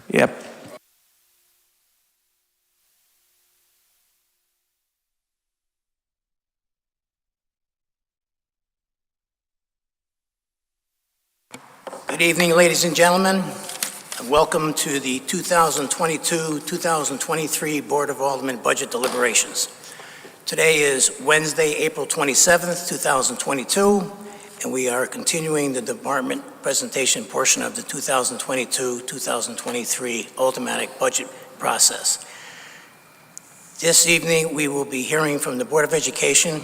Yep. Good evening, ladies and gentlemen, and welcome to the 2022-2023 Board of Aldermen Budget Deliberations. Today is Wednesday, April 27th, 2022, and we are continuing the department presentation portion of the 2022-2023 automatic budget process. This evening, we will be hearing from the Board of Education,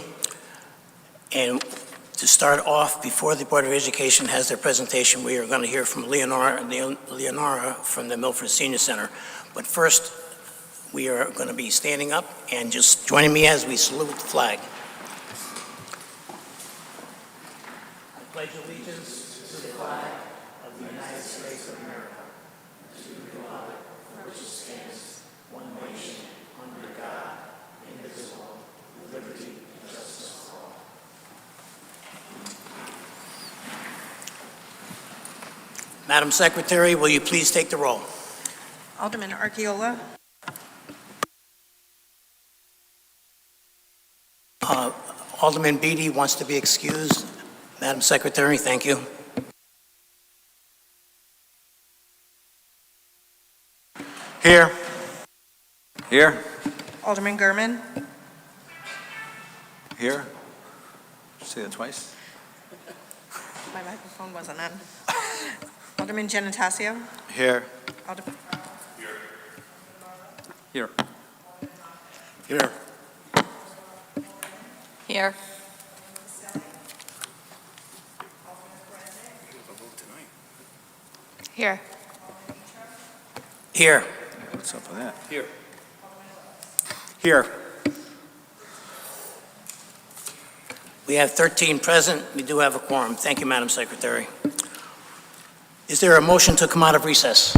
and to start off, before the Board of Education has their presentation, we are going to hear from Leonora from the Milford Senior Center. But first, we are going to be standing up and just joining me as we salute the flag. I pledge allegiance to the flag of the United States of America, to the republic for which it stands, one nation, under God, indivisible, with liberty and justice for all. Madam Secretary, will you please take the roll? Alderman Archiola. Alderman Beatty wants to be excused. Madam Secretary, thank you. Here. Here. Alderman Gurman. Here. Say that twice. My microphone wasn't on. Alderman Genatasio. Here. Alderman. Here. Here. Here. Here. Here. What's up with that? Here. Here. We have 13 present. We do have a quorum. Thank you, Madam Secretary. Is there a motion to come out of recess?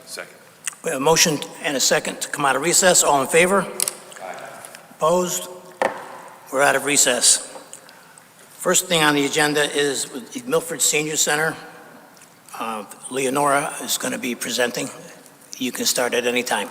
Second. We have a motion and a second to come out of recess. All in favor? Aye. Opposed? We're out of recess. First thing on the agenda is with the Milford Senior Center. Leonora is going to be presenting. You can start at any time.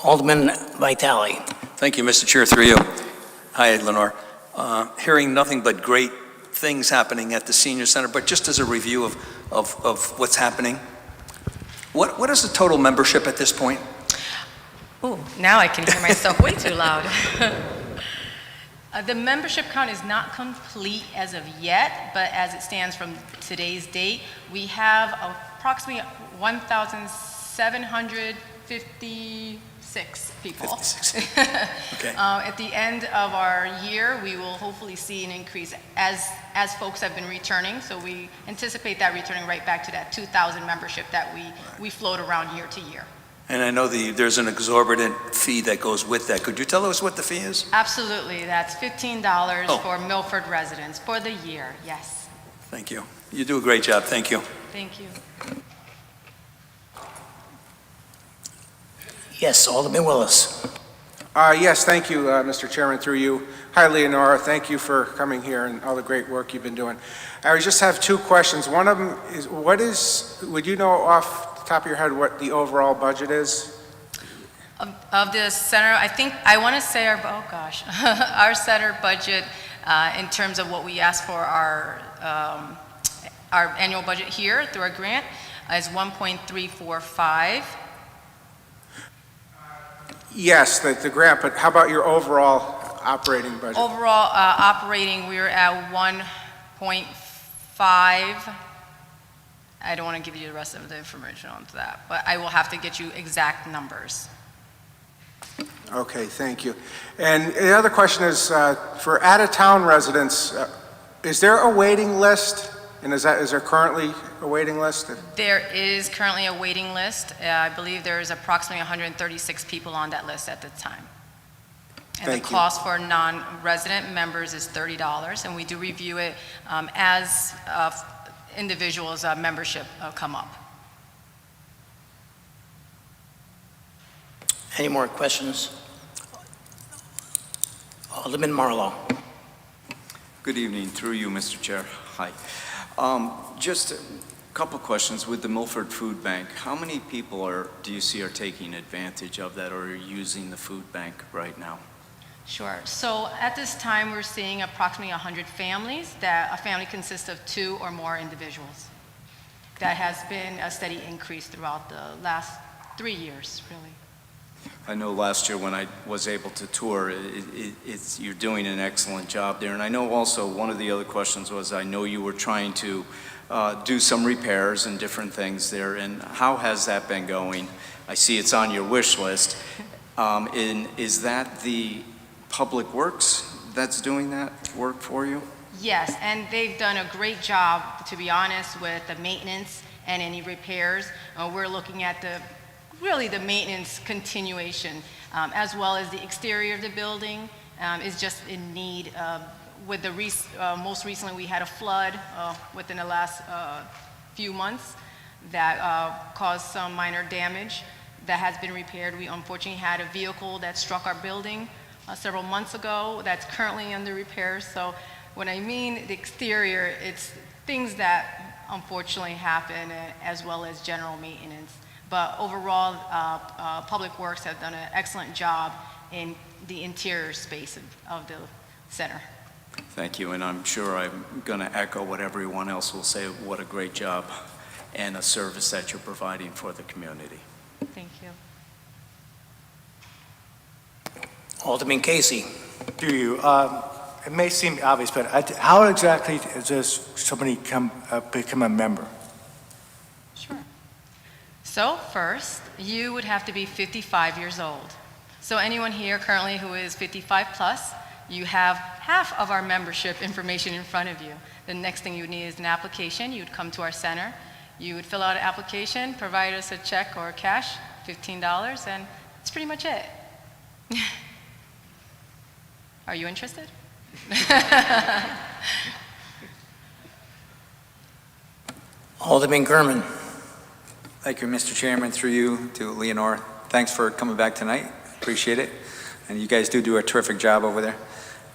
Alderman Vitale. Thank you, Mr. Chair, through you. Hi, Lenore. Hearing nothing but great things happening at the senior center, but just as a review of what's happening, what is the total membership at this point? Ooh, now I can hear myself way too loud. The membership count is not complete as of yet, but as it stands from today's date, we have approximately 1,756 people. 56. Okay. At the end of our year, we will hopefully see an increase as folks have been returning. So we anticipate that returning right back to that 2,000 membership that we float around year to year. And I know there's an exorbitant fee that goes with that. Could you tell us what the fee is? Absolutely. That's $15 Oh. for Milford residents for the year. Yes. Thank you. You do a great job. Thank you. Thank you. Yes, Alderman Willis. Yes, thank you, Mr. Chairman, through you. Hi, Leonora. Thank you for coming here and all the great work you've been doing. I just have two questions. One of them is, would you know off the top of your head what the overall budget is? Of the center, I want to say our center budget in terms of what we asked for our annual budget here through our grant is 1.345. Yes, the grant, but how about your overall operating budget? Overall operating, we're at 1.5. I don't want to give you the rest of the information on that, but I will have to get you exact numbers. Okay, thank you. And the other question is, for out-of-town residents, is there a waiting list? And is there currently a waiting list? There is currently a waiting list. I believe there is approximately 136 people on that list at the time. And Thank the you. cost for non-resident members is $30, and we do review it as individuals' membership come up. Any more questions? Alderman Marlowe. Good evening, through you, Mr. Chair. Hi. Just a couple questions. With the Milford Food Bank, how many people do you see are taking advantage of that or are using the food bank right now? Sure. So at this time, we're seeing approximately 100 families. That a family consists of 2 or more individuals. That has been a steady increase throughout the last 3 years, really. I know last year when I was able to tour, you're doing an excellent job there. And I know also one of the other questions was, I know you were trying to do some repairs and different things there. And how has that been going? I see it's on your wish list. Is that the Public Works that's doing that work for you? Yes, and they've done a great job, to be honest, with the maintenance and any repairs. We're looking at the maintenance continuation, as well as the exterior of the building is just in need. With the most recently, we had a flood within the last few months that caused some minor damage that has been repaired. We unfortunately had a vehicle that struck our building several months ago that's currently under repair. So when I mean the exterior, it's things that unfortunately happen, as well as general maintenance. But overall, Public Works have done an excellent job in the interior space of the center. Thank you, and I'm sure I'm going to echo what everyone else will say, what a great job and a service that you're providing for the community. Thank you. Alderman Casey. Do you? It may seem obvious, but how exactly does somebody become a member? Sure. So first, you would have to be 55 years old. So anyone here currently who is 55 plus, you have half of our membership information in front of you. The next thing you would need is an application. You would come to our center. You would fill out an application, provide us a check or cash, $15, and that's pretty much it. Are you interested? Alderman Gurman. Thank you, Mr. Chairman, through you to Leonora. Thanks for coming back tonight. Appreciate it. And you guys do a terrific job over there.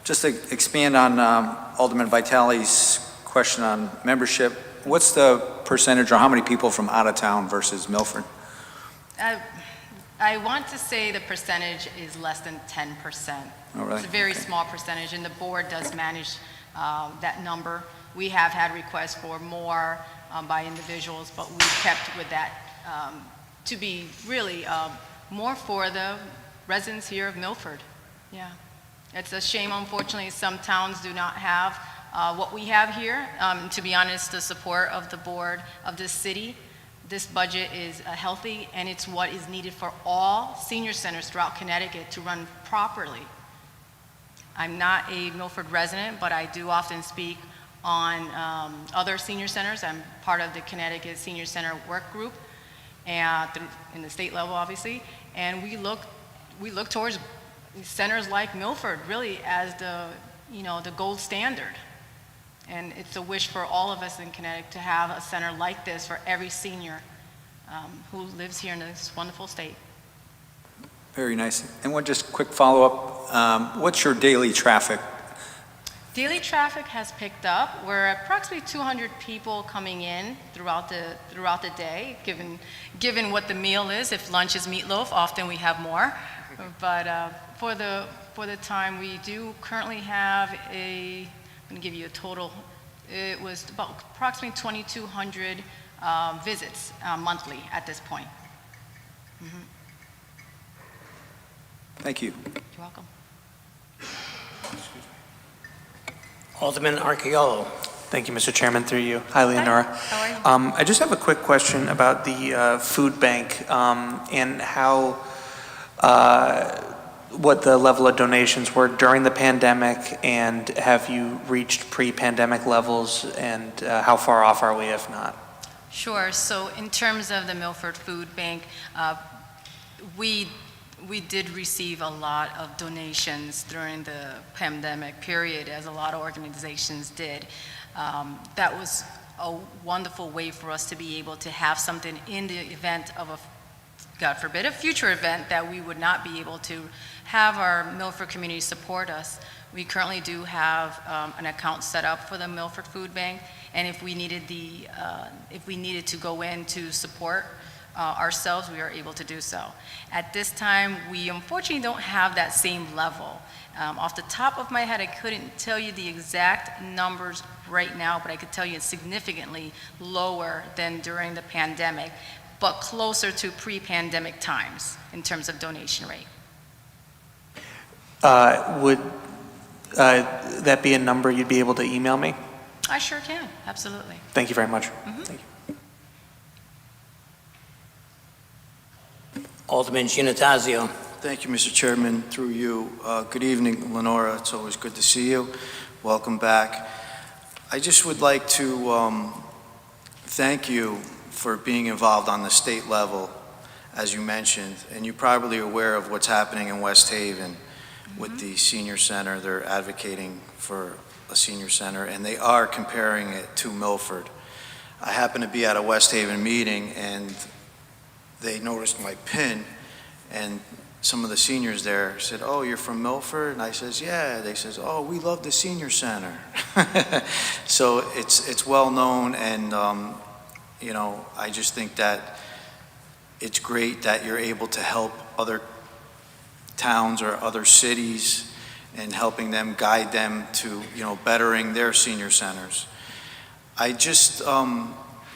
Just to expand on Alderman Vitale's question on membership, what's the percentage or how many people from out of town versus Milford? I want to say the percentage is less than 10%. Oh, really? It's a very Okay. small percentage, and the board does manage that number. We have had requests for more by individuals, but we've kept with that to be really more for the residents here of Milford. Yeah. It's a shame, unfortunately, some towns do not have what we have here. To be honest, the support of the board of this city, this budget is healthy, and it's what is needed for all senior centers throughout Connecticut to run properly. I'm not a Milford resident, but I do often speak on other senior centers. I'm part of the Connecticut Senior Center Work Group, and in the state level, obviously, and we look towards centers like Milford really as the gold standard. And it's a wish for all of us in Connecticut to have a center like this for every senior who lives here in this wonderful state. Very nice. And one just quick follow-up. What's your daily traffic? Daily traffic has picked up. We're approximately 200 people coming in throughout the day, given what the meal is. If lunch is meatloaf, often we have more. But for the time, we do currently have I'm going to give you a total. It was about approximately 2,200 visits monthly at this point. Mm-hmm. Thank you. You're welcome. Alderman Archeolo. Thank you, Mr. Chairman, through you. Hi, Leonora. How are you? I just have a quick question about the food bank and how, what the level of donations were during the pandemic, and have you reached pre-pandemic levels, and how far off are we if not? Sure. So in terms of the Milford Food Bank, we did receive a lot of donations during the pandemic period, as a lot of organizations did. That was a wonderful way for us to be able to have something in the event of God forbid, a future event that we would not be able to have our Milford community support us. We currently do have an account set up for the Milford Food Bank, and if we needed to go in to support ourselves, we are able to do so. At this time, we unfortunately don't have that same level. Off the top of my head, I couldn't tell you the exact numbers right now, but I could tell you it's significantly lower than during the pandemic, but closer to pre-pandemic times in terms of donation rate. Would that be a number you'd be able to email me? I sure can, absolutely. Thank you very much. Mm-hmm. Thank you. Alderman Giannattasio. Thank you, Mr. Chairman, through you. Good evening, Lenora. It's always good to see you. Welcome back. I just would like to thank you for being involved on the state level, as you mentioned, and you're probably aware of what's happening in West Haven with the senior center. They're advocating for a senior center, and they are comparing it to Milford. I happened to be at a West Haven meeting, and they noticed my pin, and some of the seniors there said, "Oh, you're from Milford?" And I says, "Yeah." They says, "Oh, we love the senior center." So it's well known, and I just think that it's great that you're able to help other towns or other cities and helping them, guide them to bettering their senior centers. I just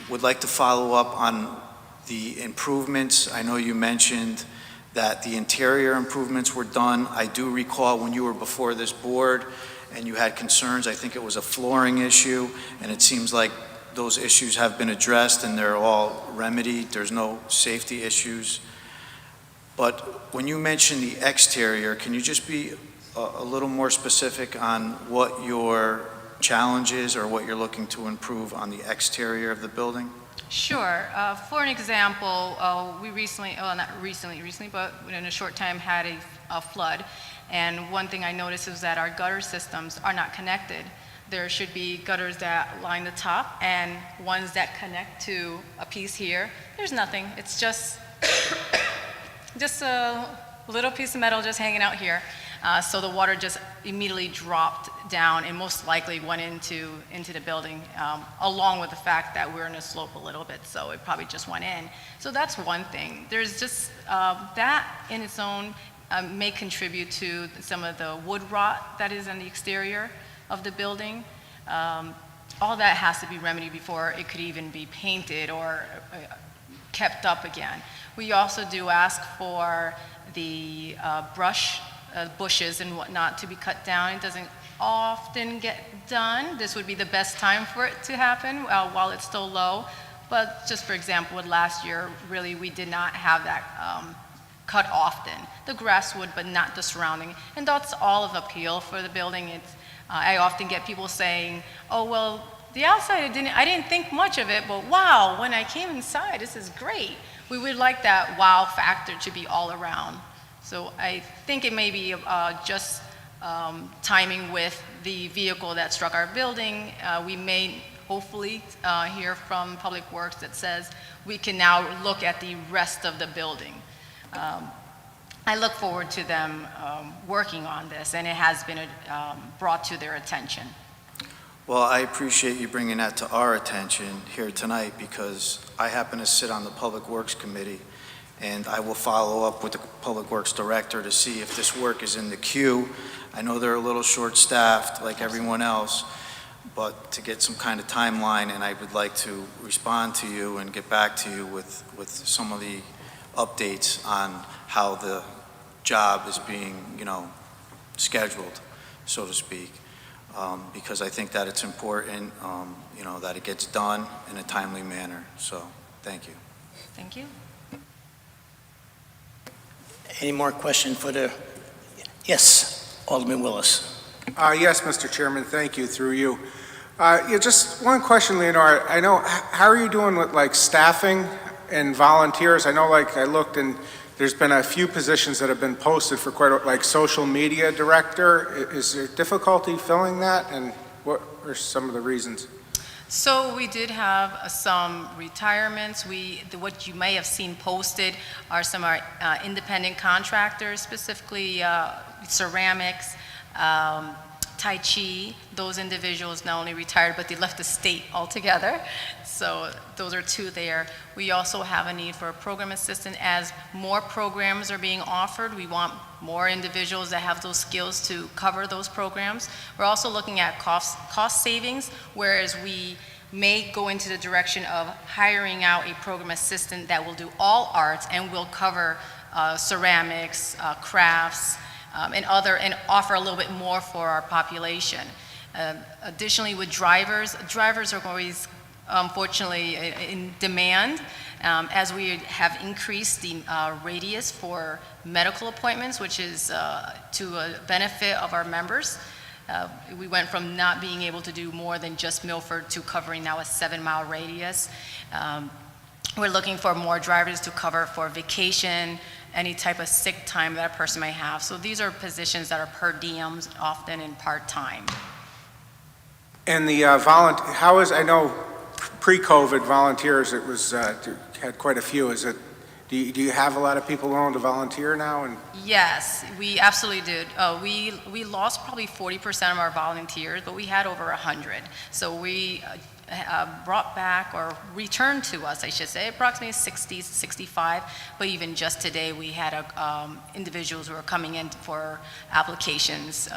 would like to follow up on the improvements. I know you mentioned that the interior improvements were done. I do recall when you were before this board and you had concerns, I think it was a flooring issue, and it seems like those issues have been addressed and they're all remedied. There's no safety issues. But when you mention the exterior, can you just be a little more specific on what your challenge is or what you're looking to improve on the exterior of the building? Sure. For an example, we recently, not recently, but in a short time had a flood. And one thing I noticed is that our gutter systems are not connected. There should be gutters that line the top and ones that connect to a piece here. There's nothing. It's just a little piece of metal just hanging out here. So the water just immediately dropped down and most likely went into the building, along with the fact that we're in a slope a little bit, so it probably just went in. So that's one thing. There's just, that in its own may contribute to some of the wood rot that is in the exterior of the building. All that has to be remedied before it could even be painted or kept up again. We also do ask for the bushes and whatnot to be cut down. It doesn't often get done. This would be the best time for it to happen while it's still low. But just for example, with last year, really we did not have that cut often. The grass would, but not the surrounding. And that's all of the appeal for the building. I often get people saying, oh, well, the outside, I didn't think much of it, but wow, when I came inside, this is great. We would like that wow factor to be all around. So I think it may be just timing with the vehicle that struck our building. We may hopefully hear from Public Works that says we can now look at the rest of the building. I look forward to them working on this, and it has been brought to their attention. Well, I appreciate you bringing that to our attention here tonight, because I happen to sit on the Public Works Committee, and I will follow up with the Public Works Director to see if this work is in the queue. I know they're a little short-staffed like everyone else, but to get some kind of timeline, and I would like to respond to you and get back to you with some of the updates on how the job is being, scheduled, so to speak. Because I think that it's important, that it gets done in a timely manner. So, thank you. Thank you. Any more question for the, yes, Alderman Willis. Yes, Mr. Chairman, thank you, through you. Just one question, Leonora. I know, how are you doing with staffing and volunteers? I know I looked and there's been a few positions that have been posted for quite social media director. Is there difficulty filling that, and what are some of the reasons? So we did have some retirements. What you may have seen posted are some of our independent contractors, specifically ceramics, Tai Chi. Those individuals not only retired, but they left the state altogether. So those are two there. We also have a need for a program assistant. As more programs are being offered, we want more individuals that have those skills to cover those programs. We're also looking at cost savings, whereas we may go into the direction of hiring out a program assistant that will do all arts and will cover ceramics, crafts, and offer a little bit more for our population. Additionally, with drivers are always, unfortunately, in demand as we have increased the radius for medical appointments, which is to a benefit of our members. We went from not being able to do more than just Milford to covering now a 7-mile radius. We're looking for more drivers to cover for vacation, any type of sick time that a person may have. So these are positions that are per diems, often in part-time. And the I know pre-COVID volunteers, it was, had quite a few. Do you have a lot of people willing to volunteer now? And Yes, we absolutely did. We lost probably 40% of our volunteers, but we had over 100. So we brought back, or returned to us, I should say, approximately 60, 65. But even just today, we had individuals who are coming in for applications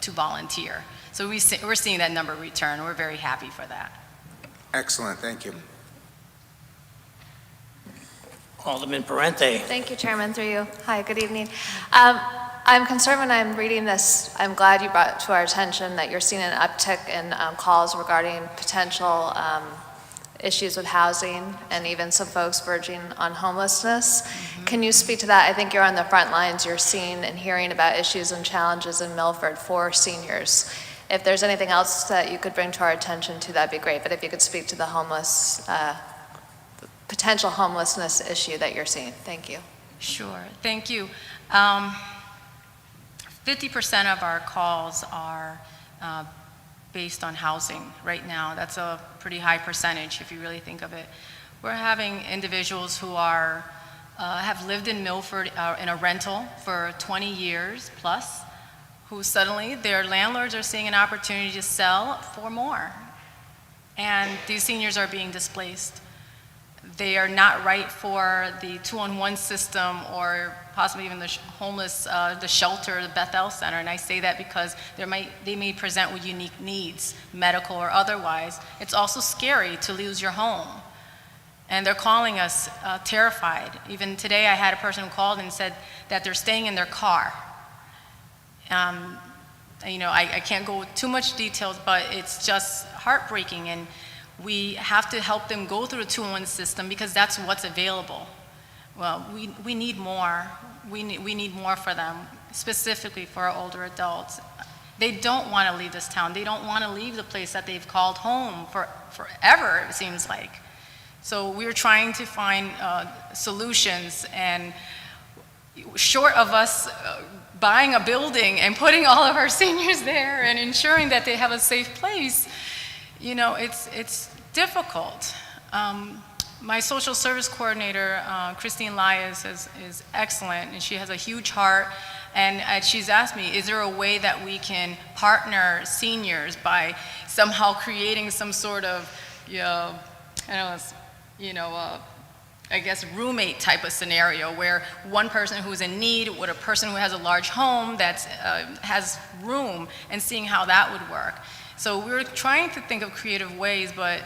to volunteer. So we're seeing that number return. We're very happy for that. excellent, thank you. Alderman Parente. Thank you, Chairman, through you. Hi, good evening. I'm concerned when I'm reading this. I'm glad you brought to our attention that you're seeing an uptick in calls regarding potential issues with housing and even some folks verging on homelessness. Mm-hmm. Can you speak to that? I think you're on the front lines. You're seeing and hearing about issues and challenges in Milford for seniors. If there's anything else that you could bring to our attention to, that'd be great. But if you could speak to the potential homelessness issue that you're seeing. Thank you. Sure, thank you. 50% of our calls are based on housing right now. That's a pretty high percentage if you really think of it. We're having individuals who have lived in Milford in a rental for 20 years plus, who suddenly their landlords are seeing an opportunity to sell for more. And these seniors are being displaced. They are not right for the 2-on-1 system or possibly even the the shelter, the Bethel Center. And I say that because they may present with unique needs, medical or otherwise. It's also scary to lose your home. And they're calling us terrified. Even today I had a person who called and said that they're staying in their car. I can't go with too much details, but it's just heartbreaking, and we have to help them go through the 2-on-1 system because that's what's available. Well, we need more. We need more for them, specifically for our older adults. They don't want to leave this town. They don't want to leave the place that they've called home forever, it seems like. So we're trying to find solutions, and short of us buying a building and putting all of our seniors there and ensuring that they have a safe place, it's difficult. My social service coordinator, Christine Lyas, is excellent, and she has a huge heart. And she's asked me, is there a way that we can partner seniors by somehow creating some sort of, I guess, roommate type of scenario where one person who's in need with a person who has a large home that has room, and seeing how that would work. So we're trying to think of creative ways, but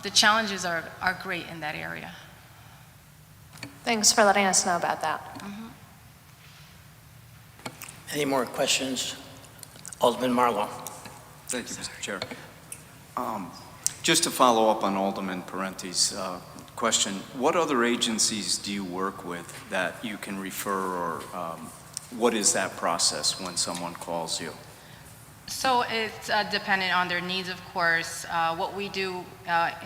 the challenges are great in that area. Thanks for letting us know about that. Mm-hmm. Any more questions? Alderman Marlowe. Thank you, Mr. Chair. Just to follow up on Alderman Parenti's question, what other agencies do you work with that you can refer, or what is that process when someone calls you? So it's dependent on their needs, of course. What we do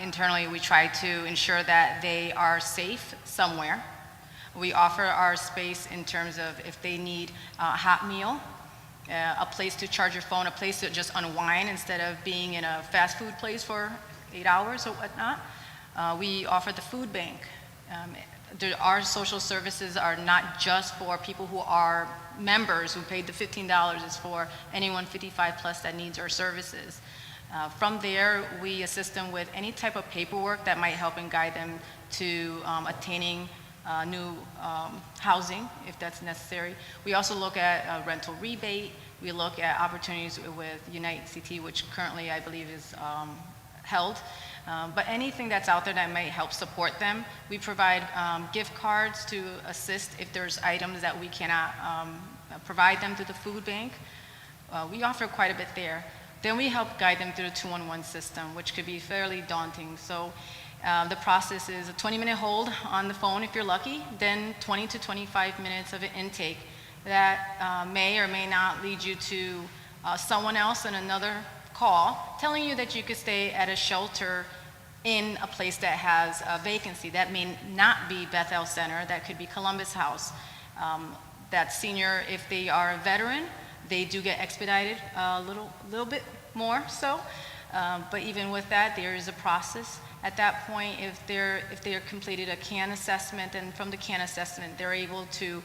internally, we try to ensure that they are safe somewhere. We offer our space in terms of if they need a hot meal, a place to charge your phone, a place to just unwind instead of being in a fast food place for 8 hours or whatnot. We offer the food bank. Our social services are not just for people who are members who paid the $15. It's for anyone 55 plus that needs our services. From there, we assist them with any type of paperwork that might help and guide them to attaining new housing, if that's necessary. We also look at rental rebate. We look at opportunities with Unite CT, which currently I believe is held. But anything that's out there that might help support them. We provide gift cards to assist if there's items that we cannot provide them through the food bank. We offer quite a bit there. Then we help guide them through the 2-on-1 system, which could be fairly daunting. So the process is a 20-minute hold on the phone if you're lucky, then 20 to 25 minutes of an intake that may or may not lead you to someone else in another call telling you that you could stay at a shelter in a place that has a vacancy. That may not be Bethel Center, that could be Columbus House. That senior, if they are a veteran, they do get expedited a little bit more so. But even with that, there is a process. At that point, if they're completed a CAN assessment, and from the CAN assessment, they're able to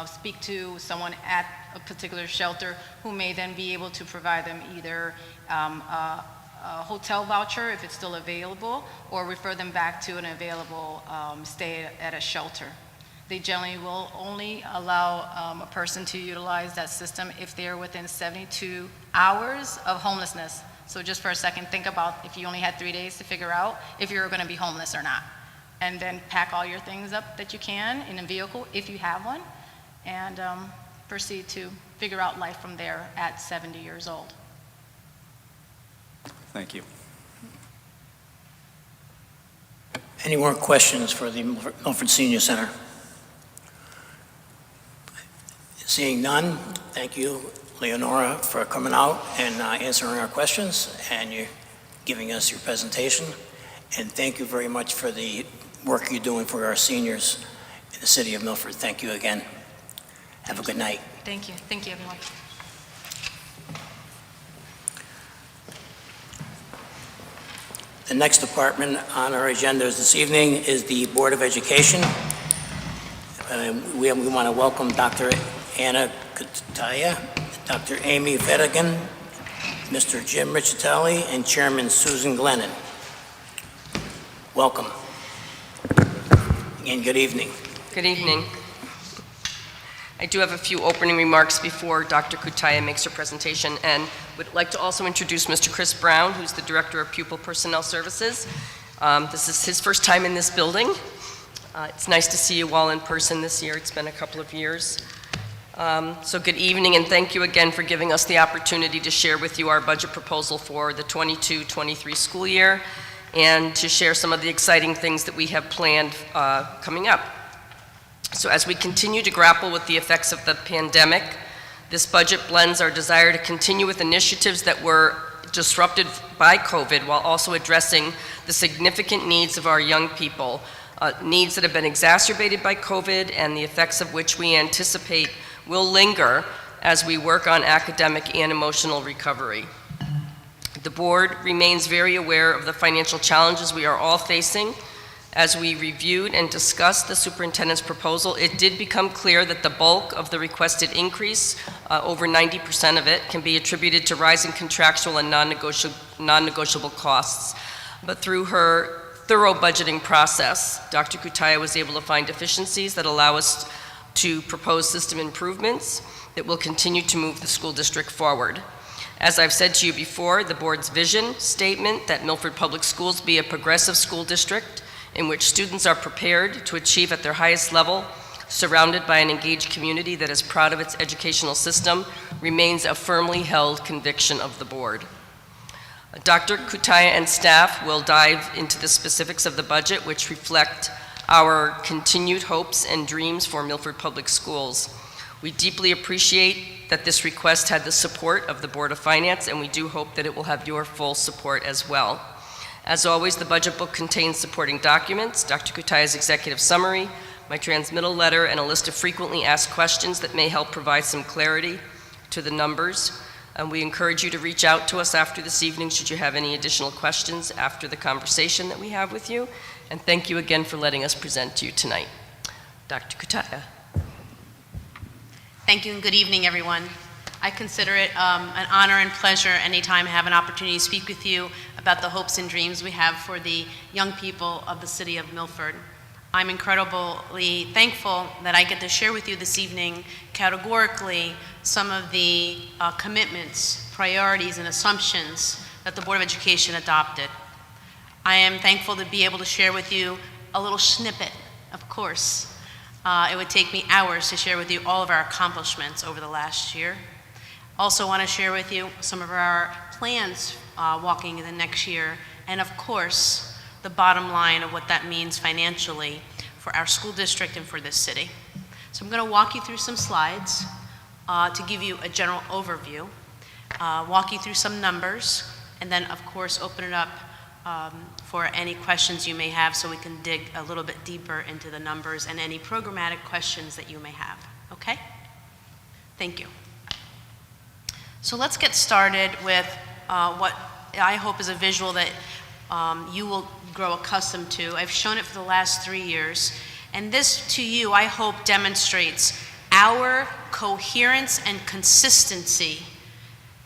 speak to someone at a particular shelter who may then be able to provide them either a hotel voucher if it's still available, or refer them back to an available stay at a shelter. They generally will only allow a person to utilize that system if they're within 72 hours of homelessness. So just for a second, think about if you only had 3 days to figure out if you're going to be homeless or not. And then pack all your things up that you can in a vehicle, if you have one, and proceed to figure out life from there at 70 years old. Thank you. Any more questions for the Milford Senior Center? Seeing none, thank you, Leonora, for coming out and answering our questions, and you giving us your presentation. And thank you very much for the work you're doing for our seniors in the city of Milford. Thank you again. Have a good night. Thank you. Thank you, everyone. The next department on our agenda this evening is the Board of Education. We want to welcome Dr. Anna Kataya Dr. Amy Fettigan, Mr. Jim Richitelli, and Chairman Susan Glennon. Welcome. And good evening. Good evening. I do have a few opening remarks before Dr. Kutaya makes her presentation, and would like to also introduce Mr. Chris Brown, who's the Director of Pupil Personnel Services. This is his first time in this building. It's nice to see you all in person this year. It's been a couple of years. So good evening, and thank you again for giving us the opportunity to share with you our budget proposal for the 22-23 school year, and to share some of the exciting things that we have planned coming up. So as we continue to grapple with the effects of the pandemic, this budget blends our desire to continue with initiatives that were disrupted by COVID while also addressing the significant needs of our young people, needs that have been exacerbated by COVID and the effects of which we anticipate will linger as we work on academic and emotional recovery. The board remains very aware of the financial challenges we are all facing. As we reviewed and discussed the superintendent's proposal, it did become clear that the bulk of the requested increase, over 90% of it, can be attributed to rising contractual and non-negotiable costs. But through her thorough budgeting process, Dr. Kutaya was able to find efficiencies that allow us to propose system improvements that will continue to move the school district forward. As I've said to you before, the board's vision statement that Milford Public Schools be a progressive school district in which students are prepared to achieve at their highest level, surrounded by an engaged community that is proud of its educational system, remains a firmly held conviction of the board. Dr. Kutaya and staff will dive into the specifics of the budget, which reflect our continued hopes and dreams for Milford Public Schools. We deeply appreciate that this request had the support of the Board of Finance, and we do hope that it will have your full support as well. As always, the budget book contains supporting documents, Dr. Kutaya's executive summary, my transmittal letter, and a list of frequently asked questions that may help provide some clarity to the numbers. And we encourage you to reach out to us after this evening should you have any additional questions after the conversation that we have with you. And thank you again for letting us present to you tonight. Dr. Kutaya. Thank you and good evening, everyone. I consider it an honor and pleasure anytime I have an opportunity to speak with you about the hopes and dreams we have for the young people of the city of Milford. I'm incredibly thankful that I get to share with you this evening categorically some of the commitments, priorities, and assumptions that the Board of Education adopted. I am thankful to be able to share with you a little snippet, of course. It would take me hours to share with you all of our accomplishments over the last year. Also want to share with you some of our plans walking in the next year, and of course, the bottom line of what that means financially for our school district and for this city. So I'm going to walk you through some slides to give you a general overview, walk you through some numbers, and then of course open it up for any questions you may have so we can dig a little bit deeper into the numbers and any programmatic questions that you may have. Okay? Thank you. So let's get started with what I hope is a visual that you will grow accustomed to. I've shown it for the last 3 years, and this to you, I hope, demonstrates our coherence and consistency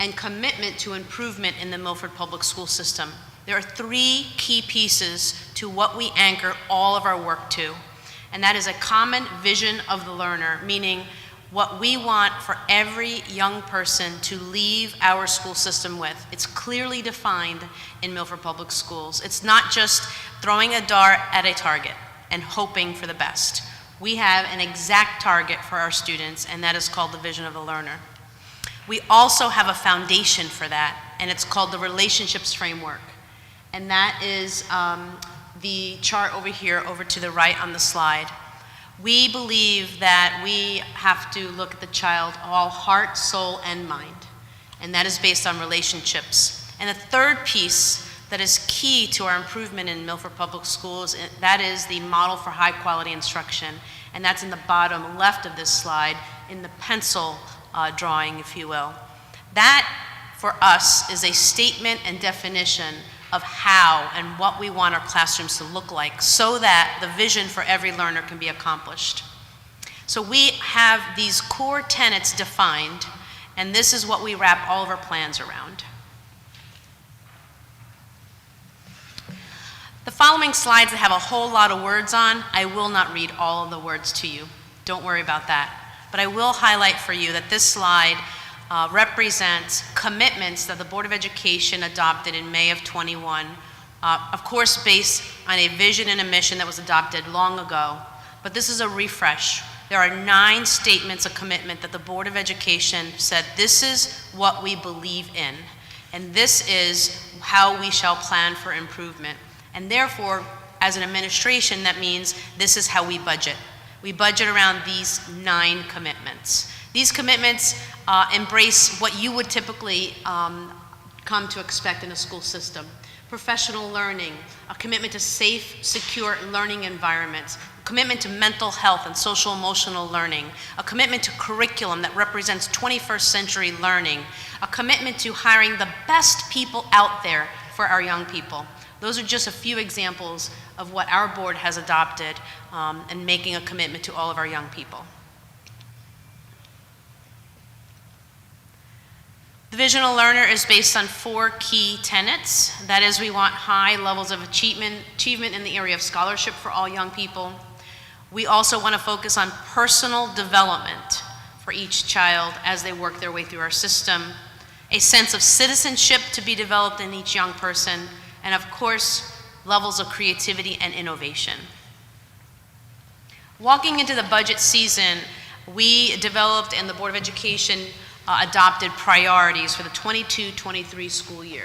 and commitment to improvement in the Milford Public School System. There are 3 key pieces to what we anchor all of our work to, and that is a common vision of the learner, meaning what we want for every young person to leave our school system with. It's clearly defined in Milford Public Schools. It's not just throwing a dart at a target and hoping for the best. We have an exact target for our students, and that is called the vision of the learner. We also have a foundation for that, and it's called the relationships framework. And that is the chart over here, over to the right on the slide. We believe that we have to look at the child all heart, soul, and mind. And that is based on relationships. And the third piece that is key to our improvement in Milford Public Schools, that is the model for high quality instruction. And that's in the bottom left of this slide in the pencil drawing, if you will. That, for us, is a statement and definition of how and what we want our classrooms to look like so that the vision for every learner can be accomplished. So we have these core tenets defined, And this is what we wrap all of our plans around. The following slides have a whole lot of words on. I will not read all of the words to you. Don't worry about that. But I will highlight for you that this slide represents commitments that the Board of Education adopted in May of 21, of course based on a vision and a mission that was adopted long ago. But this is a refresh. There are 9 statements of commitment that the Board of Education said, this is what we believe in, and this is how we shall plan for improvement. And therefore, as an administration, that means this is how we budget. We budget around these 9 commitments. These commitments embrace what you would typically come to expect in a school system. Professional learning, a commitment to safe, secure learning environments, a commitment to mental health and social emotional learning, a commitment to curriculum that represents 21st century learning, a commitment to hiring the best people out there for our young people. Those are just a few examples of what our board has adopted and making a commitment to all of our young people. The Vision of Learner is based on 4 key tenets. That is, we want high levels of achievement in the area of scholarship for all young people. We also want to focus on personal development for each child as they work their way through our system, a sense of citizenship to be developed in each young person, and of course, levels of creativity and innovation. Walking into the budget season, we developed and the Board of Education adopted priorities for the 22-23 school year.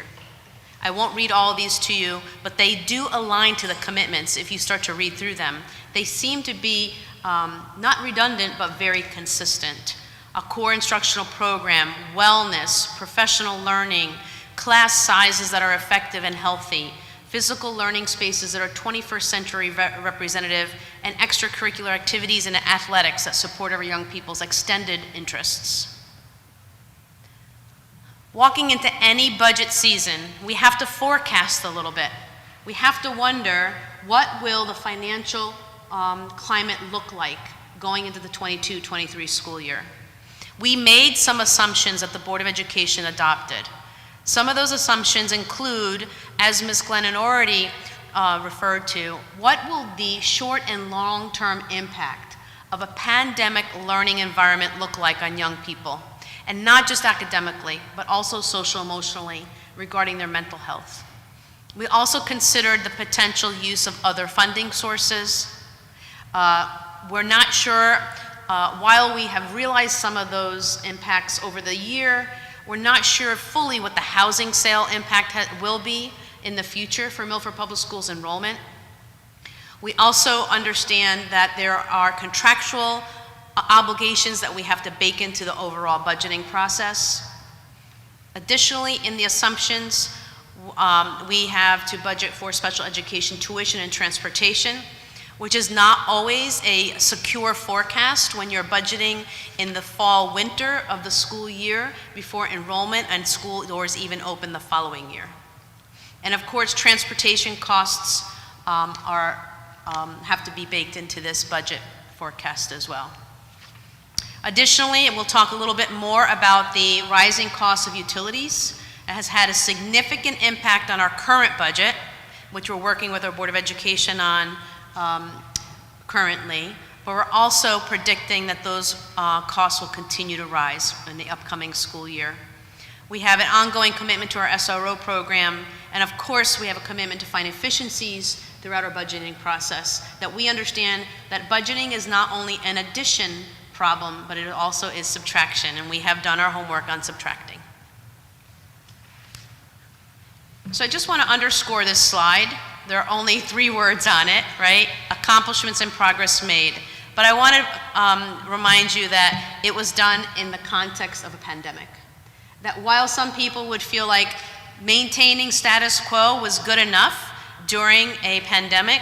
I won't read all of these to you, but they do align to the commitments if you start to read through them. They seem to be not redundant, but very consistent. A core instructional program, wellness, professional learning, class sizes that are effective and healthy, physical learning spaces that are 21st century representative, and extracurricular activities and athletics that support our young people's extended interests. Walking into any budget season, we have to forecast a little bit. We have to wonder, what will the financial climate look like going into the 22-23 school year? We made some assumptions that the Board of Education adopted. Some of those assumptions include, as Ms. Glennon already referred to, what will the short and long-term impact of a pandemic learning environment look like on young people? And not just academically, but also social-emotionally regarding their mental health. We also considered the potential use of other funding sources. We're not sure, while we have realized some of those impacts over the year, we're not sure fully what the housing sale impact will be in the future for Milford Public Schools enrollment. We also understand that there are contractual obligations that we have to bake into the overall budgeting process. Additionally, in the assumptions, we have to budget for special education tuition and transportation, which is not always a secure forecast when you're budgeting in the fall, winter of the school year before enrollment and school doors even open the following year. And of course, transportation costs have to be baked into this budget forecast as well. Additionally, we'll talk a little bit more about the rising cost of utilities. It has had a significant impact on our current budget, which we're working with our Board of Education on currently, but we're also predicting that those costs will continue to rise in the upcoming school year. We have an ongoing commitment to our SRO program, and of course we have a commitment to find efficiencies throughout our budgeting process, that we understand that budgeting is not only an addition problem, but it also is subtraction, and we have done our homework on subtracting. So I just want to underscore this slide. There are only 3 words on it, right? Accomplishments and progress made. But I want to remind you that it was done in the context of a pandemic. That while some people would feel like maintaining status quo was good enough during a pandemic,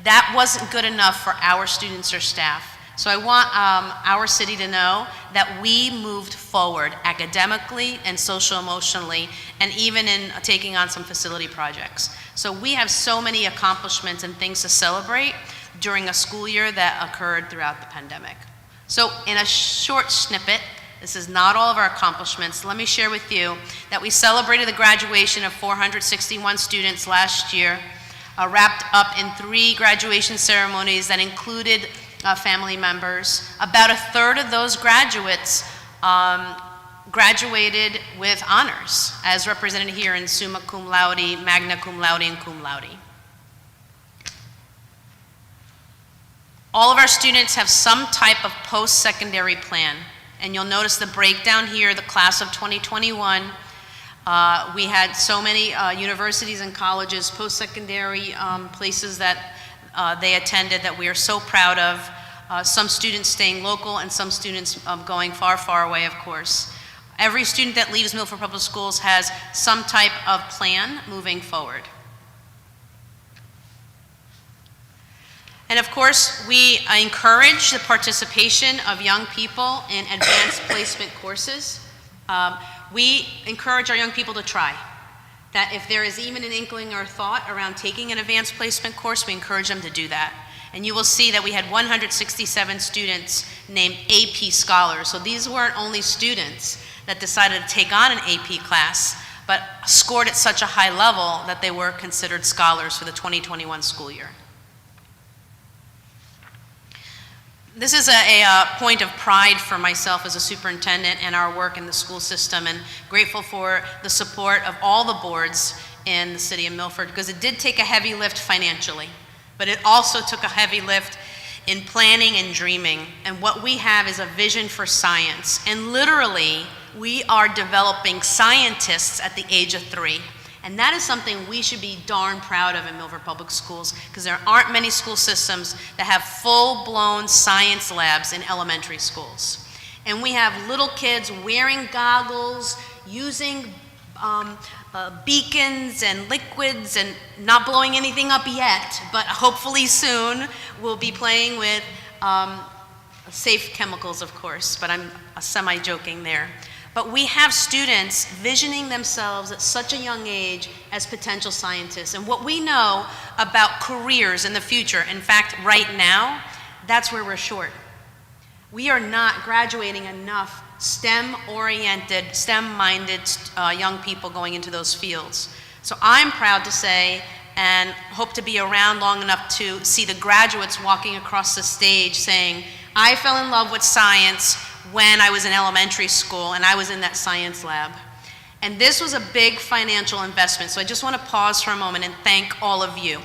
that wasn't good enough for our students or staff. So I want our city to know that we moved forward academically and social-emotionally, and even in taking on some facility projects. So we have so many accomplishments and things to celebrate during a school year that occurred throughout the pandemic. So in a short snippet, This is not all of our accomplishments. Let me share with you that we celebrated the graduation of 461 students last year, wrapped up in 3 graduation ceremonies that included family members. About a third of those graduates graduated with honors, as represented here in summa cum laude, magna cum laude, and cum laude. All of our students have some type of post-secondary plan, and you'll notice the breakdown here, the class of 2021. We had so many universities and colleges, post-secondary places that they attended that we are so proud of. Some students staying local and some students going far, far away, of course. Every student that leaves Milford Public Schools has some type of plan moving forward. And of course, we encourage the participation of young people in advanced placement courses. We encourage our young people to try. That if there is even an inkling or thought around taking an advanced placement course, we encourage them to do that. And you will see that we had 167 students named AP scholars. So these weren't only students that decided to take on an AP class, but scored at such a high level that they were considered scholars for the 2021 school year. This is a point of pride for myself as a superintendent and our work in the school system, and grateful for the support of all the boards in the city of Milford, because it did take a heavy lift financially, but it also took a heavy lift in planning and dreaming. And what we have is a vision for science, and literally we are developing scientists at the age of 3. And that is something we should be darn proud of in Milford Public Schools, because there aren't many school systems that have full-blown science labs in elementary schools. And we have little kids wearing goggles, using beacons and liquids, and not blowing anything up yet, but hopefully soon we'll be playing with safe chemicals, of course, but I'm semi-joking there. But we have students visioning themselves at such a young age as potential scientists. And what we know about careers in the future, in fact, right now, that's where we're short. We are not graduating enough STEM-oriented, STEM-minded young people going into those fields. So I'm proud to say, and hope to be around long enough to see the graduates walking across the stage saying, I fell in love with science when I was in elementary school and I was in that science lab. And this was a big financial investment. So I just want to pause for a moment and thank all of you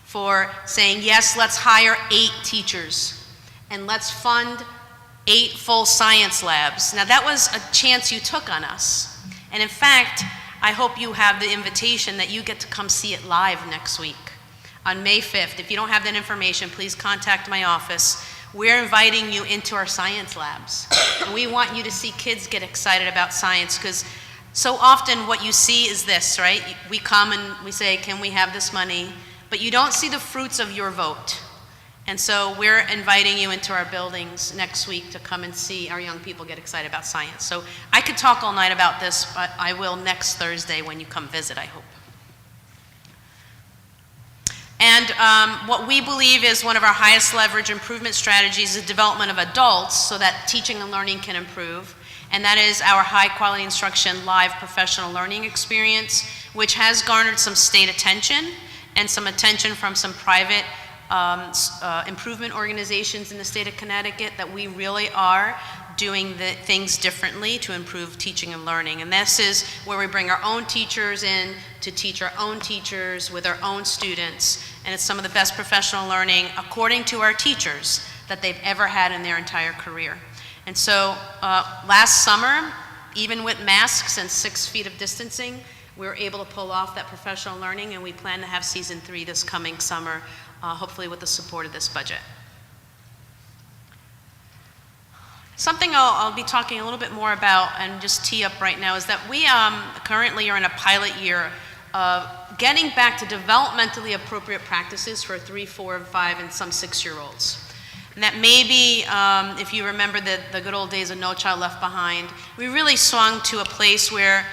for saying, yes, let's hire 8 teachers and let's fund 8 full science labs. Now that was a chance you took on us. And in fact, I hope you have the invitation that you get to come see it live next week on May 5th. If you don't have that information, please contact my office. We're inviting you into our science labs. And we want you to see kids get excited about science, because so often what you see is this, right? We come and we say, can we have this money? But you don't see the fruits of your vote. And so we're inviting you into our buildings next week to come and see our young people get excited about science. So I could talk all night about this, but I will next Thursday when you come visit, I hope. And what we believe is one of our highest leverage improvement strategies is the development of adults so that teaching and learning can improve. And that is our high quality instruction live professional learning experience, which has garnered some state attention and some attention from some private improvement organizations in the state of Connecticut, that we really are doing the things differently to improve teaching and learning. And this is where we bring our own teachers in to teach our own teachers with our own students. And it's some of the best professional learning, according to our teachers, that they've ever had in their entire career. And so last summer, even with masks and 6 feet of distancing, we were able to pull off that professional learning, and we plan to have season 3 this coming summer, hopefully with the support of this budget. Something I'll be talking a little bit more about and just tee up right now is that we currently are in a pilot year of getting back to developmentally appropriate practices for 3, 4, 5, and some 6-year-olds. And that maybe, if you remember the good old days of No Child Left Behind, we really swung to a place where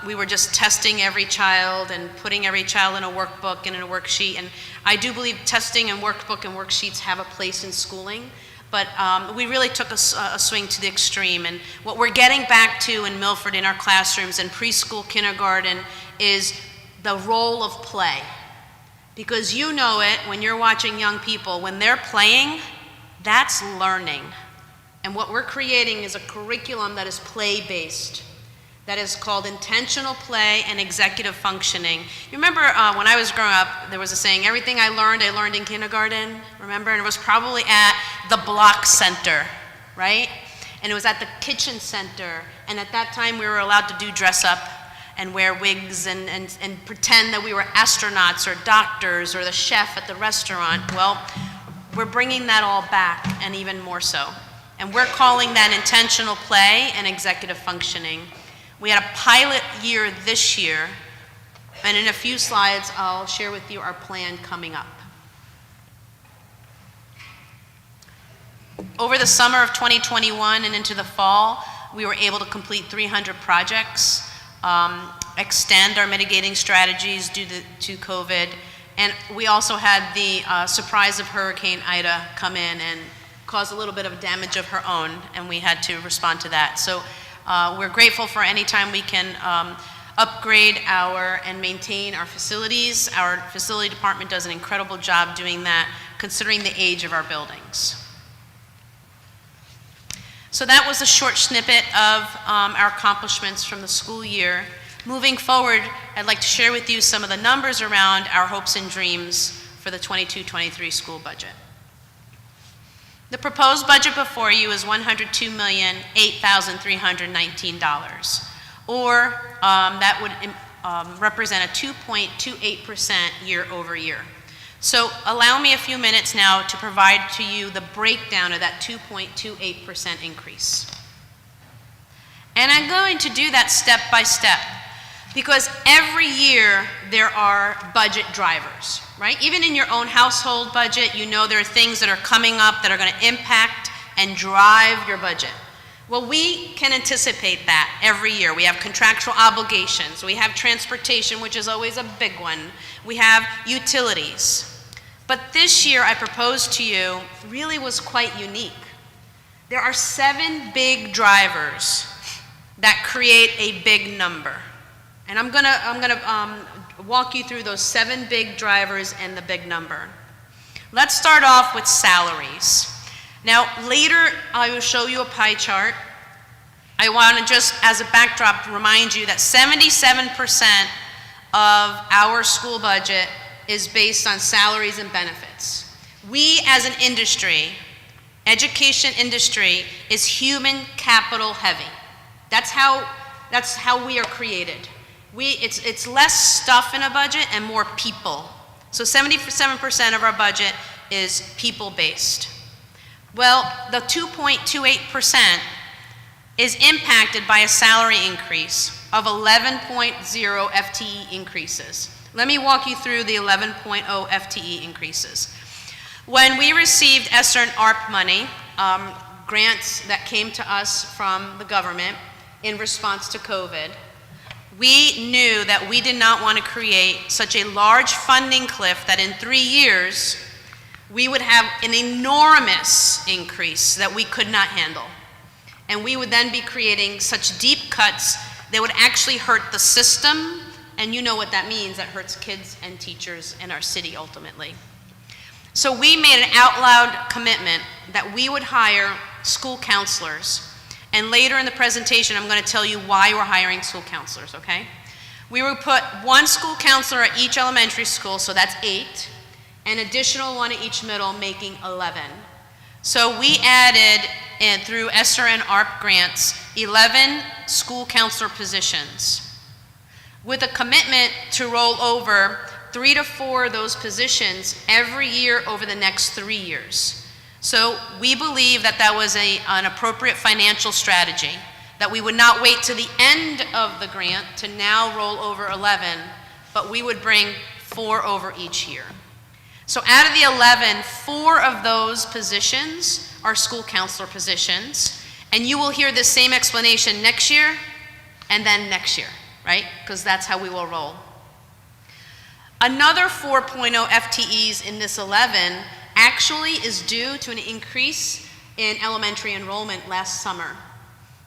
we were just testing every child and putting every child in a workbook and in a worksheet. And I do believe testing and workbook and worksheets have a place in schooling. but we really took a swing to the extreme. And what we're getting back to in Milford in our classrooms and preschool, kindergarten is the role of play. Because you know it when you're watching young people, when they're playing, that's learning. And what we're creating is a curriculum that is play-based, that is called intentional play and executive functioning. You remember when I was growing up, there was a saying, everything I learned in kindergarten, remember? And it was probably at the block center, right? And it was at the kitchen center. And at that time, we were allowed to do dress up and wear wigs and pretend that we were astronauts or doctors or the chef at the restaurant. Well, we're bringing that all back, and even more so. And we're calling that intentional play and executive functioning. We had a pilot year this year, and in a few slides, I'll share with you our plan coming up. Over the summer of 2021 and into the fall, we were able to complete 300 projects, extend our mitigating strategies due to COVID, and we also had the surprise of Hurricane Ida come in and cause a little bit of damage of her own, and we had to respond to that. So we're grateful for any time we can upgrade and maintain our facilities. Our facility department does an incredible job doing that, considering the age of our buildings. So that was a short snippet of our accomplishments from the school year. Moving forward, I'd like to share with you some of the numbers around our hopes and dreams for the 22-23 school budget. The proposed budget before you is $102,008,319, or that would represent a 2.28% year over year. So allow me a few minutes now to provide to you the breakdown of that 2.28% increase. And I'm going to do that step by step, because every year there are budget drivers, right? Even in your own household budget, you know there are things that are coming up that are going to impact and drive your budget. Well, we can anticipate that every year. We have contractual obligations. We have transportation, which is always a big one. We have utilities. But this year, I proposed to you, really was quite unique. There are 7 big drivers that create a big number. And I'm gonna walk you through those 7 big drivers and the big number. Let's start off with salaries. Now, later I will show you a pie chart. I want to just, as a backdrop, remind you that 77% of our school budget is based on salaries and benefits. We, as an industry, education industry, is human capital heavy. That's how we are created. It's less stuff in a budget and more people. So 77% of our budget is people-based. Well, the 2.28% is impacted by a salary increase of 11.0 FTE increases. Let me walk you through the 11.0 FTE increases. When we received ESSER and ARP money, grants that came to us from the government in response to COVID, we knew that we did not want to create such a large funding cliff that in 3 years, we would have an enormous increase that we could not handle. And we would then be creating such deep cuts that would actually hurt the system, and you know what that means. That hurts kids and teachers in our city ultimately. So we made an out loud commitment that we would hire school counselors. And later in the presentation, I'm going to tell you why we're hiring school counselors, okay? We would put 1 school counselor at each elementary school, so that's 8, an additional 1 at each middle, making 11. So we added, through ESSER and ARP grants, 11 school counselor positions, with a commitment to roll over 3 to 4 of those positions every year over the next 3 years. So we believe that that was an appropriate financial strategy, that we would not wait to the end of the grant to now roll over 11, but we would bring 4 over each year. So out of the 11, 4 of those positions are school counselor positions, and you will hear the same explanation next year and then next year, right? Because that's how we will roll. Another 4.0 FTEs in this 11 actually is due to an increase in elementary enrollment last summer.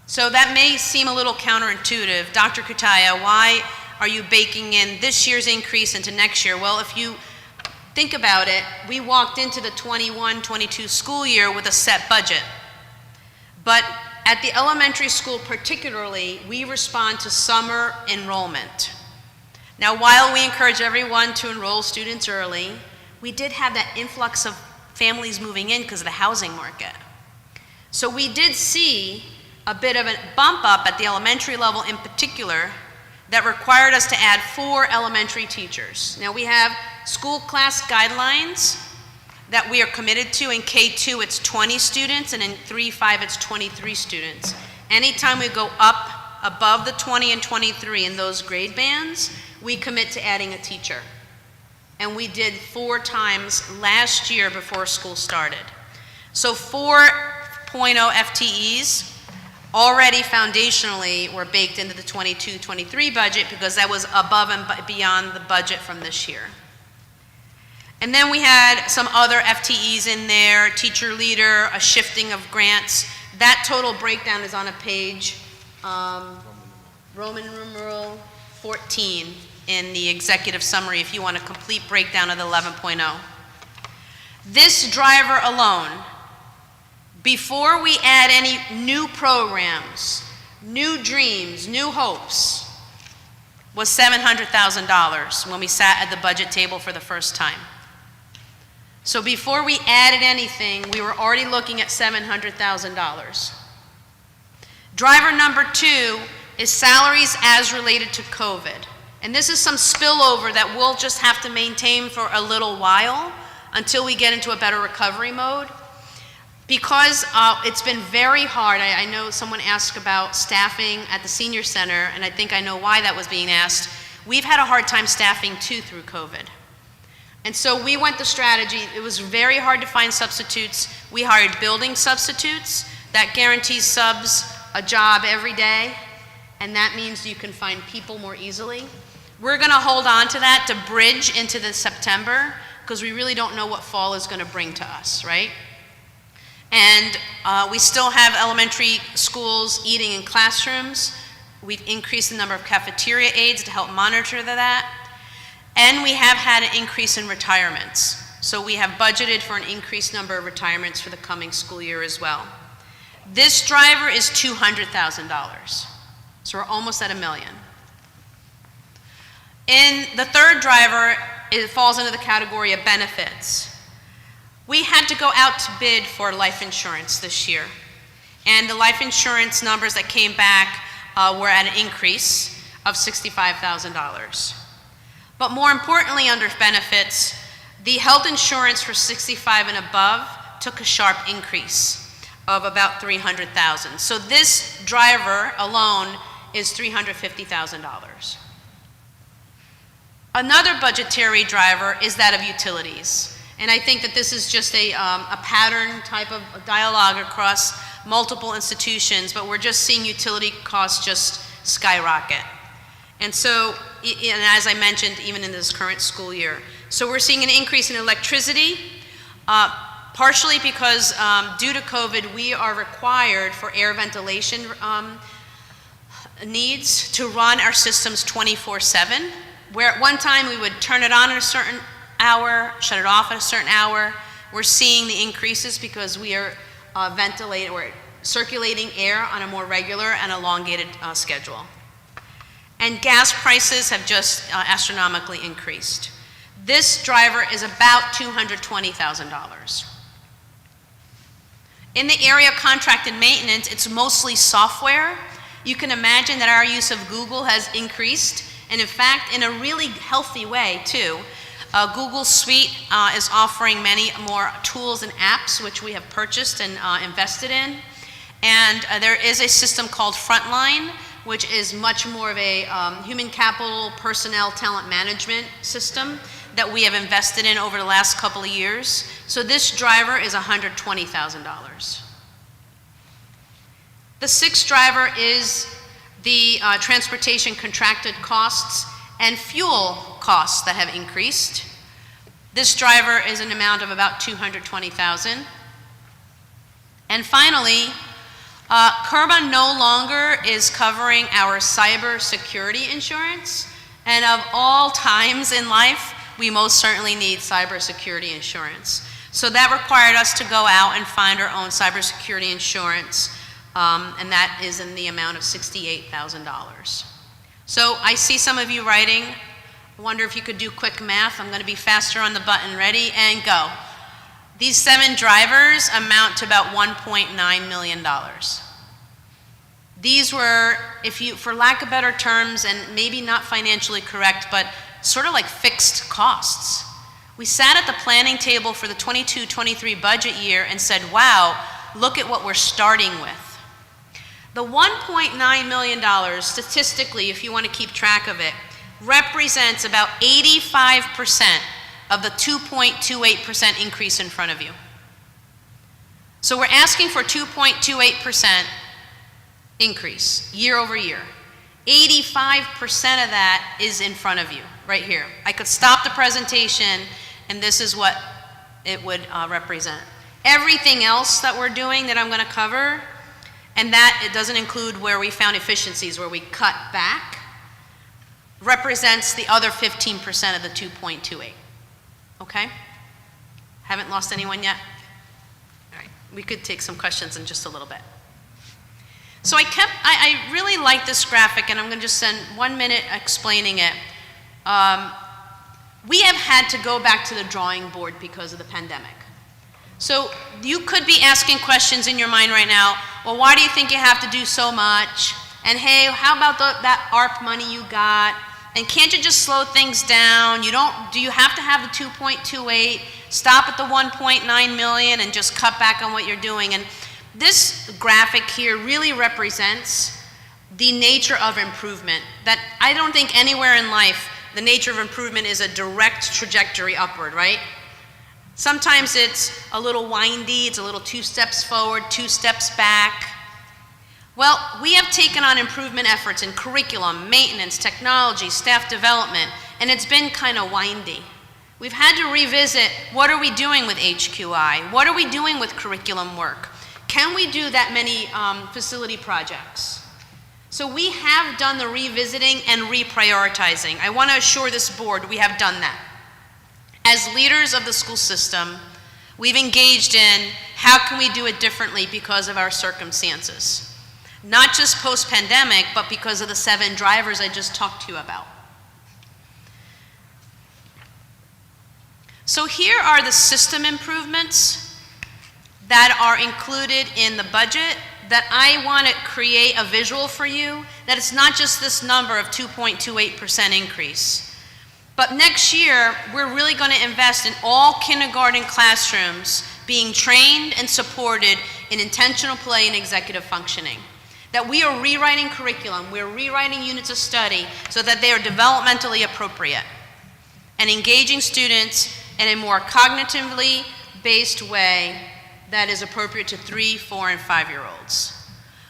So that may seem a little counterintuitive. Dr. Kutaya, why are you baking in this year's increase into next year? Well, if you think about it, we walked into the 21-22 school year with a set budget. But at the elementary school particularly, we respond to summer enrollment. Now, while we encourage everyone to enroll students early, we did have that influx of families moving in because of the housing market. So we did see a bit of a bump up at the elementary level in particular that required us to add 4 elementary teachers. Now, we have school class guidelines that we are committed to. In K2, it's 20 students, and in 3-5, it's 23 students. Anytime we go up above the 20 and 23 in those grade bands, we commit to adding a teacher. And we did 4 times last year before school started. So 4.0 FTEs already foundationally were baked into the 22-23 budget because that was above and beyond the budget from this year. And then we had some other FTEs in there, teacher leader, a shifting of grants. That total breakdown is on a page, Roman numeral 14 in the executive summary if you want a complete breakdown of the 11.0. This driver alone, before we add any new programs, new dreams, new hopes, was $700,000 when we sat at the budget table for the first time. So before we added anything, we were already looking at $700,000. Driver number 2 is salaries as related to COVID. And this is some spillover that we'll just have to maintain for a little while until we get into a better recovery mode. Because it's been very hard. I know someone asked about staffing at the senior center, and I think I know why that was being asked. We've had a hard time staffing too through COVID. And so we went the strategy. It was very hard to find substitutes. We hired building substitutes. That guarantees subs a job every day, and that means you can find people more easily. We're going to hold on to that to bridge into the September, because we really don't know what fall is going to bring to us, right? And we still have elementary schools eating in classrooms. We've increased the number of cafeteria aides to help monitor that. And we have had an increase in retirements. So we have budgeted for an increased number of retirements for the coming school year as well. This driver is $200,000. So we're almost at $1 million. In the third driver, it falls into the category of benefits. We had to go out to bid for life insurance this year. And the life insurance numbers that came back were at an increase of $65,000. But more importantly, under benefits, the health insurance for 65 and above took a sharp increase of about $300,000. So this driver alone is $350,000. Another budgetary driver is that of utilities. And I think that this is just a pattern type of dialogue across multiple institutions, but we're just seeing utility costs just skyrocket. And so, and as I mentioned, even in this current school year. So we're seeing an increase in electricity, partially because due to COVID, we are required for air ventilation needs to run our systems 24/7, where at one time we would turn it on at a certain hour, shut it off at a certain hour. We're seeing the increases because we are we're circulating air on a more regular and elongated schedule. And gas prices have just astronomically increased. This driver is about $220,000. In the area of contracted maintenance, it's mostly software. You can imagine that our use of Google has increased, and in fact, in a really healthy way too. Google Suite is offering many more tools and apps which we have purchased and invested in. And there is a system called Frontline, which is much more of a human capital, personnel, talent management system that we have invested in over the last couple of years. So this driver is $120,000. The sixth driver is the transportation contracted costs and fuel costs that have increased. This driver is an amount of about $220,000. And finally, CURBA no longer is covering our cybersecurity insurance, and of all times in life, we most certainly need cybersecurity insurance. So that required us to go out and find our own cybersecurity insurance, and that is in the amount of $68,000. So I see some of you writing. I wonder if you could do quick math. I'm going to be faster on the button. Ready and go. These 7 drivers amount to about $1.9 million. These were, if you, for lack of better terms, and maybe not financially correct, but sort of like fixed costs. We sat at the planning table for the 22-23 budget year and said, wow, look at what we're starting with. The $1.9 million, statistically, if you want to keep track of it, represents about 85% of the 2.28% increase in front of you. So we're asking for 2.28% increase year over year. 85% of that is in front of you, right here. I could stop the presentation, and this is what it would represent. Everything else that we're doing that I'm going to cover, and that it doesn't include where we found efficiencies, where we cut back, represents the other 15% of the 2.28. Okay? Haven't lost anyone yet? All right, we could take some questions in just a little bit. So I really like this graphic, and I'm going to just spend 1 minute explaining it. We have had to go back to the drawing board because of the pandemic. So you could be asking questions in your mind right now, well, why do you think you have to do so much? And hey, how about that ARP money you got? And can't you just slow things down? Do you have to have the 2.28, stop at the 1.9 million and just cut back on what you're doing? And this graphic here really represents the nature of improvement, that I don't think anywhere in life the nature of improvement is a direct trajectory upward, right? Sometimes it's a little windy, it's a little 2 steps forward, 2 steps back. Well, we have taken on improvement efforts in curriculum, maintenance, technology, staff development, and it's been kind of windy. We've had to revisit, what are we doing with HQI? What are we doing with curriculum work? Can we do that many facility projects? So we have done the revisiting and reprioritizing. I want to assure this board we have done that. As leaders of the school system, we've engaged in how can we do it differently because of our circumstances. Not just post-pandemic, but because of the 7 drivers I just talked to you about. So here are the system improvements that are included in the budget that I want to create a visual for you, that it's not just this number of 2.28% increase. But next year, we're really going to invest in all kindergarten classrooms being trained and supported in intentional play and executive functioning. That we are rewriting curriculum, we're rewriting units of study so that they are developmentally appropriate and engaging students in a more cognitively based way that is appropriate to 3, 4, and 5-year-olds.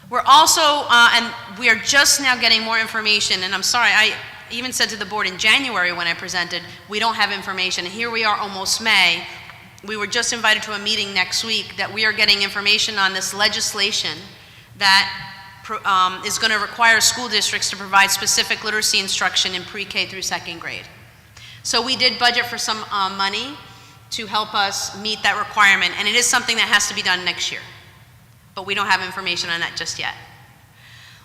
We're also, and we are just now getting more information, and I'm sorry, I even said to the board in January when I presented, we don't have information. Here we are almost May. We were just invited to a meeting next week that we are getting information on this legislation that is going to require school districts to provide specific literacy instruction in pre-K through 2nd grade. So we did budget for some money to help us meet that requirement, and it is something that has to be done next year. But we don't have information on that just yet.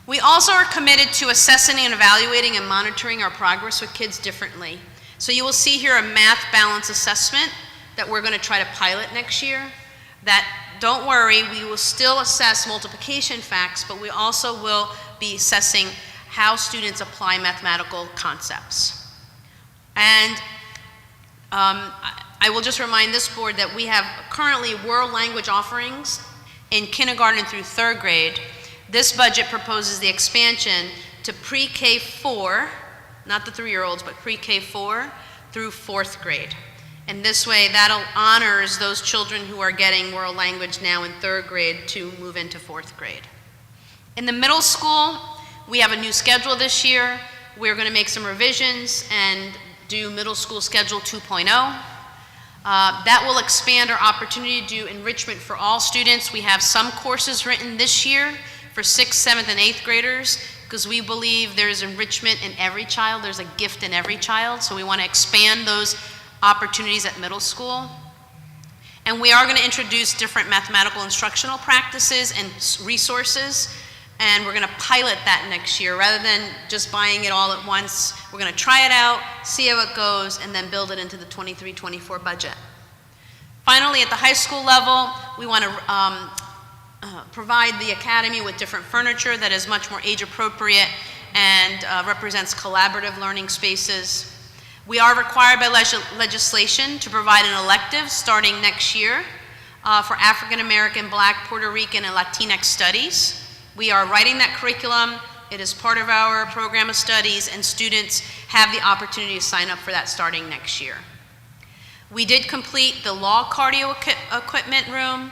We also are committed to assessing and evaluating and monitoring our progress with kids differently. So you will see here a math balance assessment that we're going to try to pilot next year. That, don't worry, we will still assess multiplication facts, but we also will be assessing how students apply mathematical concepts. And I will just remind this board that we have currently world language offerings in kindergarten through 3rd grade. This budget proposes the expansion to pre-K 4, not the 3-year-olds, but pre-K 4 through 4th grade. And this way, that honors those children who are getting world language now in 3rd grade to move into 4th grade. In the middle school, we have a new schedule this year. We're going to make some revisions and do middle school schedule 2.0. That will expand our opportunity to do enrichment for all students. We have some courses written this year for 6th, 7th, and 8th graders because we believe there's enrichment in every child. There's a gift in every child, so we want to expand those opportunities at middle school. And we are going to introduce different mathematical instructional practices and resources, and we're going to pilot that next year. Rather than just buying it all at once, we're going to try it out, see how it goes, and then build it into the 23-24 budget. Finally, at the high school level, we want to provide the academy with different furniture that is much more age appropriate and represents collaborative learning spaces. We are required by legislation to provide an elective starting next year for African American, Black, Puerto Rican, and Latinx studies. We are writing that curriculum. It is part of our program of studies, and students have the opportunity to sign up for that starting next year. We did complete the law cardio equipment room.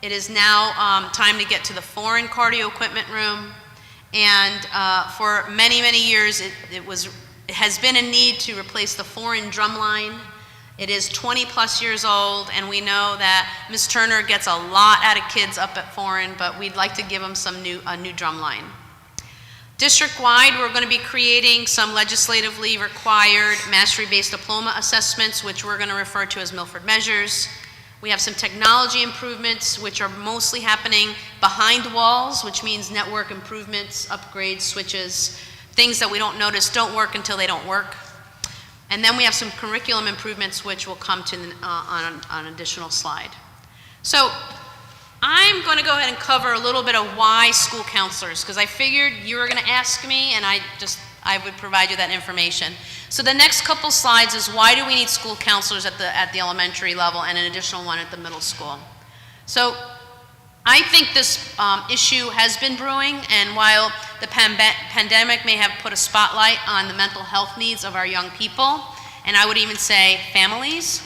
It is now time to get to the foreign cardio equipment room. And for many, many years, it has been a need to replace the foreign drum line. It is 20 plus years old, and we know that Ms. Turner gets a lot out of kids up at foreign, but we'd like to give them a new drum line. District-wide, we're going to be creating some legislatively required mastery-based diploma assessments, which we're going to refer to as Milford measures. We have some technology improvements, which are mostly happening behind walls, which means network improvements, upgrades, switches, things that we don't notice don't work until they don't work. And then we have some curriculum improvements, which will come to on an additional slide. So I'm going to go ahead and cover a little bit of why school counselors, because I figured you were going to ask me, and I would provide you that information. So the next couple slides is why do we need school counselors at the elementary level and an additional one at the middle school. So I think this issue has been brewing, and while the pandemic may have put a spotlight on the mental health needs of our young people, and I would even say families,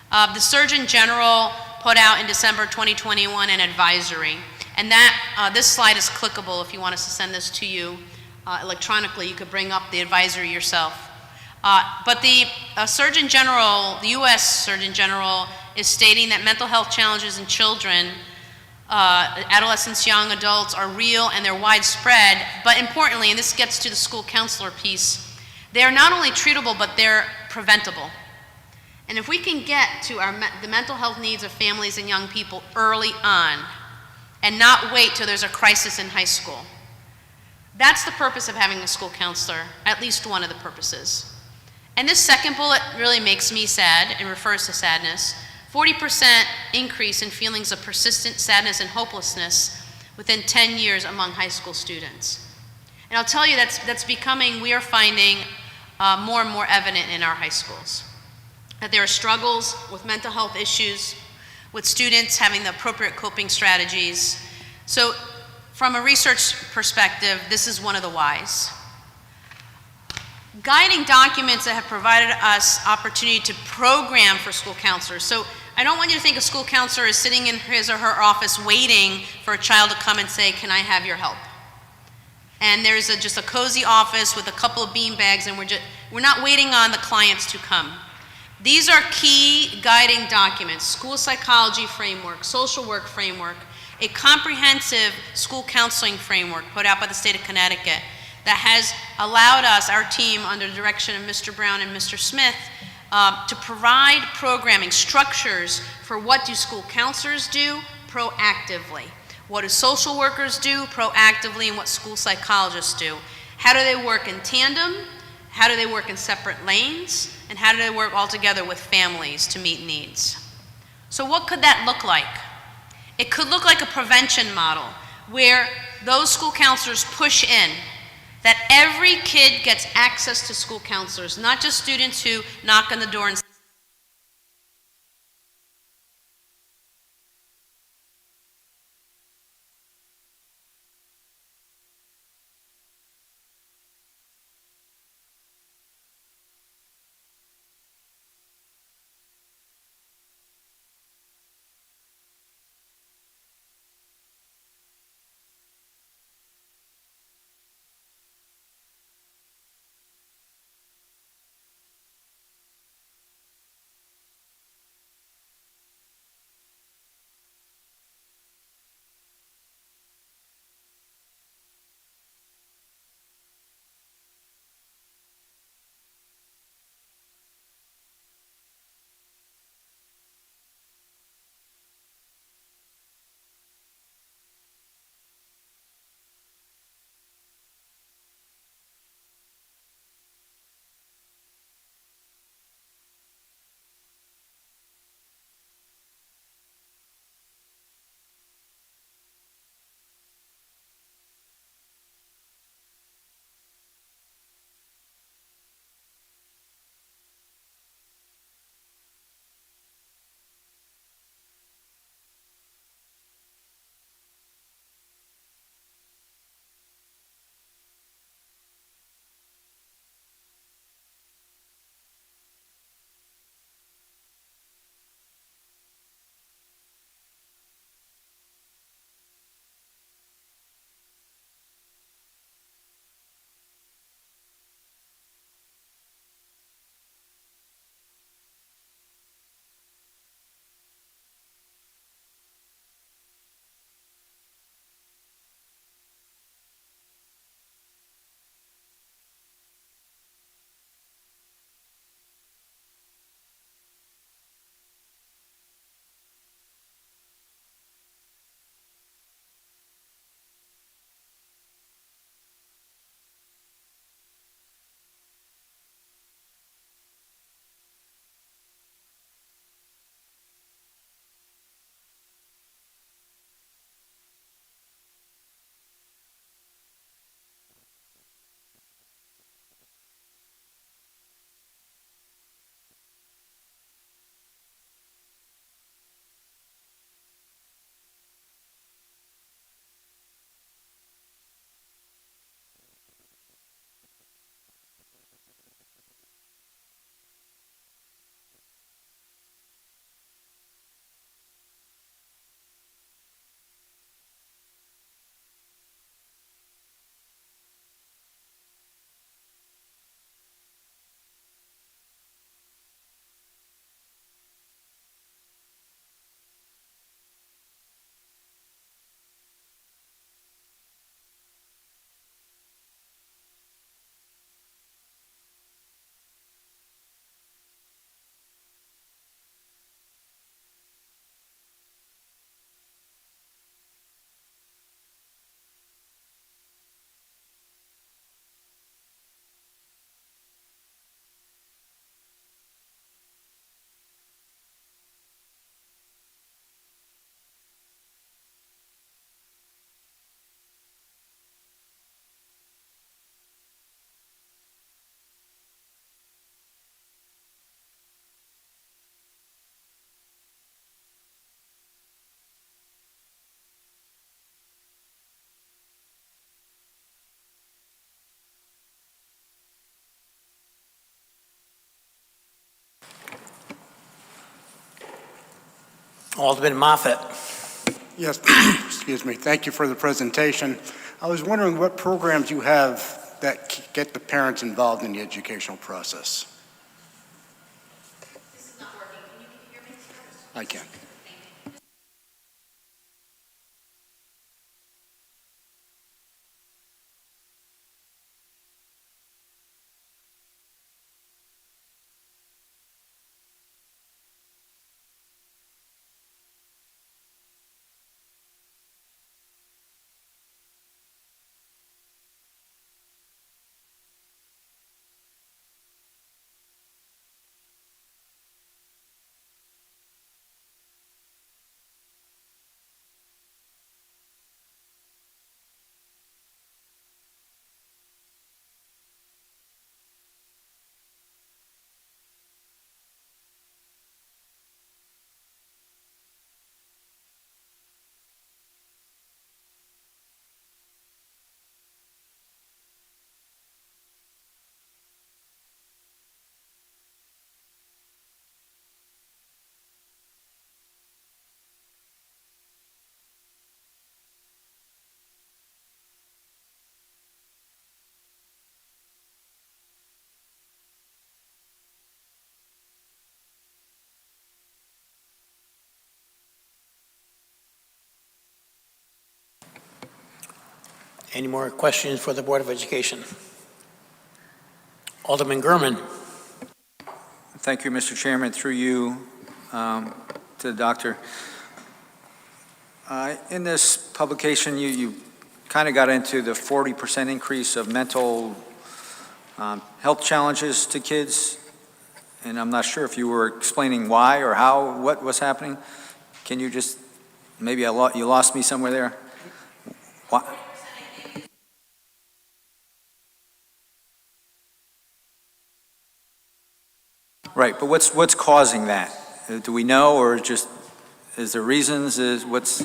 the Surgeon General put out in December 2021 an advisory, and that this slide is clickable. If you want us to send this to you electronically, you could bring up the advisory yourself. But the Surgeon General, the U.S. Surgeon General, is stating that mental health challenges in children, adolescents, young adults are real and they're widespread, but importantly, and this gets to the school counselor piece, they're not only treatable, but they're preventable. And if we can get to the mental health needs of families and young people early on and not wait till there's a crisis in high school, that's the purpose of having a school counselor, at least one of the purposes. And this second bullet really makes me sad and refers to sadness. 40% increase in feelings of persistent sadness and hopelessness within 10 years among high school students. And I'll tell you that's becoming, we are finding more and more evident in our high schools. That there are struggles with mental health issues, with students having the appropriate coping strategies. So from a research perspective, this is one of the whys. Guiding documents that have provided us opportunity to program for school counselors. So I don't want you to think a school counselor is sitting in his or her office waiting for a child to come and say, can I have your help? And there's just a cozy office with a couple of bean bags, and we're not waiting on the clients to come. These are key guiding documents: school psychology framework, social work framework, a comprehensive school counseling framework put out by the state of Connecticut that has allowed us, our team, under the direction of Mr. Brown and Mr. Smith, to provide programming structures for what do school counselors do proactively, what do social workers do proactively, and what school psychologists do. How do they work in tandem? How do they work in separate lanes? And how do they work all together with families to meet needs? So what could that look like? It could look like a prevention model where those school counselors push in, that every kid gets access to school counselors, not just students who knock on the door and Alderman Moffett. Yes, excuse me. Thank you for the presentation. I was wondering what programs you have that get the parents involved in the educational process. This is not working. Can you hear me? I can. Any more questions for the Board of Education? Alderman Gurman. Thank you, Mr. Chairman. Through you to the doctor. In this publication, you kind of got into the 40% increase of mental health challenges to kids, and I'm not sure if you were explaining why or how, what was happening. Can you just, maybe you lost me somewhere there? Why? Right, but what's causing that? Do we know, or just, is there reasons, is what's?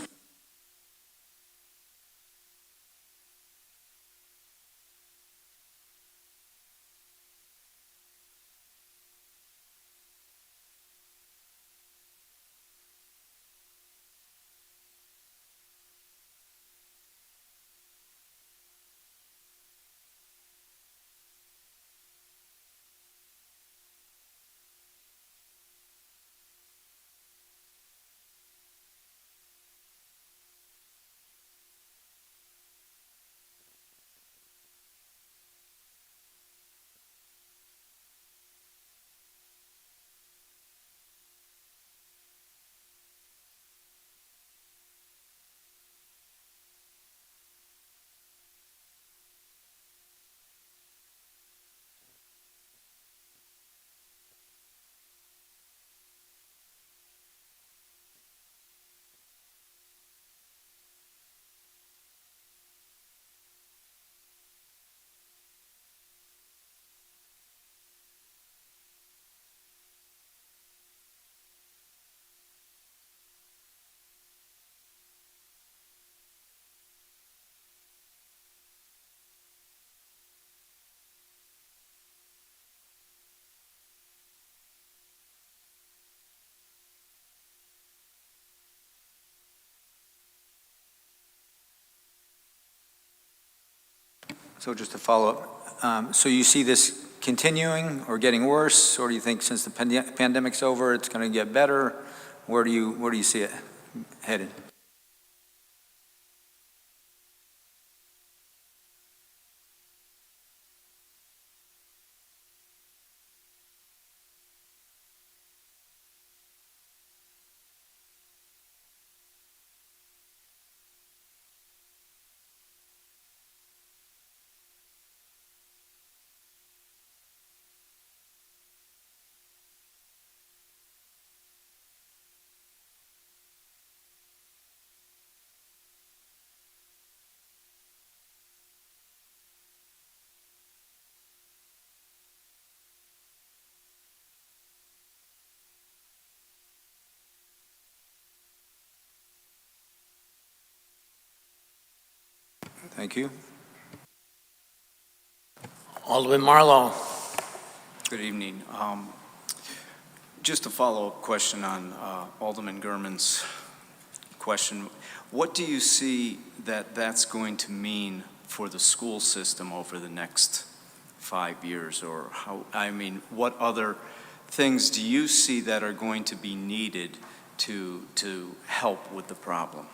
So just to follow up, so you see this continuing or getting worse, or do you think since the pandemic's over, it's going to get better? Where do you see it headed? Thank you. Alderman Marlowe. Good evening. Just a follow-up question on Alderman Gurman's question. What do you see that that's going to mean for the school system over the next 5 years? Or what other things do you see that are going to be needed to help with the problem?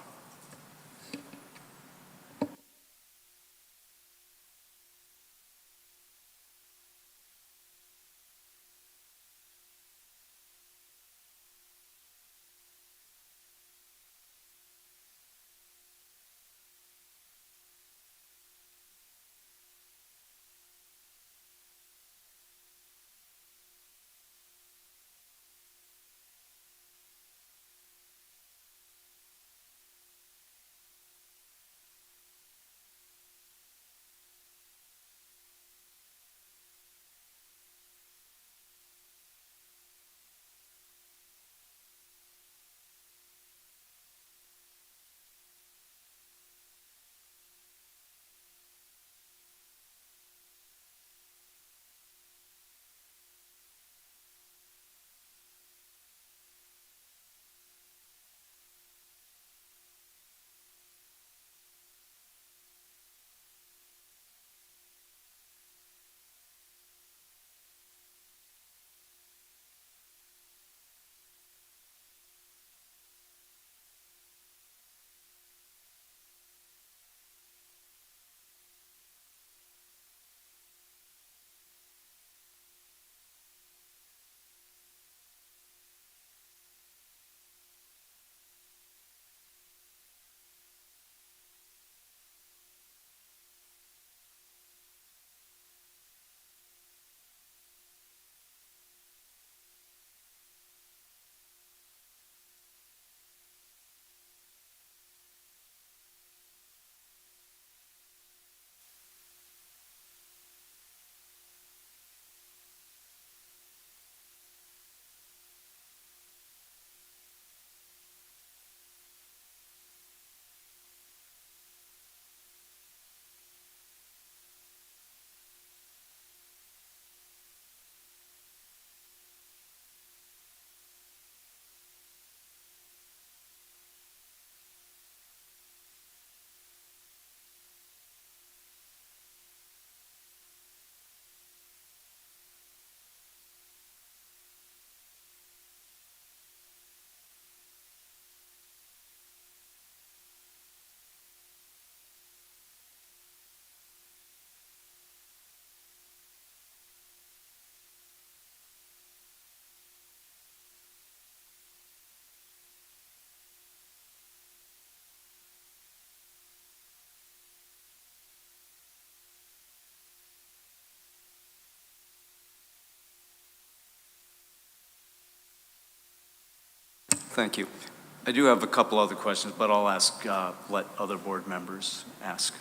Thank you. I do have a couple other questions, but I'll let other board members ask.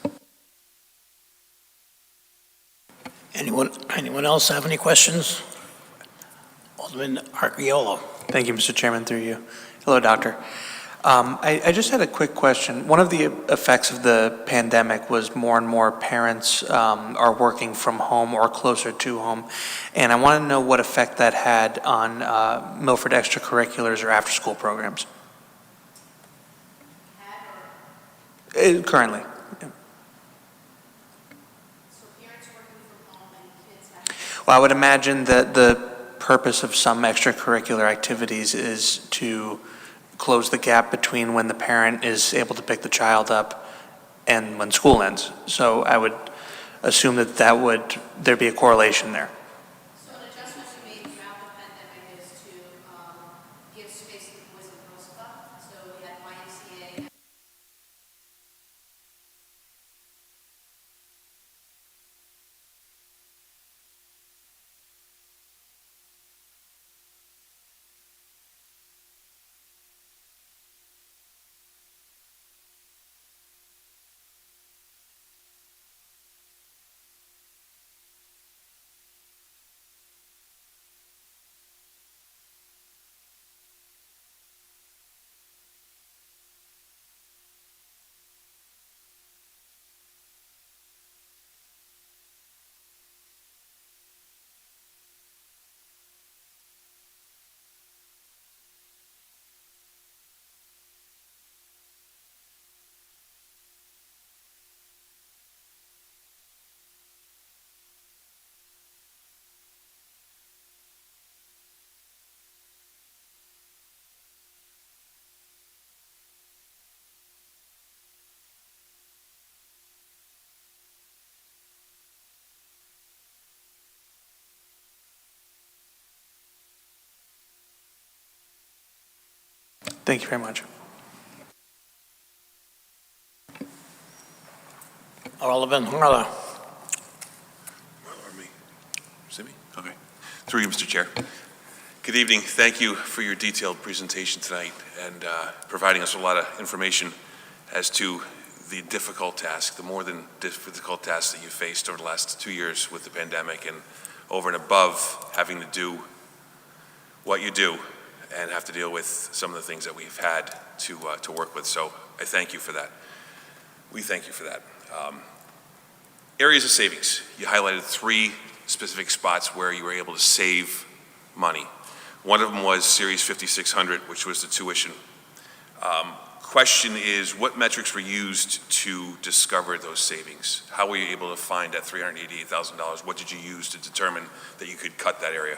Anyone else have any questions? Alderman Archiola. Thank you, Mr. Chairman, through you. Hello, Doctor. I just had a quick question. One of the effects of the pandemic was more and more parents are working from home or closer to home, and I want to know what effect that had on Milford extracurriculars or after-school programs. Currently. Yeah. Well, I would imagine that the purpose of some extracurricular activities is to close the gap between when the parent is able to pick the child up and when school ends. So I would assume that there'd be a correlation there. So an adjustment we made throughout the pandemic is to give space to the Boys and Girls Club. So we had YMCA. Thank you very much. Alderman Harlow. See me? Okay. Through you, Mr. Chair. Good evening. Thank you for your detailed presentation tonight and providing us a lot of information as to the difficult task, the more than difficult task that you faced over the last 2 years with the pandemic, and over and above having to do what you do and have to deal with some of the things that we've had to work with. So I thank you for that. We thank you for that. Areas of savings. You highlighted 3 specific spots where you were able to save money. One of them was Series 5600, which was the tuition. Question is, what metrics were used to discover those savings? How were you able to find that $388,000? What did you use to determine that you could cut that area?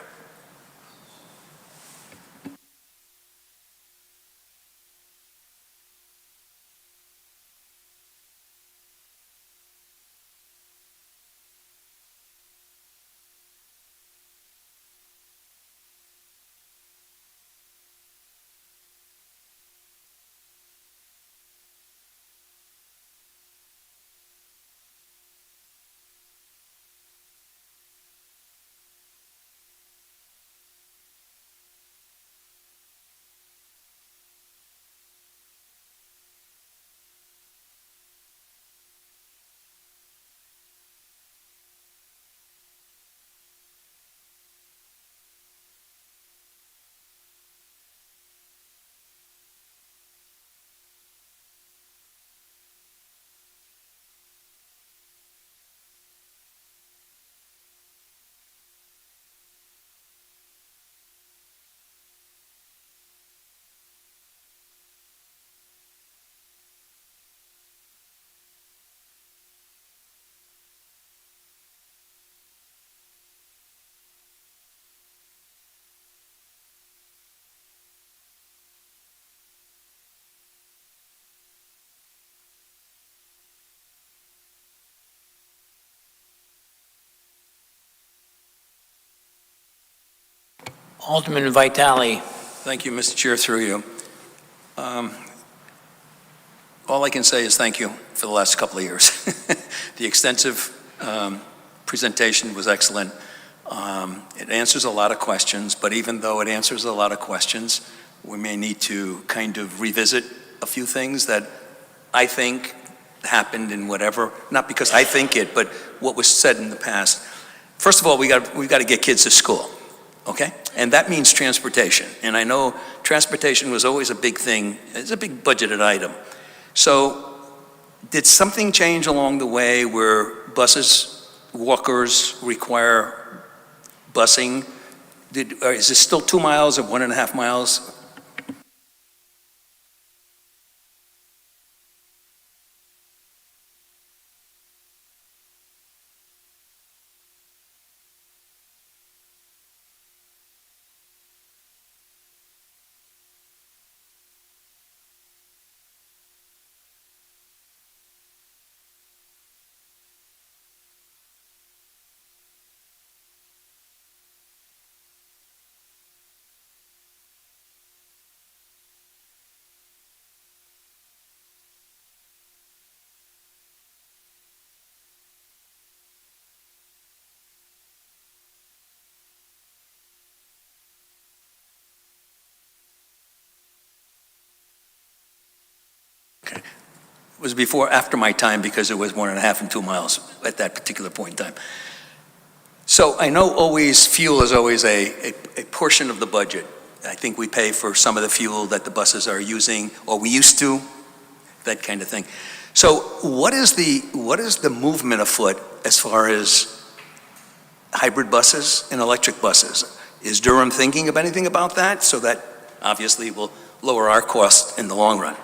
Alderman Vitale. Thank you, Mr. Chair, through you. All I can say is thank you for the last couple of years. The extensive presentation was excellent. It answers a lot of questions, but even though it answers a lot of questions, we may need to kind of revisit a few things that I think happened in whatever, not because I think it, but what was said in the past. First of all, we got to get kids to school. Okay? And that means transportation. And I know transportation was always a big thing. It's a big budgeted item. So did something change along the way where buses, walkers require busing? Is it still 2 miles or 1.5 miles? It was after my time, because it was 1.5 and 2 miles at that particular point in time. So I know fuel is always a portion of the budget. I think we pay for some of the fuel that the buses are using, or we used to, that kind of thing. So what is the movement afoot as far as hybrid buses and electric buses? Is Durham thinking of anything about that, so that obviously will lower our cost in the long run?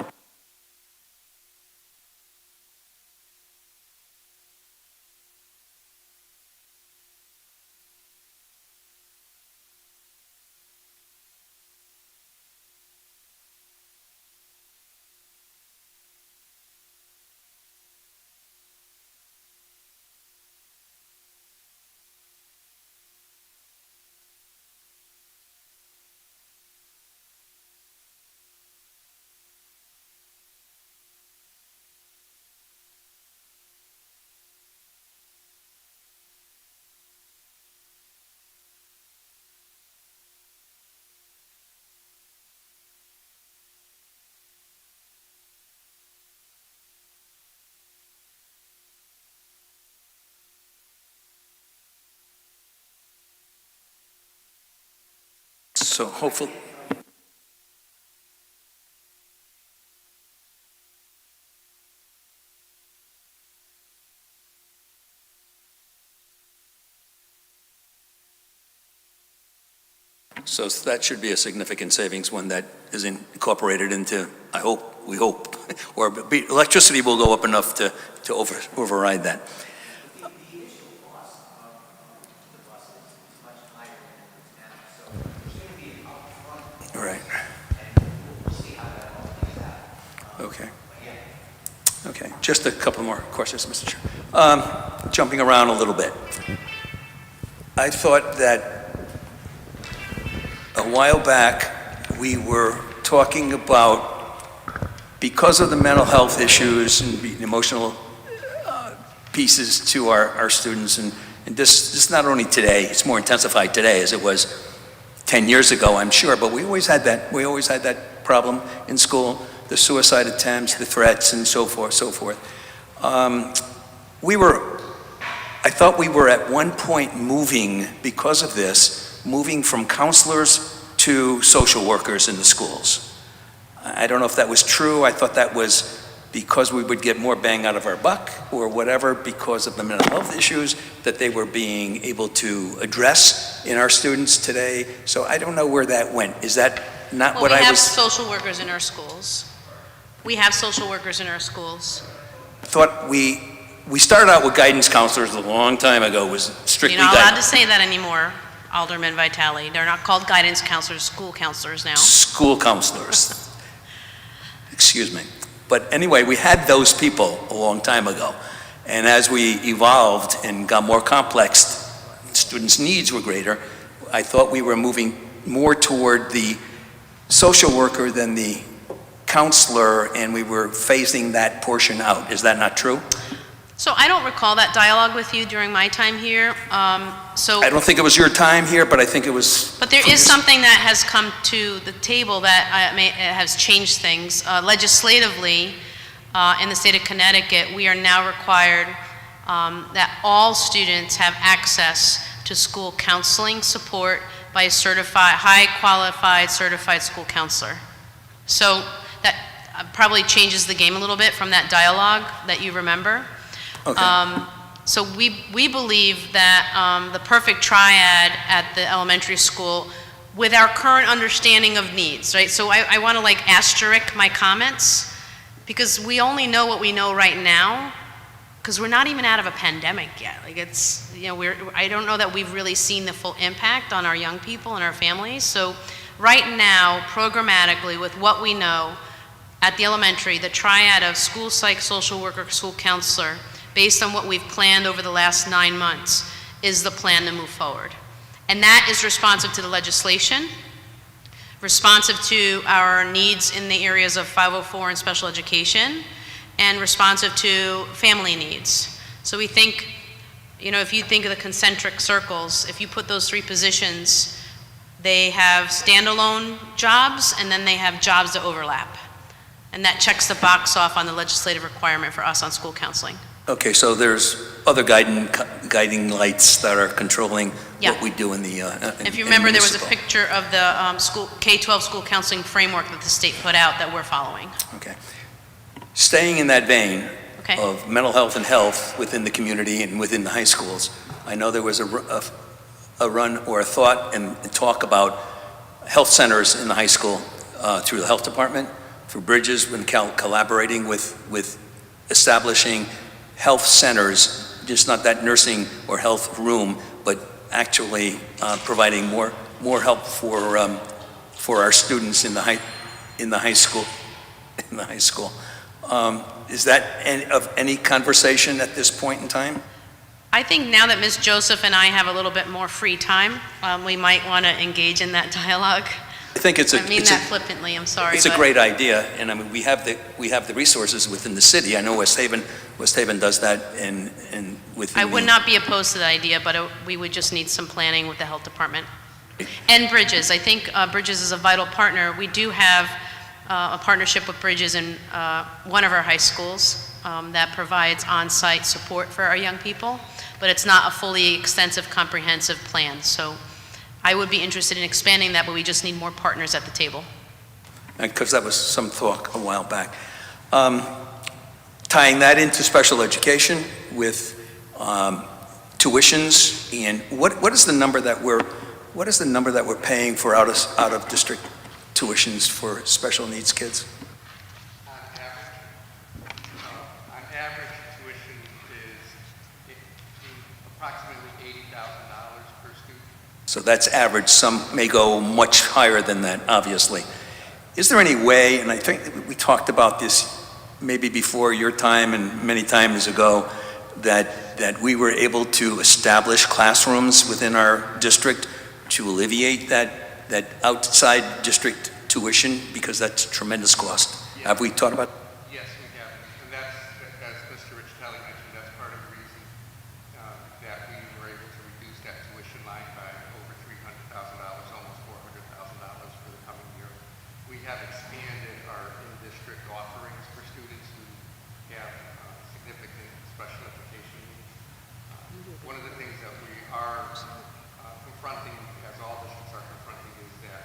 So hopefully, so that should be a significant savings when that is incorporated into, we hope, or electricity will go up enough to override that. Right. Okay. Okay, just a couple more questions, Mr. Chair. Jumping around a little bit. I thought that a while back, we were talking about, because of the mental health issues and the emotional pieces to our students, and this not only today, it's more intensified today as it was 10 years ago, I'm sure, but we always had that problem in school, the suicide attempts, the threats, and so forth. I thought we were at one point moving, because of this, moving from counselors to social workers in the schools. I don't know if that was true. I thought that was because we would get more bang out of our buck or whatever, because of the mental health issues that they were being able to address in our students today. So I don't know where that went. Is that not what I was? We have social workers in our schools. We have social workers in our schools. I thought we started out with guidance counselors a long time ago, was strictly You're not allowed to guidance. say that anymore, Alderman Vitale. They're not called guidance counselors, school counselors now. School counselors. Excuse me. But anyway, we had those people a long time ago. And as we evolved and got more complex, students' needs were greater, I thought we were moving more toward the social worker than the counselor, and we were phasing that portion out. Is that not true? So I don't recall that dialogue with you during my time here. I don't think it was your time here, but I think it was. But there is something that has come to the table that has changed things. Legislatively, in the state of Connecticut, we are now required that all students have access to school counseling support by a high-qualified certified school counselor. So that probably changes the game a little bit from that dialogue that you remember. Okay. So we believe that the perfect triad at the elementary school, with our current understanding of needs, right? So I want to like asterisk my comments, because we only know what we know right now, because we're not even out of a pandemic yet. Like it's, I don't know that we've really seen the full impact on our young people and our families. So right now, programmatically, with what we know at the elementary, the triad of school psych, social worker, school counselor, based on what we've planned over the last 9 months, is the plan to move forward. And that is responsive to the legislation, responsive to our needs in the areas of 504 and special education, and responsive to family needs. So we think, if you think of the concentric circles, if you put those 3 positions, they have standalone jobs, and then they have jobs that overlap. And that checks the box off on the legislative requirement for us on school counseling. Okay, so there's other guiding lights that are controlling Yeah. what we do in the If you remember, there was a municipal. picture of the K-12 school counseling framework that the state put out that we're following. Okay. Staying in that vein Okay. of mental health and health within the community and within the high schools, I know there was a run or a thought and talk about health centers in the high school through the health department, through Bridges, when collaborating with establishing health centers, just not that nursing or health room, but actually providing more help for our students in the high school. Is that of any conversation at this point in time? I think now that Ms. Joseph and I have a little bit more free time, we might want to engage in that dialogue. I think it's I mean that flippantly, I'm sorry. It's a but- great idea, and I mean we have the resources within the city. I know West Haven does that, and within. I would not be opposed to the idea, but we would just need some planning with the health department. And Bridges, I think Bridges is a vital partner. We do have a partnership with Bridges in one of our high schools that provides on-site support for our young people, but it's not a fully extensive, comprehensive plan. So I would be interested in expanding that, but we just need more partners at the table. Because that was some talk a while back. Tying that into special education with tuitions, and what is the number that we're paying for out of district tuitions for special needs kids? On average, tuition is approximately $80,000 per student. So that's average. Some may go much higher than that, obviously. Is there any way, and I think we talked about this maybe before your time and many times ago, that we were able to establish classrooms within our district to alleviate that outside district tuition, because that's a tremendous cost? Yes. Have we talked about? Yes, we have. And that's, as Mr. Rich Telly mentioned, that's part of the reason that we were able to reduce that tuition line by over $300,000, almost $400,000 for the coming year. We have expanded our in-district offerings for students who have significant special education needs. One of the things that we are confronting, as all districts are confronting, is that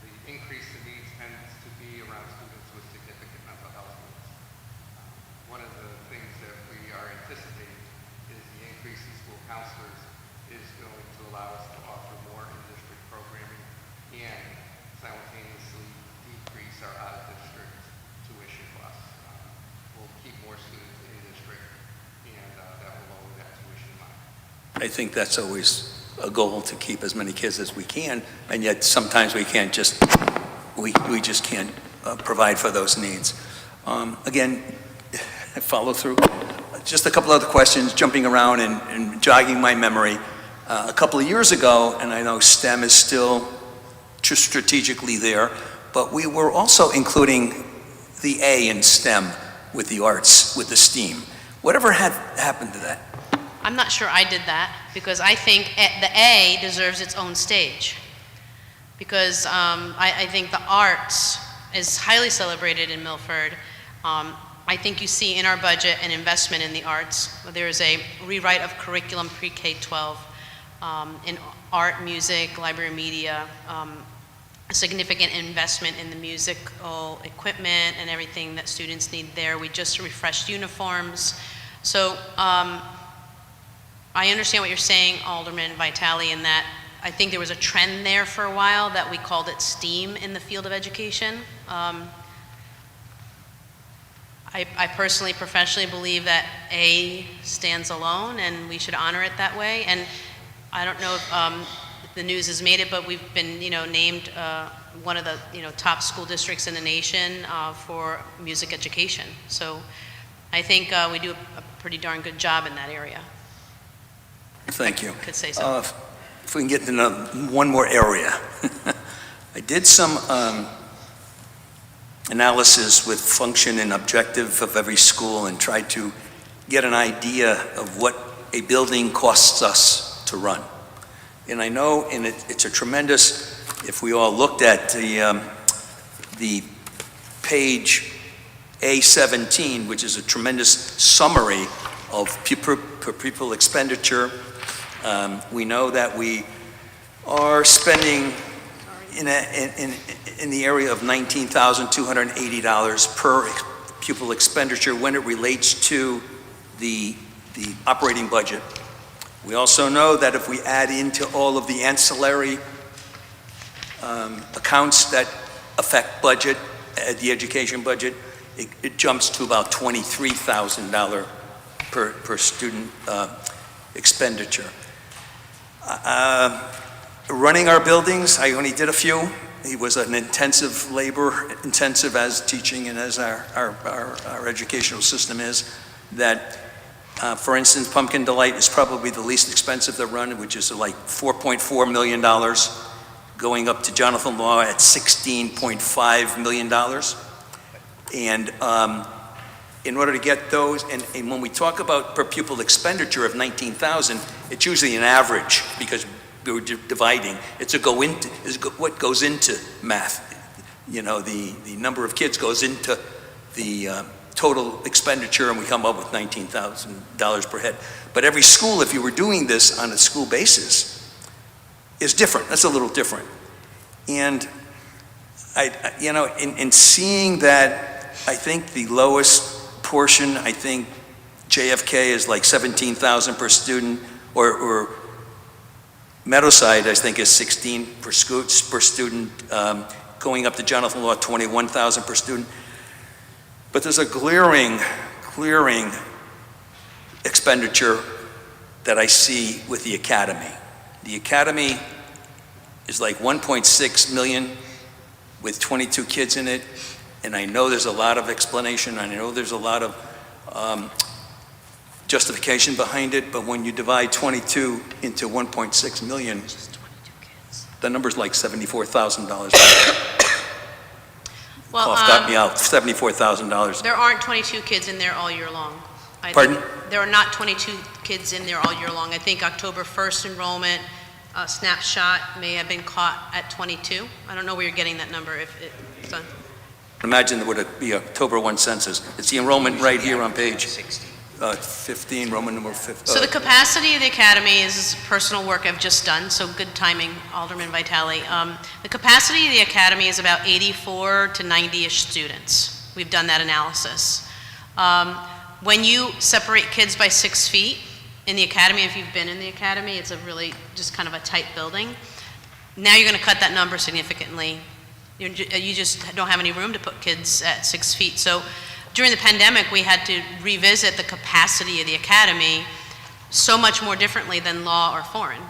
the increase in needs tends to be around students with significant mental health needs. One of the things that we are anticipating is the increase in school counselors is going to allow us to offer more in-district programming and simultaneously decrease our out-of-district tuition costs. We'll keep more students in district, and that will lower that tuition line. I think that's always a goal, to keep as many kids as we can, and yet sometimes we can't just, we just can't provide for those needs. Again, follow through. Just a couple other questions, jumping around and jogging my memory. A couple of years ago, and I know STEM is still strategically there, but we were also including the A in STEM with the arts, with the STEAM. Whatever had happened to that? I'm not sure I did that, because I think the A deserves its own stage. Because I think the arts is highly celebrated in Milford. I think you see in our budget an investment in the arts. There is a rewrite of curriculum pre-K-12 in art, music, library media, a significant investment in the musical equipment and everything that students need there. We just refreshed uniforms. So I understand what you're saying, Alderman Vitale, in that I think there was a trend there for a while that we called it STEAM in the field of education. I personally, professionally believe that A stands alone, and we should honor it that way. And I don't know if the news has made it, but we've been, named one of the, top school districts in the nation for music education. So I think we do a pretty darn good job in that area. Thank you. Could say so. If we can get into one more area. I did some analysis with function and objective of every school and tried to get an idea of what a building costs us to run. And I know, and it's a tremendous, if we all looked at the page A17, which is a tremendous summary of per pupil expenditure. We know that we are spending in the area of $19,280 per pupil expenditure when it relates to the operating budget. We also know that if we add into all of the ancillary accounts that affect budget, the education budget, it jumps to about $23,000 per student expenditure. Running our buildings, I only did a few. It was an intensive, labor-intensive as teaching and as our educational system is, that for instance, Pumpkin Delight is probably the least expensive to run, which is like $4.4 million, going up to Jonathan Law at $16.5 million. And in order to get those, and when we talk about per pupil expenditure of $19,000, it's usually an average because we were dividing. It's what goes into math. The number of kids goes into the total expenditure, and we come up with $19,000 per head. But every school, if you were doing this on a school basis, is different. That's a little different. And in seeing that, I think the lowest portion, I think JFK is like 17,000 per student, or Meadowside, I think, is 16 per student, going up to Jonathan Law, 21,000 per student. But there's a glaring expenditure that I see with the academy. The academy is like 1.6 million with 22 kids in it, and I know there's a lot of explanation, I know there's a lot of justification behind it, but when you divide 22 into 1.6 million, the number's like $74,000. Well, Cough got me out, $74,000. there aren't 22 kids in there all year long. Pardon? There are not 22 kids in there all year long. I think October 1st enrollment snapshot may have been caught at 22. I don't know where you're getting that number. It's done. Imagine there would be October 1 census. It's the enrollment right here on page 15, Roman number 15. So the capacity of the academy is personal work I've just done, so good timing, Alderman Vitale. The capacity of the academy is about 84 to 90-ish students. We've done that analysis. When you separate kids by 6 feet in the academy, if you've been in the academy, it's a really just kind of a tight building. Now you're going to cut that number significantly. You just don't have any room to put kids at 6 feet. So during the pandemic, we had to revisit the capacity of the academy so much more differently than law or foreign.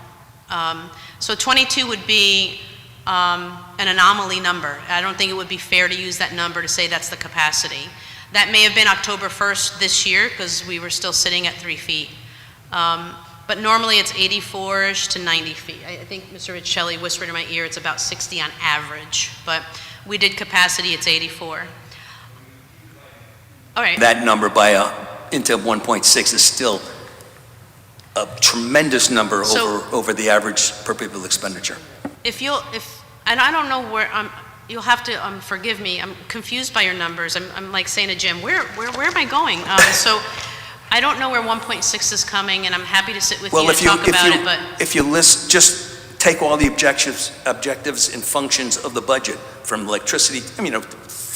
So 22 would be an anomaly number. I don't think it would be fair to use that number to say that's the capacity. That may have been October 1st this year because we were still sitting at 3 feet. But normally it's 84-ish to 90 feet. I think Mr. Riccelli whispered in my ear it's about 60 on average, but we did capacity, it's 84. All right. That number into 1.6 is still a tremendous number over the average per pupil expenditure. And I don't know where, you'll have to forgive me, I'm confused by your numbers. I'm like saying to Jim, where am I going? So I don't know where 1.6 is coming, and I'm happy to sit with you and talk about it, but... If you just take all the objectives and functions of the budget, from electricity,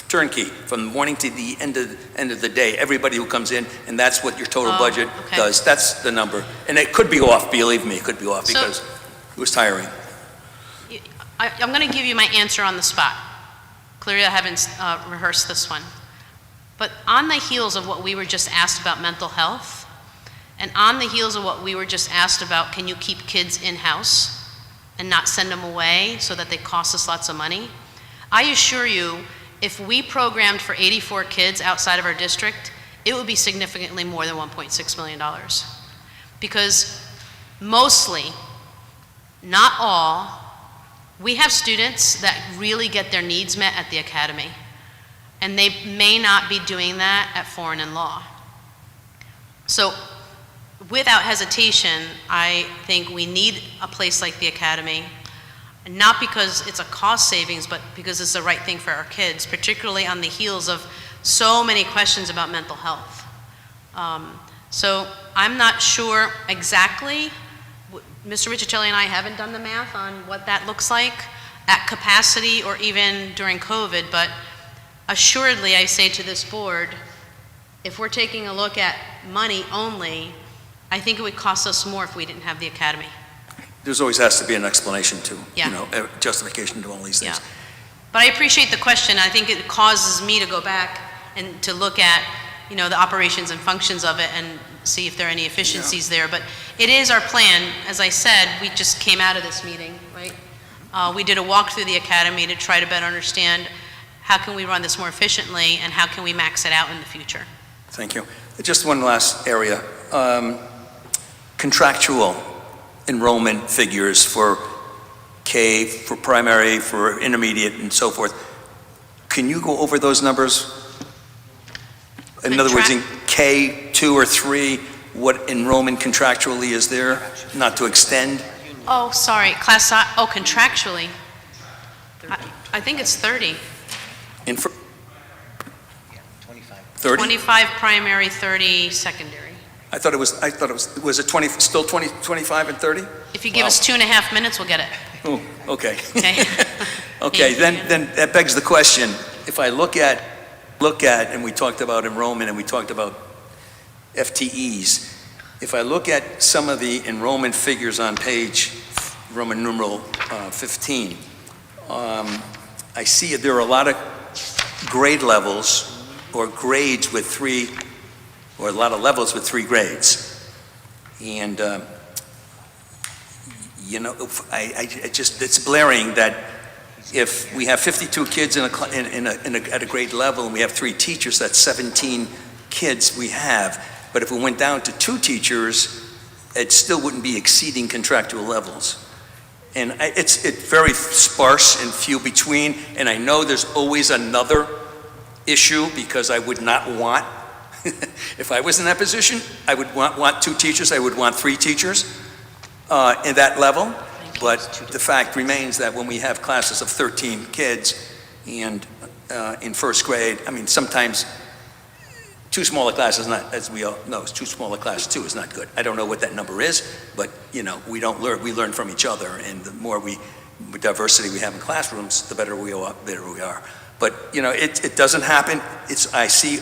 turnkey, from morning to the end of the day, everybody who comes in, and that's what your total budget does. That's the number. And it could be off, believe me, it could be off, because it was tiring. I'm going to give you my answer on the spot. Clearly, I haven't rehearsed this one. But on the heels of what we were just asked about mental health, and on the heels of what we were just asked about, can you keep kids in-house and not send them away so that they cost us lots of money? I assure you, if we programmed for 84 kids outside of our district, it would be significantly more than $1.6 million. Because mostly, not all, we have students that really get their needs met at the academy. And they may not be doing that at foreign and law. So without hesitation, I think we need a place like the academy, not because it's a cost savings, but because it's the right thing for our kids, particularly on the heels of so many questions about mental health. So I'm not sure exactly, Mr. Riccicelli and I haven't done the math on what that looks like at capacity or even during COVID, but assuredly, I say to this board, if we're taking a look at money only, I think it would cost us more if we didn't have the academy. There's always has to be an explanation to, justification to all these things. Yeah. But I appreciate the question. I think it causes me to go back and to look at, the operations and functions of it and see if there are any efficiencies there. But it is our plan. As I said, we just came out of this meeting, right? We did a walk through the academy to try to better understand how can we run this more efficiently, and how can we max it out in the future? Thank you. Just one last area. Contractual enrollment figures for K, for primary, for intermediate, and so forth. Can you go over those numbers? In other words, in K2 or 3, what enrollment contractually is there, not to extend? Oh, sorry, contractually. I think it's 30. 30? 25 primary, 30 secondary. I thought it was it 20, still 20, 25 and 30? If you give us 2.5 minutes, we'll get it. Oh, okay. Okay? Okay, Thank you. then that begs the question, if I look at, and we talked about enrollment and we talked about FTEs, if I look at some of the enrollment figures on page Roman numeral 15, I see there are a lot of grade levels or grades with three, or a lot of levels with 3 grades. And, you know, it's blaring that if we have 52 kids at a grade level and we have 3 teachers, that's 17 kids we have. But if we went down to 2 teachers, it still wouldn't be exceeding contractual levels. And it's very sparse and few between, and I know there's always another issue because I would not want, if I was in that position, I would want 2 teachers, I would want 3 teachers in that level. But the fact remains that when we have classes of 13 kids and in first grade, I mean, sometimes 2 smaller classes, not, as we all know, 2 smaller classes, 2 is not good. I don't know what that number is, but, you know, we learn from each other, and the more diversity we have in classrooms, the better we are. But, you know, it doesn't happen. I see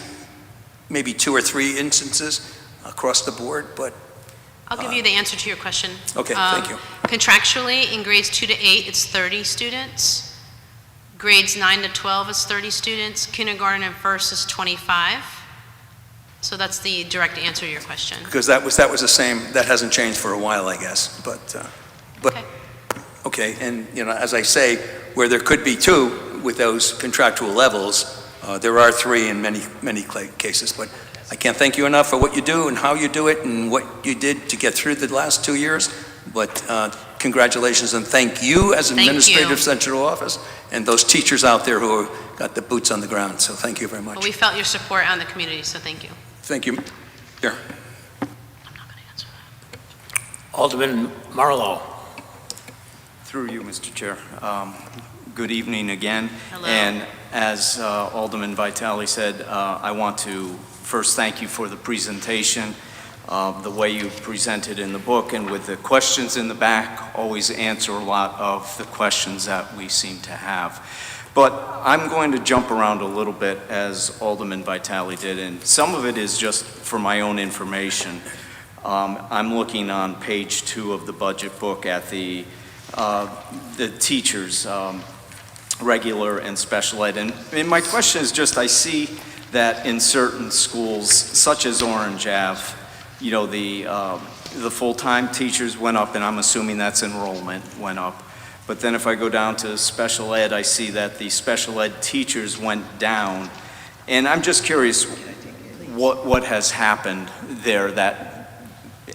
maybe 2 or 3 instances across the board, but. I'll give you the answer to your question. Okay, thank you. Contractually, in grades 2 to 8, it's 30 students. Grades 9 to 12 is 30 students. Kindergarten and first is 25. So that's the direct answer to your question. Because that was the same, that hasn't changed for a while, I guess, but okay, and, you know, as I say, where there could be 2 with those contractual levels, there are 3 in many cases, but I can't thank you enough for what you do and how you do it and what you did to get through the last 2 years, but congratulations and thank you as administrative central office and those teachers out there who got the boots on the ground, so thank you very much. Well, we felt your support on the community, so thank you. Thank you. Here. Alderman Marlowe. Through you, Mr. Chair. Good evening again. Hello. And as Alderman Vitale said, I want to first thank you for the presentation, the way you presented in the book, and with the questions in the back, always answer a lot of the questions that we seem to have. But I'm going to jump around a little bit as Alderman Vitale did, and some of it is just for my own information. I'm looking on page 2 of the budget book at the teachers, regular and special ed. And my question is just, I see that in certain schools, such as Orange Ave, you know, the full-time teachers went up, and I'm assuming that's enrollment went up. But then if I go down to special ed, I see that the special ed teachers went down. And I'm just curious what has happened there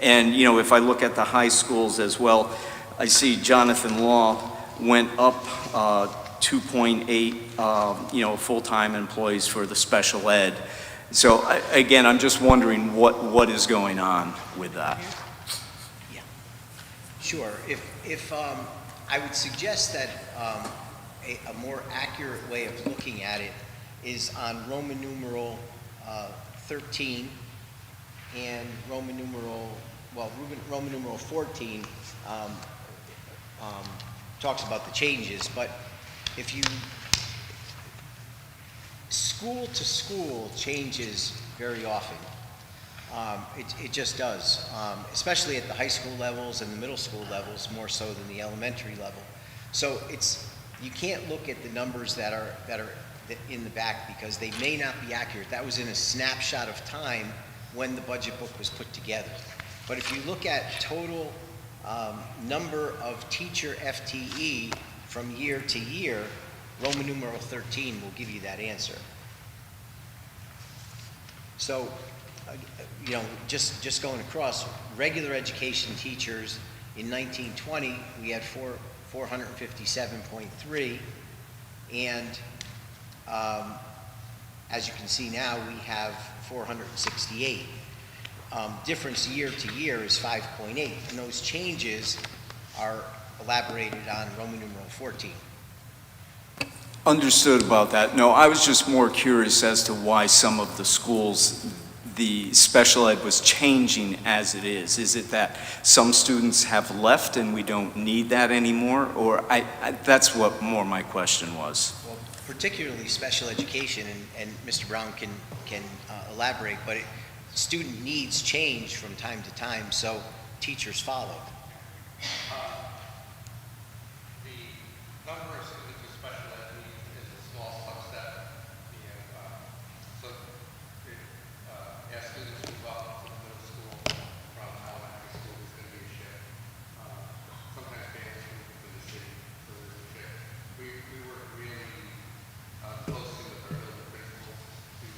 and you know, if I look at the high schools as well, I see Jonathan Law went up 2.8, you know, full-time employees for the special ed. So again, I'm just wondering what is going on with that. Yeah, sure. If I would suggest that a more accurate way of looking at it is on Roman numeral 13 and Roman numeral 14 talks about the changes, but if you, school to school changes very often. It just does, especially at the high school levels and the middle school levels, more so than the elementary level. So you can't look at the numbers that are in the back because they may not be accurate. That was in a snapshot of time when the budget book was put together. But if you look at total number of teacher FTE from year to year, Roman numeral 13 will give you that answer. So, you know, just going across, regular education teachers in 1920, we had 457.3, and as you can see now, we have 468. Difference year to year is 5.8, and those changes are elaborated on Roman numeral 14. Understood about that. No, I was just more curious as to why some of the schools the special ed was changing as it is? Is it that some students have left and we don't need that anymore? Or that's what more my question was. Well, particularly special education, and Mr. Brown can elaborate, but student needs change from time to time, so teachers follow. The number of students with special ed needs is a small subset. So as students move up to the middle school from elementary school, there's going to be a shift. Sometimes families move within the city, so there's a shift. We work really closely with our building principals to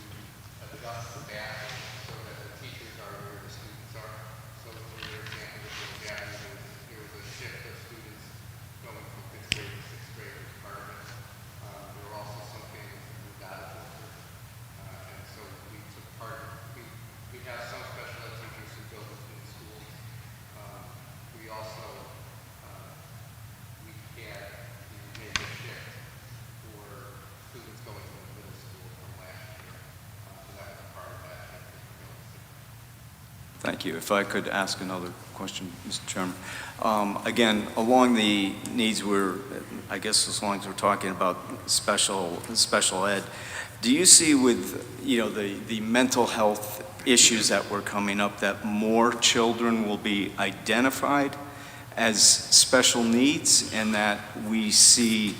adjust the mapping so that the teachers are where the students are. So for your example, there was a shift of students going from fifth grade to sixth grade as part of it. There were also some families that moved out of Milford. And so we took part, we have some special ed teachers who go within schools. We also, we had the major shift for students going to the middle school from last year. So that was a part of that shift. Thank you. If I could ask another question, Mr. Chairman. Again, along the needs I guess as long as we're talking about special ed, do you see with, the mental health issues that were coming up that more children will be identified as special needs and that we see,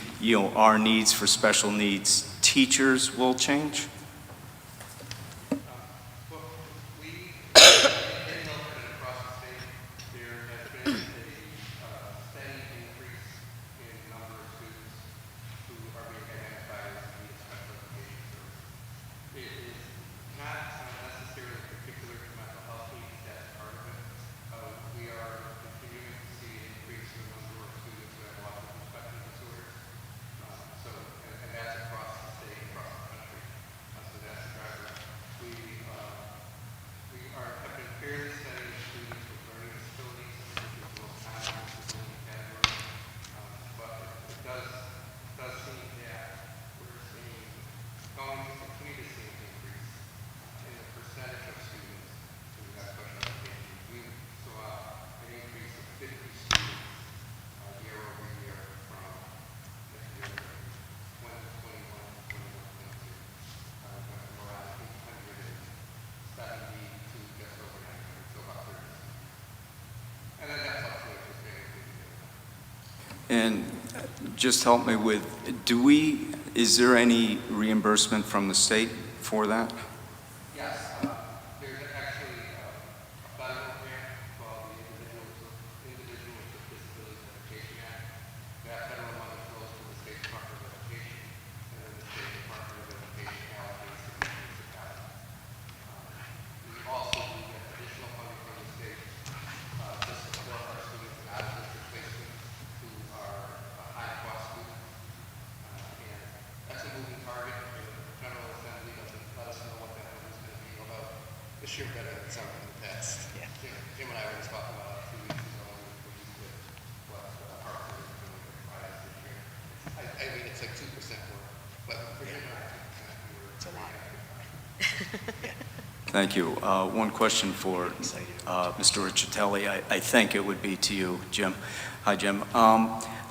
our needs for special needs teachers will change? And just help me with, is there any reimbursement from the state for that? Yes, there's actually a federal grant called the Individuals with Disabilities Education Act. That federal money flows to the State Department of Education, and then the State Department of Education allocates it to the municipality. We also do get additional funding from the state to support our students in out-of-district placement who are high-cost students. And that's a moving target. The General Assembly doesn't let us know what that number is going to be, although this year better than some in the past. Yeah. Jim and I were just talking about 2 weeks ago, and we were pleased with what Hartford is going to provide us this year. I mean, it's like 2% more, but for Jim and I, 2%, we were. It's a lot. Thank you. One question for Mr. Riccitelli. I think it would be to you, Jim. Hi, Jim.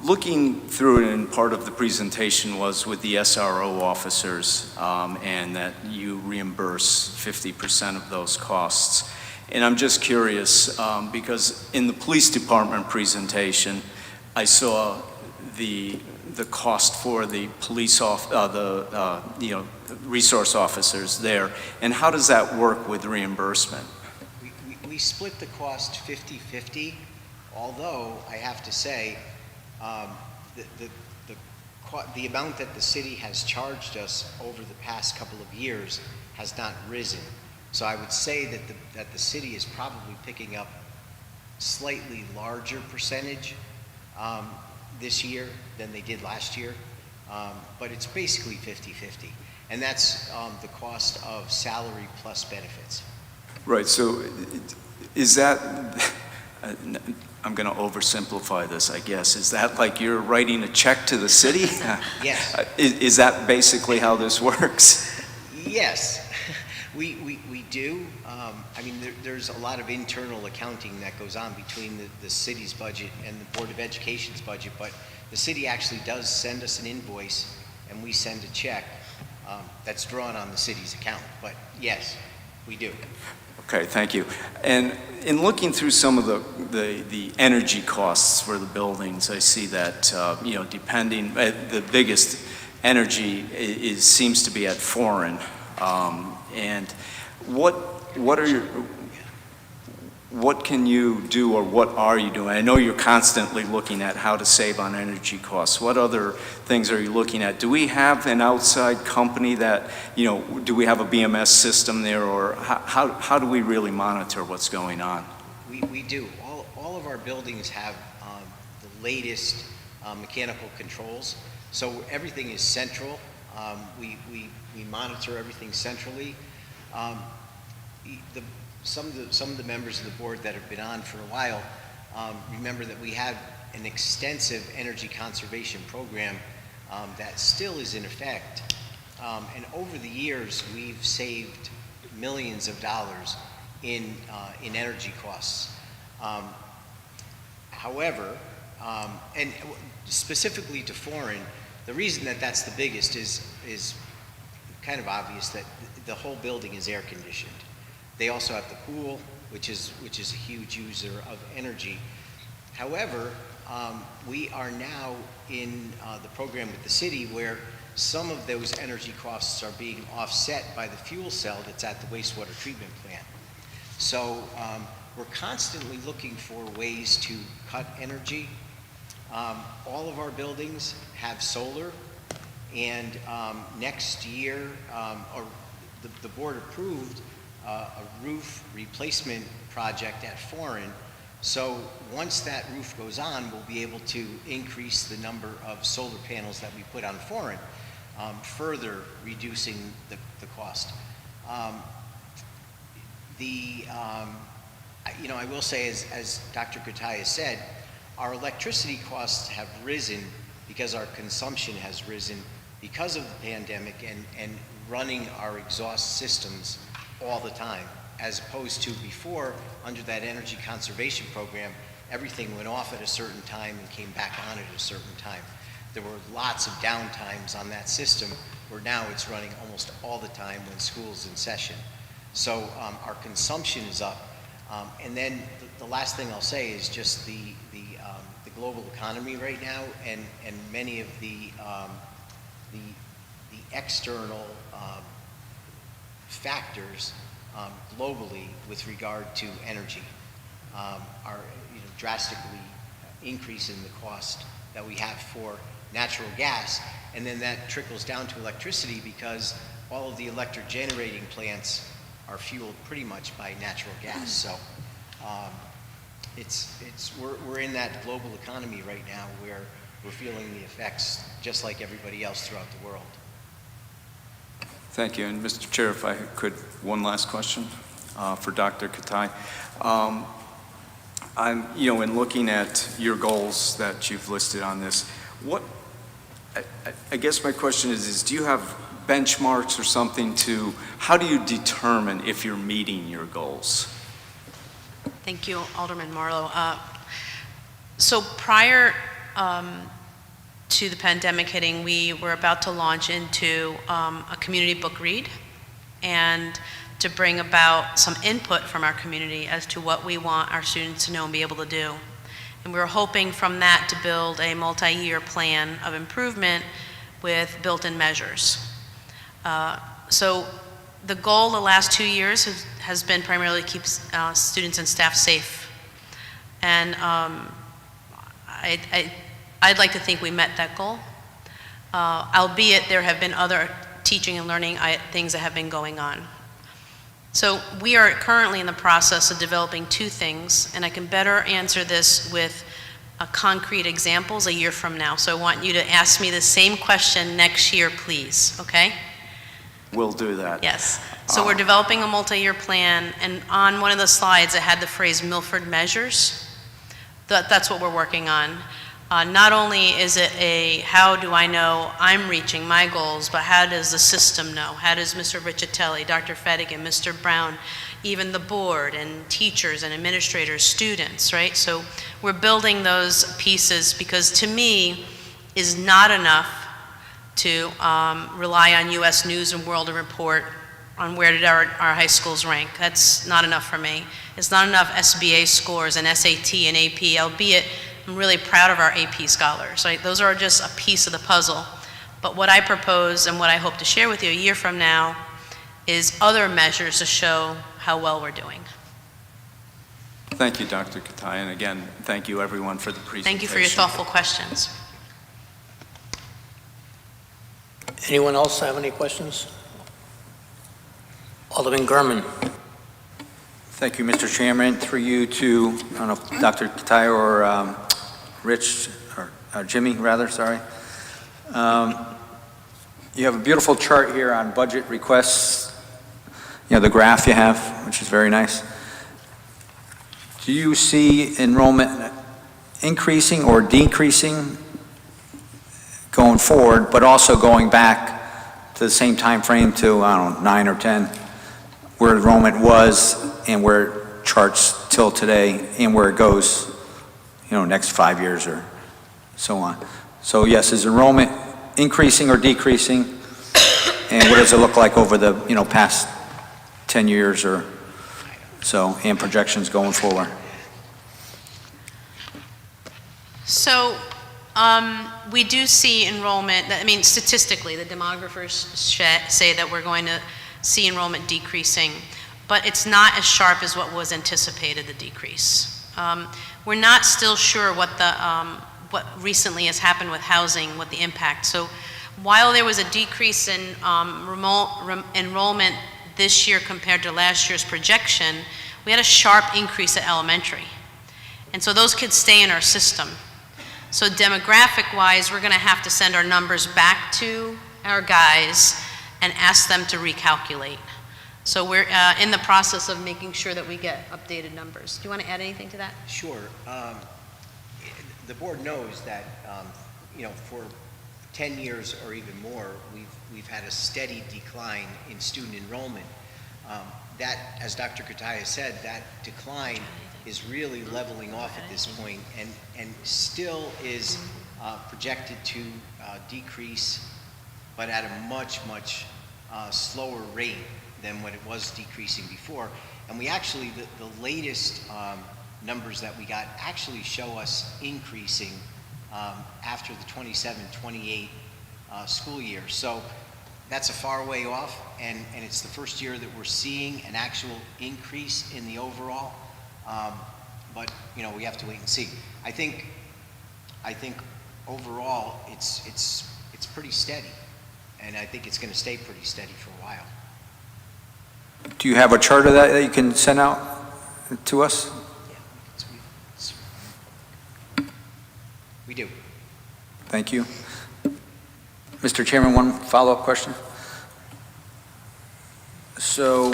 Looking through it, and part of the presentation was with the SRO officers, and that you reimburse 50% of those costs. And I'm just curious, because in the police department presentation, I saw the cost for the police resource officers there, and how does that work with reimbursement? We split the cost 50-50, although I have to say, the amount that the city has charged us over the past couple of years has not risen. So I would say that the city is probably picking up slightly larger percentage this year than they did last year, but it's basically 50-50. And that's the cost of salary plus benefits. Right, so is that, I'm going to oversimplify this, I guess. Is that like you're writing a check to the city? Yes. Is that basically how this works? Yes. We do. I mean, there's a lot of internal accounting that goes on between the city's budget and the Board of Education's budget, but the city actually does send us an invoice, and we send a check that's drawn on the city's account. But yes, we do. Okay, thank you. And in looking through some of the energy costs for the buildings, I see that, depending, the biggest energy seems to be at foreign. And what can you do, or what are you doing? I know you're constantly looking at how to save on energy costs. What other things are you looking at? Do we have an outside company that, do we have a BMS system there, or how do we really monitor what's going on? We do. All of our buildings have the latest mechanical controls, so everything is central. We monitor everything centrally. Some of the members of the board that have been on for a while remember that we have an extensive energy conservation program that still is in effect. And over the years, we've saved millions of dollars in energy costs. However, and specifically to foreign, the reason that that's the biggest is kind of obvious, that the whole building is air conditioned. They also have the pool, which is a huge user of energy. However, we are now in the program with the city where some of those energy costs are being offset by the fuel cell that's at the wastewater treatment plant. So we're constantly looking for ways to cut energy. All of our buildings have solar, and next year, the board approved a roof replacement project at Foreign. So once that roof goes on, we'll be able to increase the number of solar panels that we put on Foreign, further reducing the cost. I will say, as Dr. Kutaya said, our electricity costs have risen because our consumption has risen because of the pandemic and running our exhaust systems all the time, as opposed to before, under that energy conservation program, everything went off at a certain time and came back on at a certain time. There were lots of downtimes on that system, where now it's running almost all the time when school's in session. So our consumption is up. And then the last thing I'll say is just the global economy right now, and many of the external factors globally with regard to energy are drastically increasing the cost that we have for natural gas, and then that trickles down to electricity because all of the electric generating plants are fueled pretty much by natural gas. So we're in that global economy right now where we're feeling the effects just like everybody else throughout the world. Thank you. And Mr. Chair, if I could, one last question for Dr. Katai. In looking at your goals that you've listed on this, I guess my question is do you have benchmarks or something how do you determine if you're meeting your goals? Thank you, Alderman Marlowe. So prior to the pandemic hitting, we were about to launch into a community book read and to bring about some input from our community as to what we want our students to know and be able to do. And we were hoping from that to build a multi-year plan of improvement with built-in measures. So the goal the last 2 years has been primarily to keep students and staff safe. And I'd like to think we met that goal, albeit there have been other teaching and learning things that have been going on. So we are currently in the process of developing two things, and I can better answer this with concrete examples a year from now. So I want you to ask me the same question next year, please, okay? We'll do that. Yes. So we're developing a multi-year plan, and on one of the slides it had the phrase Milford measures. That's what we're working on. Not only is it how do I know I'm reaching my goals, but how does the system know? How does Mr. Riccitelli, Dr. Fedigan, Mr. Brown, even the board and teachers and administrators, students, right? So we're building those pieces because to me is not enough to rely on U.S. News and World Report on where did our high schools rank. That's not enough for me. It's not enough SBA scores and SAT and AP, albeit I'm really proud of our AP scholars, right? Those are just a piece of the puzzle. But what I propose and what I hope to share with you a year from now is other measures to show how well we're doing. Thank you, Dr. Katai, and again, thank you everyone for the presentation. Thank you for your thoughtful questions. Anyone else have any questions? Alderman Gurman. Thank you, Mr. Chairman. Through you to, I don't know if Dr. Katai or Rich, or Jimmy, rather, sorry. You have a beautiful chart here on budget requests, the graph you have, which is very nice. Do you see enrollment increasing or decreasing going forward, but also going back to the same time frame to, I don't know, 9 or 10, where enrollment was and where it charts till today and where it goes, next 5 years or so on? So yes, is enrollment increasing or decreasing? And what does it look like over the, past 10 years or so, and projections going forward? So we do see enrollment, statistically, the demographers say that we're going to see enrollment decreasing, but it's not as sharp as what was anticipated, the decrease. We're not still sure what recently has happened with housing, what the impact. So while there was a decrease in enrollment this year compared to last year's projection, we had a sharp increase at elementary. And so those kids stay in our system. So demographic-wise, we're going to have to send our numbers back to our guys and ask them to recalculate. So we're in the process of making sure that we get updated numbers. Do you want to add anything to that? Sure. The board knows that, for 10 years or even more, we've had a steady decline in student enrollment. That, as Dr. Kataya said, that decline is really leveling off at this point and still is projected to decrease, but at a much, much slower rate than what it was decreasing before. And we actually, the latest numbers that we got actually show us increasing after the 27-28 school year. So that's a far way off, and it's the first year that we're seeing an actual increase in the overall. But we have to wait and see. I think overall it's pretty steady, and I think it's going to stay pretty steady for a while. Do you have a chart of that you can send out to us? We do. Thank you. Mr. Chairman, one follow-up question. So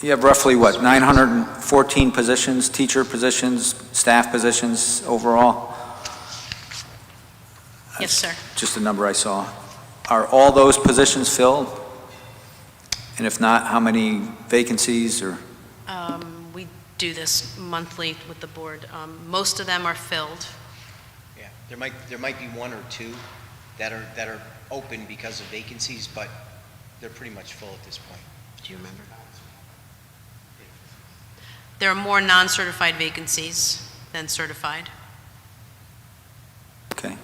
you have roughly, 914 positions, teacher positions, staff positions overall? Yes, sir. Just a number I saw. Are all those positions filled? And if not, how many vacancies or? We do this monthly with the board. Most of them are filled. Yeah, there might be one or two that are open because of vacancies, but they're pretty much full at this point. Do you remember? There are more non-certified vacancies than certified. Okay.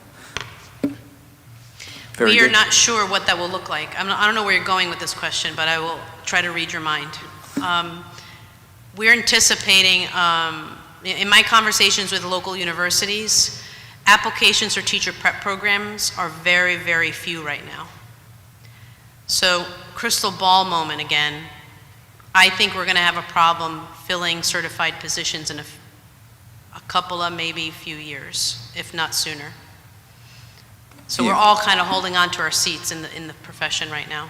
Very We are good. not sure what that will look like. I don't know where you're going with this question, but I will try to read your mind. We're anticipating, in my conversations with local universities, applications for teacher prep programs are very, very few right now. So, crystal ball moment again, I think we're going to have a problem filling certified positions in a couple of maybe few years, if not sooner. So we're all kind of holding on to our seats in the profession right now.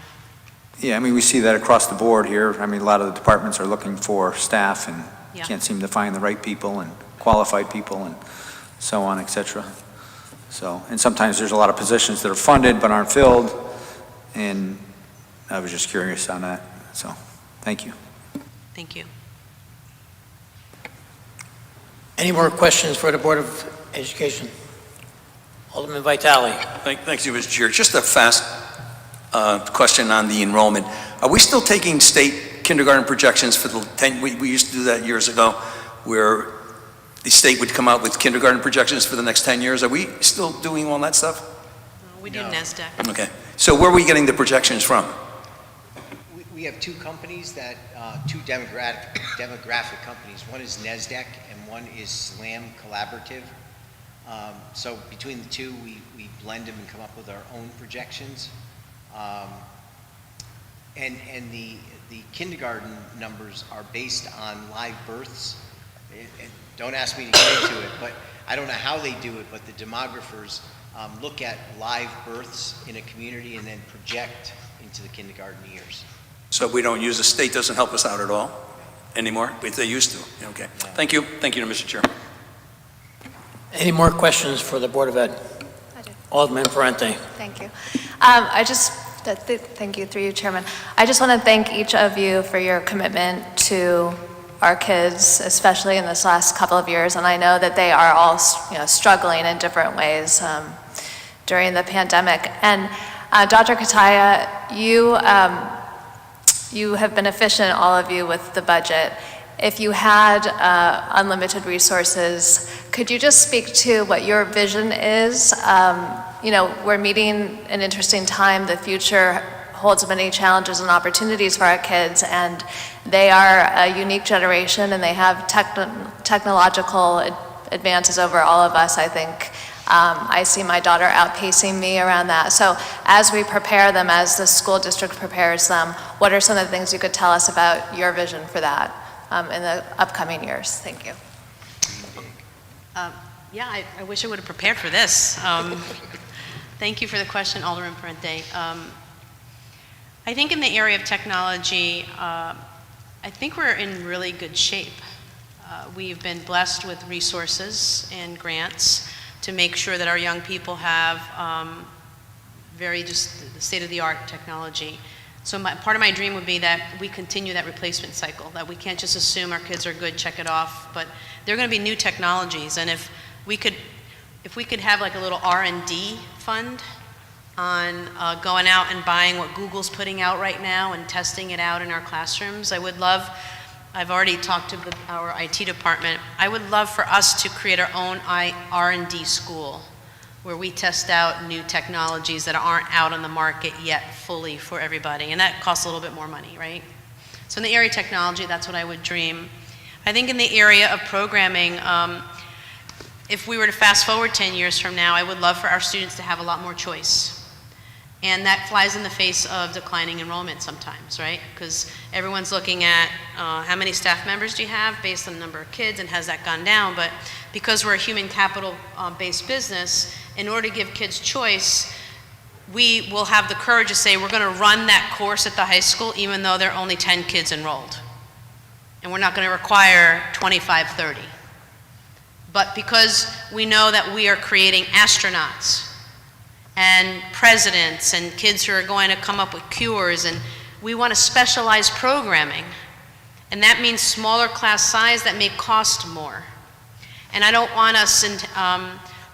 Yeah, we see that across the board here. A lot of the departments are looking for staff and Yeah. can't seem to find the right people and qualified people. And so on, et cetera. So, and sometimes there's a lot of positions that are funded but aren't filled, and I was just curious on that, so, thank you. Thank you. Any more questions for the Board of Education? Alderman Vitale. Thanks, you, Mr. Chair. Just a fast question on the enrollment. Are we still taking state kindergarten projections for the 10, we used to do that years ago, where the state would come out with kindergarten projections for the next 10 years. Are we still doing all that stuff? We do NASDAQ. Okay. So where are we getting the projections from? We have two companies that, two demographic companies. One is NASDAQ and one is SLAM Collaborative. So between the two, we blend them and come up with our own projections. And the kindergarten numbers are based on live births. And don't ask me to get into it, but I don't know how they do it, but the demographers look at live births in a community and then project into the kindergarten years. So we don't use, the state doesn't help us out at all anymore, but they used to. Okay. Thank you. Thank you, Mr. Chair. Any more questions for the Board of Ed? I do. Alderman Parente. Thank you. Thank you, through you, Chairman. I just want to thank each of you for your commitment to our kids, especially in this last couple of years. And I know that they are all, struggling in different ways during the pandemic. And Dr. Kataya, you have been efficient, all of you, with the budget. If you had unlimited resources, could you just speak to what your vision is? We're meeting an interesting time. The future holds many challenges and opportunities for our kids, and they are a unique generation, and they have technological advances over all of us, I think. I see my daughter outpacing me around that. So as we prepare them, as the school district prepares them, what are some of the things you could tell us about your vision for that in the upcoming years? Thank you. Yeah, I wish I would have prepared for this. Thank you for the question, Alderman Parente. I think in the area of technology, I think we're in really good shape. We've been blessed with resources and grants to make sure that our young people have just the state-of-the-art technology. So part of my dream would be that we continue that replacement cycle, that we can't just assume our kids are good, check it off, but there are going to be new technologies. And if we could have like a little R&D fund on going out and buying what Google's putting out right now and testing it out in our classrooms, I would love, I've already talked to our IT department, I would love for us to create our own R&D school where we test out new technologies that aren't out on the market yet fully for everybody. And that costs a little bit more money, right? So in the area of technology, that's what I would dream. I think in the area of programming, if we were to fast forward 10 years from now, I would love for our students to have a lot more choice. And that flies in the face of declining enrollment sometimes, right? Because everyone's looking at how many staff members do you have based on the number of kids, and has that gone down? But because we're a human capital based business, in order to give kids choice, we will have the courage to say we're going to run that course at the high school even though there are only 10 kids enrolled. And we're not going to require 25, 30. But because we know that we are creating astronauts and presidents and kids who are going to come up with cures, and we want to specialize programming. And that means smaller class size that may cost more. And I don't want us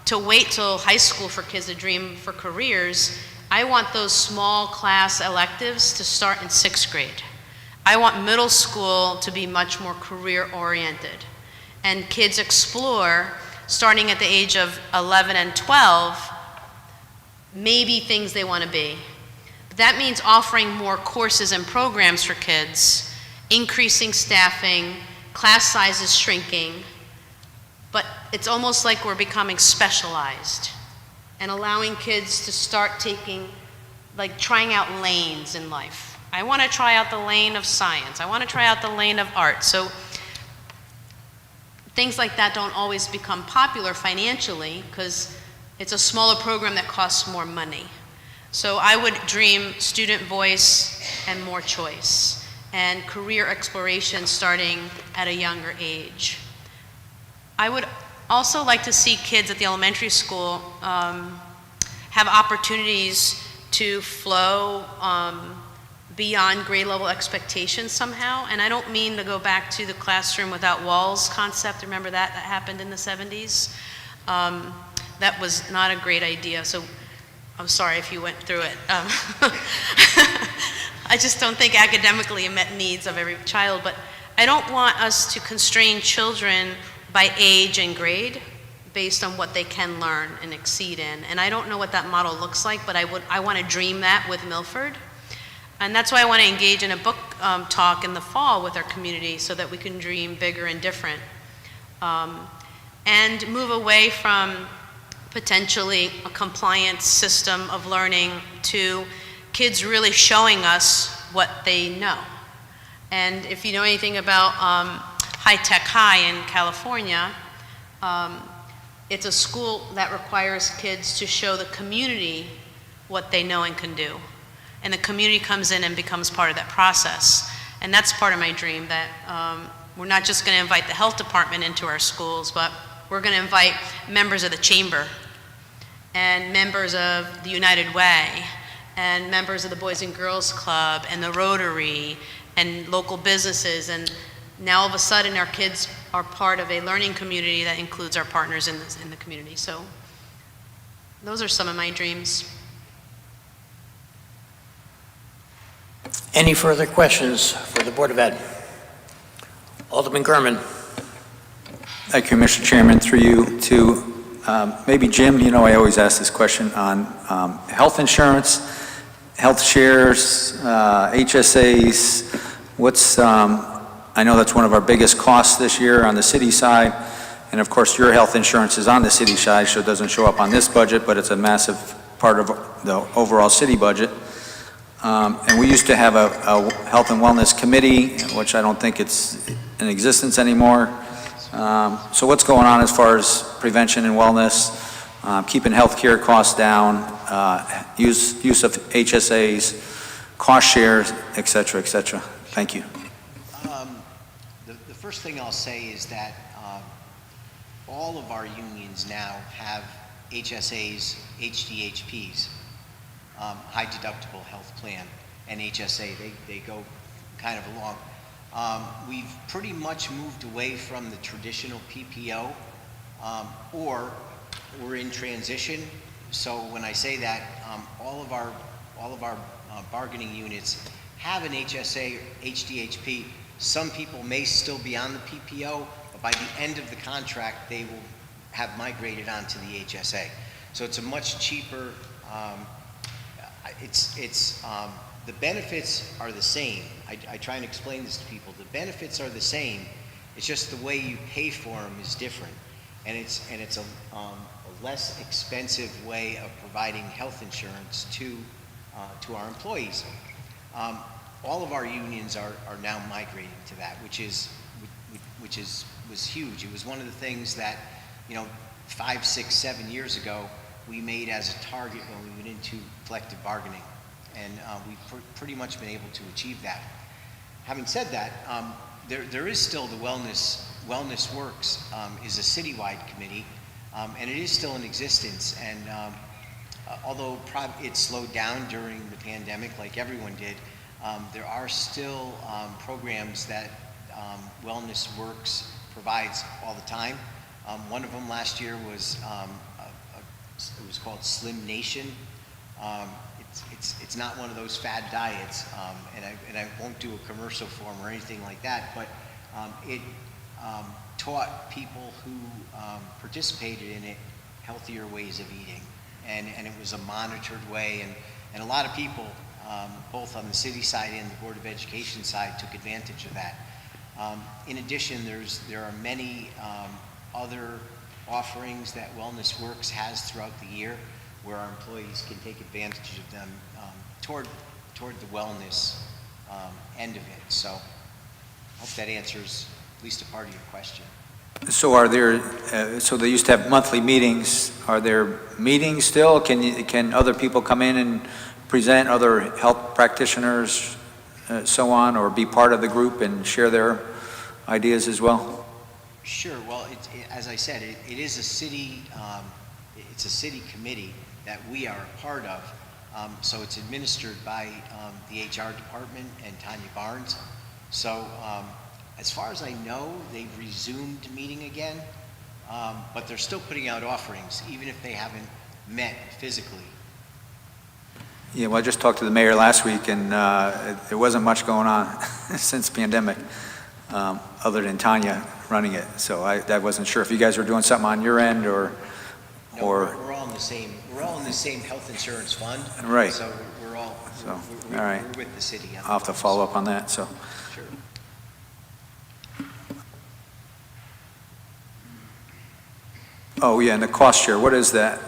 to wait till high school for kids to dream for careers. I want those small class electives to start in 6th grade. I want middle school to be much more career oriented. And kids explore, starting at the age of 11 and 12, maybe things they want to be. But that means offering more courses and programs for kids, increasing staffing, class sizes shrinking, but it's almost like we're becoming specialized and allowing kids to start trying out lanes in life. I want to try out the lane of science. I want to try out the lane of art. So things like that don't always become popular financially because it's a smaller program that costs more money. So I would dream student voice and more choice, and career exploration starting at a younger age. I would Also like to see kids at the elementary school have opportunities to flow beyond grade level expectations somehow. And I don't mean to go back to the classroom without walls concept. Remember that happened in the 70s? That was not a great idea. So I'm sorry if you went through it. I just don't think academically it met needs of every child, but I don't want us to constrain children by age and grade based on what they can learn and exceed in. And I don't know what that model looks like, but I want to dream that with Milford. And that's why I want to engage in a book talk in the fall with our community so that we can dream bigger and different. And move away from potentially a compliance system of learning to kids really showing us what they know. And if you know anything about High Tech High in California, it's a school that requires kids to show the community what they know and can do. And the community comes in and becomes part of that process. And that's part of my dream, that we're not just going to invite the health department into our schools, but we're going to invite members of the chamber and members of the United Way and members of the Boys and Girls Club and the Rotary and local businesses. And now all of a sudden our kids are part of a learning community that includes our partners in the community. So those are some of my dreams. Any further questions for the Board of Ed? Alderman Gurman. Thank you, Mr. Chairman. Through you to maybe Jim, you know I always ask this question on health insurance, health shares, HSAs. What's, I know that's one of our biggest costs this year on the city side. And of course, your health insurance is on the city side, so it doesn't show up on this budget, but it's a massive part of the overall city budget. And we used to have a health and wellness committee, which I don't think it's in existence anymore. So what's going on as far as prevention and wellness, keeping healthcare costs down, use of HSAs, cost shares, et cetera, et cetera? Thank you. The first thing I'll say is that all of our unions now have HSAs, HDHPs, high deductible health plan, and HSA. They go kind of along. We've pretty much moved away from the traditional PPO, or we're in transition. So when I say that, all of our bargaining units have an HSA, HDHP. Some people may still be on the PPO, but by the end of the contract, they will have migrated onto the HSA. So it's a much cheaper. The benefits are the same. I try and explain this to people. The benefits are the same. It's just the way you pay for them is different, and it's a less expensive way of providing health insurance to our employees. All of our unions are now migrating to that, which was huge. It was one of the things that 5, 6, 7 years ago we made as a target when we went into collective bargaining. And we've pretty much been able to achieve that. Having said that, there is still the Wellness Works is a citywide committee, and it is still in existence. And although it slowed down during the pandemic, like everyone did, there are still programs that Wellness Works provides all the time. One of them last year was it was called Slim Nation. It's not one of those fad diets, and I won't do a commercial for them or anything like that, but it taught people who participated in it healthier ways of eating, and it was a monitored way, and a lot of people, both on the city side and the Board of Education side, took advantage of that. In addition, there are many other offerings that Wellness Works has throughout the year, where our employees can take advantage of them toward the wellness end of it. So I hope that answers at least a part of your question. So are there, so they used to have monthly meetings. Are there meetings still? Can other people come in and present, other health practitioners, so on, or be part of the group and share their ideas as well? Sure, well, as I said, it is a city, it's a city committee that we are a part of. So it's administered by the HR department and Tanya Barnes. So as far as I know, they've resumed meeting again, but they're still putting out offerings, even if they haven't met physically. Yeah, well, I just talked to the mayor last week, and there wasn't much going on since the pandemic, other than Tanya running it. So I wasn't sure if you guys were doing something on your end, or... No, we're all in the same. We're all in the same health insurance fund. Right. So we're all. So, we're, all right. We're with the city. I'll have to follow up on that, so... Sure. Oh, yeah, and the cost share, what is that?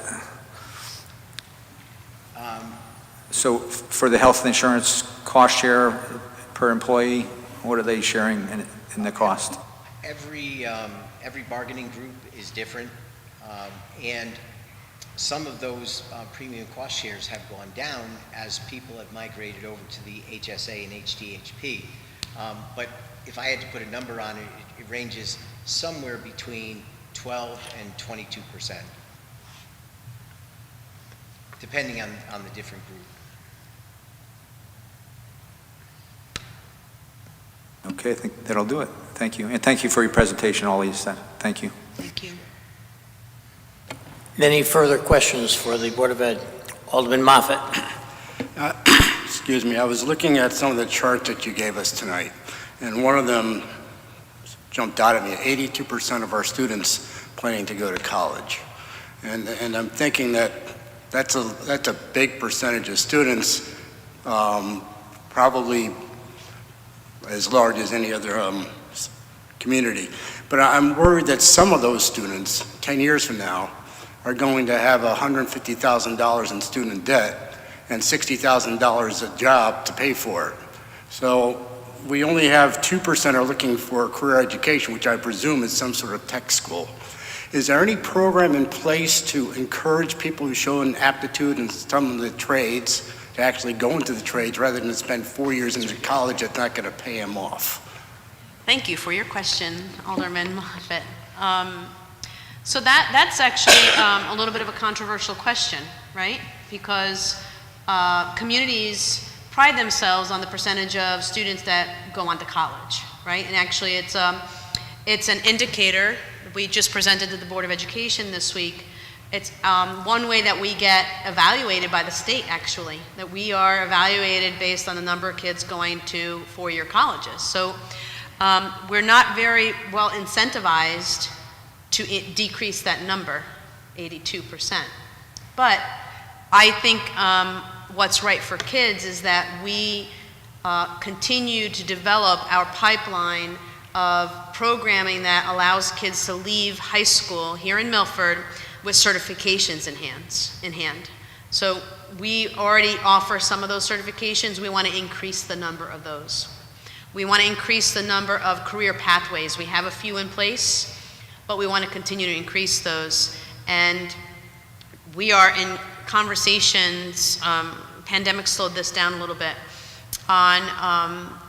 So for the health insurance cost share per employee, what are they sharing in the cost? Every bargaining group is different, and some of those premium cost shares have gone down as people have migrated over to the HSA and HDHP. But if I had to put a number on it, it ranges somewhere between 12 and 22%, depending on the different group. Okay, I think that'll do it. Thank you. And thank you for your presentation, all these. Thank you. Thank you. Any further questions for the Board of Ed? Alderman Moffett. Excuse me, I was looking at some of the charts that you gave us tonight, and one of them jumped out at me. 82% of our students planning to go to college. And I'm thinking that that's a big percentage of students, probably as large as any other community. But I'm worried that some of those students, 10 years from now, are going to have $150,000 in student debt and $60,000 a job to pay for it. So we only have 2% are looking for career education, which I presume is some sort of tech school. Is there any program in place to encourage people who show an aptitude in some of the trades to actually go into the trades rather than spend 4 years in college that's not going to pay them off? Thank you for your question, Alderman Moffett. So that's actually a little bit of a controversial question, right? Because communities pride themselves on the percentage of students that go on to college, right? And actually it's an indicator. We just presented to the Board of Education this week. It's one way that we get evaluated by the state, actually, that we are evaluated based on the number of kids going to four-year colleges. So we're not very well incentivized to decrease that number, 82%. But I think what's right for kids is that we continue to develop our pipeline of programming that allows kids to leave high school here in Milford with certifications in hand. So we already offer some of those certifications. We want to increase the number of those. We want to increase the number of career pathways. We have a few in place, but we want to continue to increase those. And we are in conversations, pandemic slowed this down a little bit, on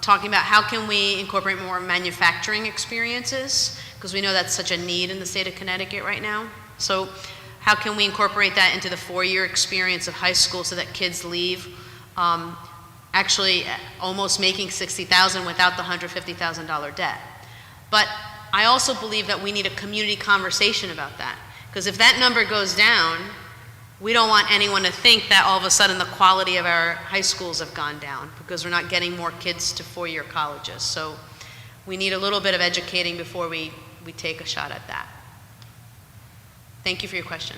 talking about how can we incorporate more manufacturing experiences, because we know that's such a need in the state of Connecticut right now. So how can we incorporate that into the four-year experience of high school so that kids leave actually almost making $60,000 without the $150,000 debt? But I also believe that we need a community conversation about that, because if that number goes down, we don't want anyone to think that all of a sudden the quality of our high schools have gone down because we're not getting more kids to four-year colleges. So we need a little bit of educating before we take a shot at that. Thank you for your question.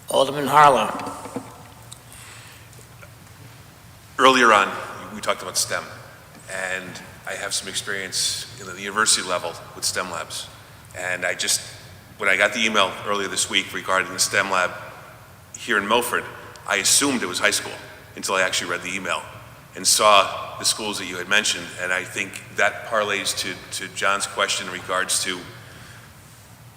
Alderman Harlow. Earlier on, we talked about STEM, and I have some experience at the university level with STEM labs. And when I got the email earlier this week regarding the STEM lab here in Milford, I assumed it was high school until I actually read the email and saw the schools that you had mentioned. And I think that parlays to John's question in regards to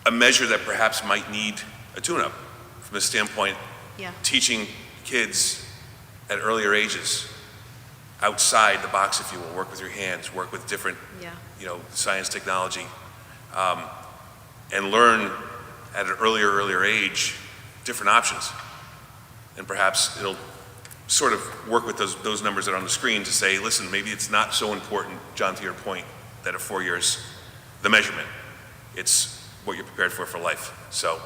a measure that perhaps might need a tune-up from the standpoint teaching kids at earlier ages outside the box, if you will, work with your hands, work with different, Yeah. science, technology, and learn at an earlier age, different options. And perhaps it'll sort of work with those numbers that are on the screen to say, listen, maybe it's not so important, John, to your point, that at 4 years, the measurement, it's what you're prepared for life. So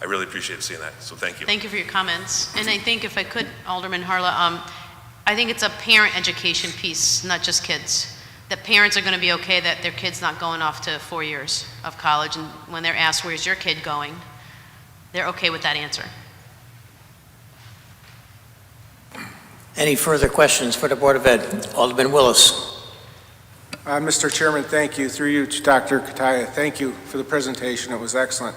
I really appreciate seeing that, so thank you. Thank you for your comments. And I think if I could, Alderman Harla, I think it's a parent education piece, not just kids. That parents are going to be okay that their kid's not going off to 4 years of college, and when they're asked, where's your kid going, they're okay with that answer. Any further questions for the Board of Ed? Alderman Willis. Mr. Chairman, thank you. Through you to Dr. Kataya, thank you for the presentation. It was excellent.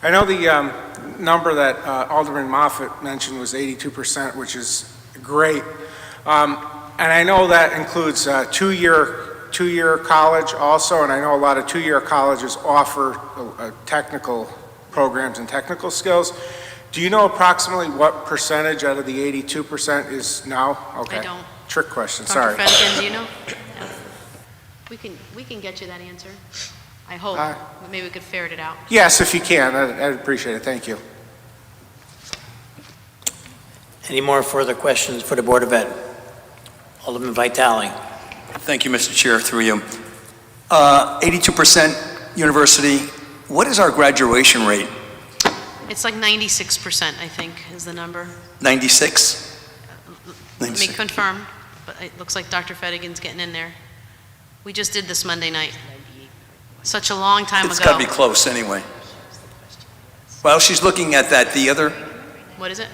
I know the number that Alderman Moffett mentioned was 82%, which is great. And I know that includes two-year college also, and I know a lot of two-year colleges offer technical programs and technical skills. Do you know approximately what percentage out of the 82% is now? Okay. I don't. Trick question, Dr. sorry. Fenton, do you know? Yeah. We can get you that answer. I hope. Maybe we could ferret it out. Yes, if you can, I'd appreciate it. Thank you. Any more further questions for the Board of Ed? Alderman Vitale. Thank you, Mr. Chair, through you. 82% university, what is our graduation rate? It's like 96%, I think, is the number. 96? Let me confirm, but it looks like Dr. Fedigan's getting in there. We just did this Monday night. Such a long time ago. It's got to be close anyway. While she's looking at that, the other? What is it?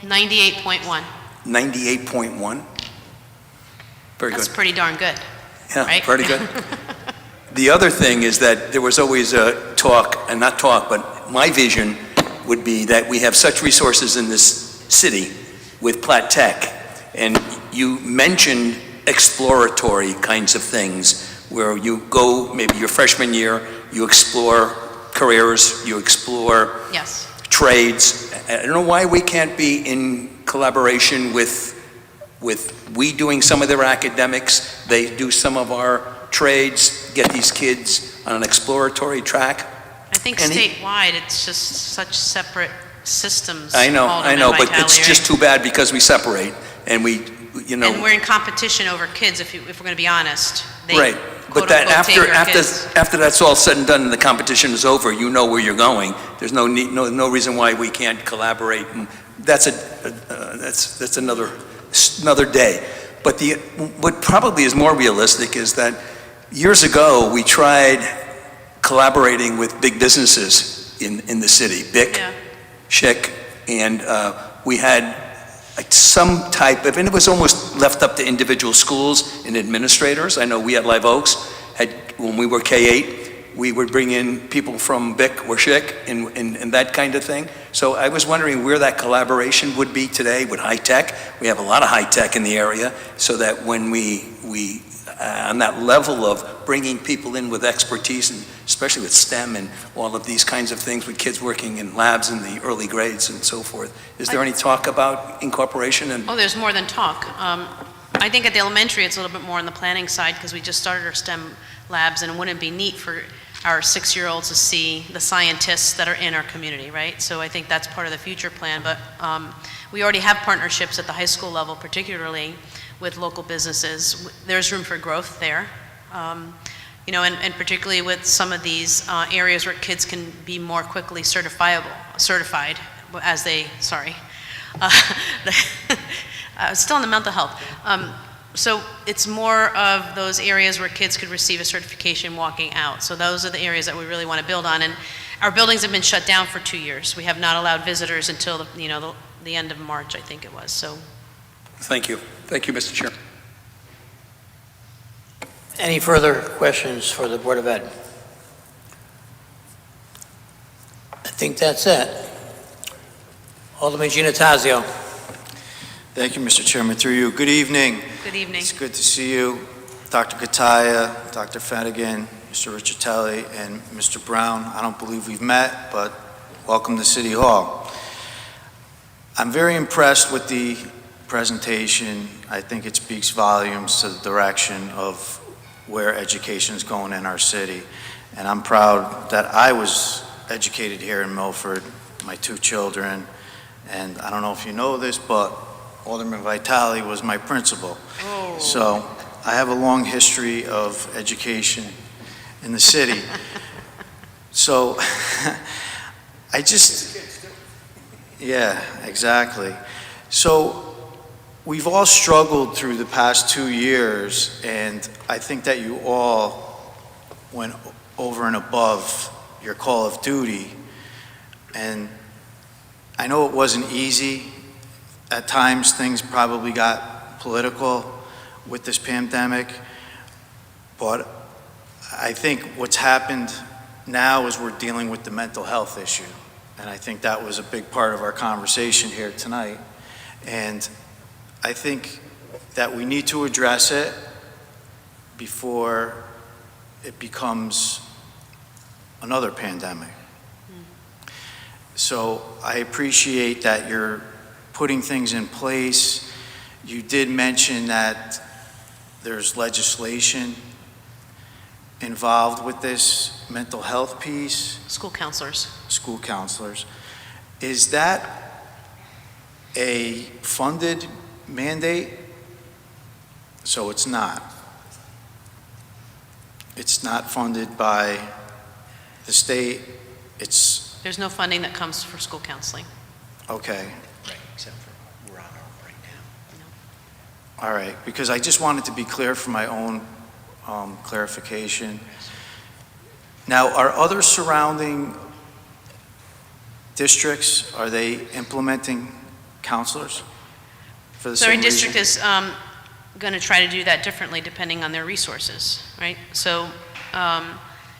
98.1. 98.1? Very good. That's pretty darn good. Yeah, right? pretty good. The other thing is that there was always a talk, and not talk, but my vision would be that we have such resources in this city with Platt Tech, and you mentioned exploratory kinds of things where you go, maybe your freshman year, you explore careers, you explore Yes. trades. I don't know why we can't be in collaboration with we doing some of their academics, they do some of our trades, get these kids on an exploratory track. I think statewide, it's just such separate systems. I know, but Vitale, it's just right? too bad because we separate and we, And we're in competition over kids, if we're going to be honest. They, right. But that after that's all said and done and the competition is over, you know where you're going. There's no reason why we can't collaborate, and that's another day. But what probably is more realistic is that years ago we tried collaborating with big businesses in the city, BIC, Schick, and we had some type of, and it was almost left up to individual schools and administrators. I know we at Live Oaks when we were K-8, we would bring in people from BIC or Schick and that kind of thing. So I was wondering where that collaboration would be today with high tech. We have a lot of high tech in the area, so that when we on that level of bringing people in with expertise, and especially with STEM and all of these kinds of things, with kids working in labs in the early grades and so forth. Is there any talk about incorporation? Oh, there's more than talk. I think at the elementary, it's a little bit more on the planning side, because we just started our STEM labs, and wouldn't it be neat for our 6-year-olds to see the scientists that are in our community, right? So I think that's part of the future plan, but we already have partnerships at the high school level, particularly with local businesses. There's room for growth there. And particularly with some of these areas where kids can be more quickly certified as they, still in the mental health. So it's more of those areas where kids could receive a certification walking out. So those are the areas that we really want to build on. And our buildings have been shut down for 2 years. We have not allowed visitors until the end of March, I think it was. So. Thank you. Thank you, Mr. Chair. Any further questions for the Board of Ed? I think that's it. Alderman Giannattasio. Thank you, Mr. Chairman. Through you. Good evening. Good evening. It's good to see you, Dr. Kataya, Dr. Fadigan, Mr. Riccitelli, and Mr. Brown. I don't believe we've met, but welcome to City Hall. I'm very impressed with the presentation. I think it speaks volumes to the direction of where education is going in our city. And I'm proud that I was educated here in Milford, my 2 children. And I don't know if you know this, but Alderman Vitale was my principal. Oh. So I have a long history of education in the city. So I just, yeah, exactly. So we've all struggled through the past 2 years, and I think that you all went over and above your call of duty. And I know it wasn't easy. At times, things probably got political with this pandemic, but I think what's happened now is we're dealing with the mental health issue. And I think that was a big part of our conversation here tonight. And I think that we need to address it before it becomes another pandemic. So I appreciate that you're putting things in place. You did mention that there's legislation involved with this mental health piece. School counselors. School counselors. Is that a funded mandate? So it's not. It's not funded by the state. There's no funding that comes for school counseling. Okay. Right, except for we're on our right now. All right, because I just wanted to be clear for my own clarification. Now, are other surrounding districts, are they implementing counselors for the So our same district reason? is going to try to do that differently depending on their resources, right? So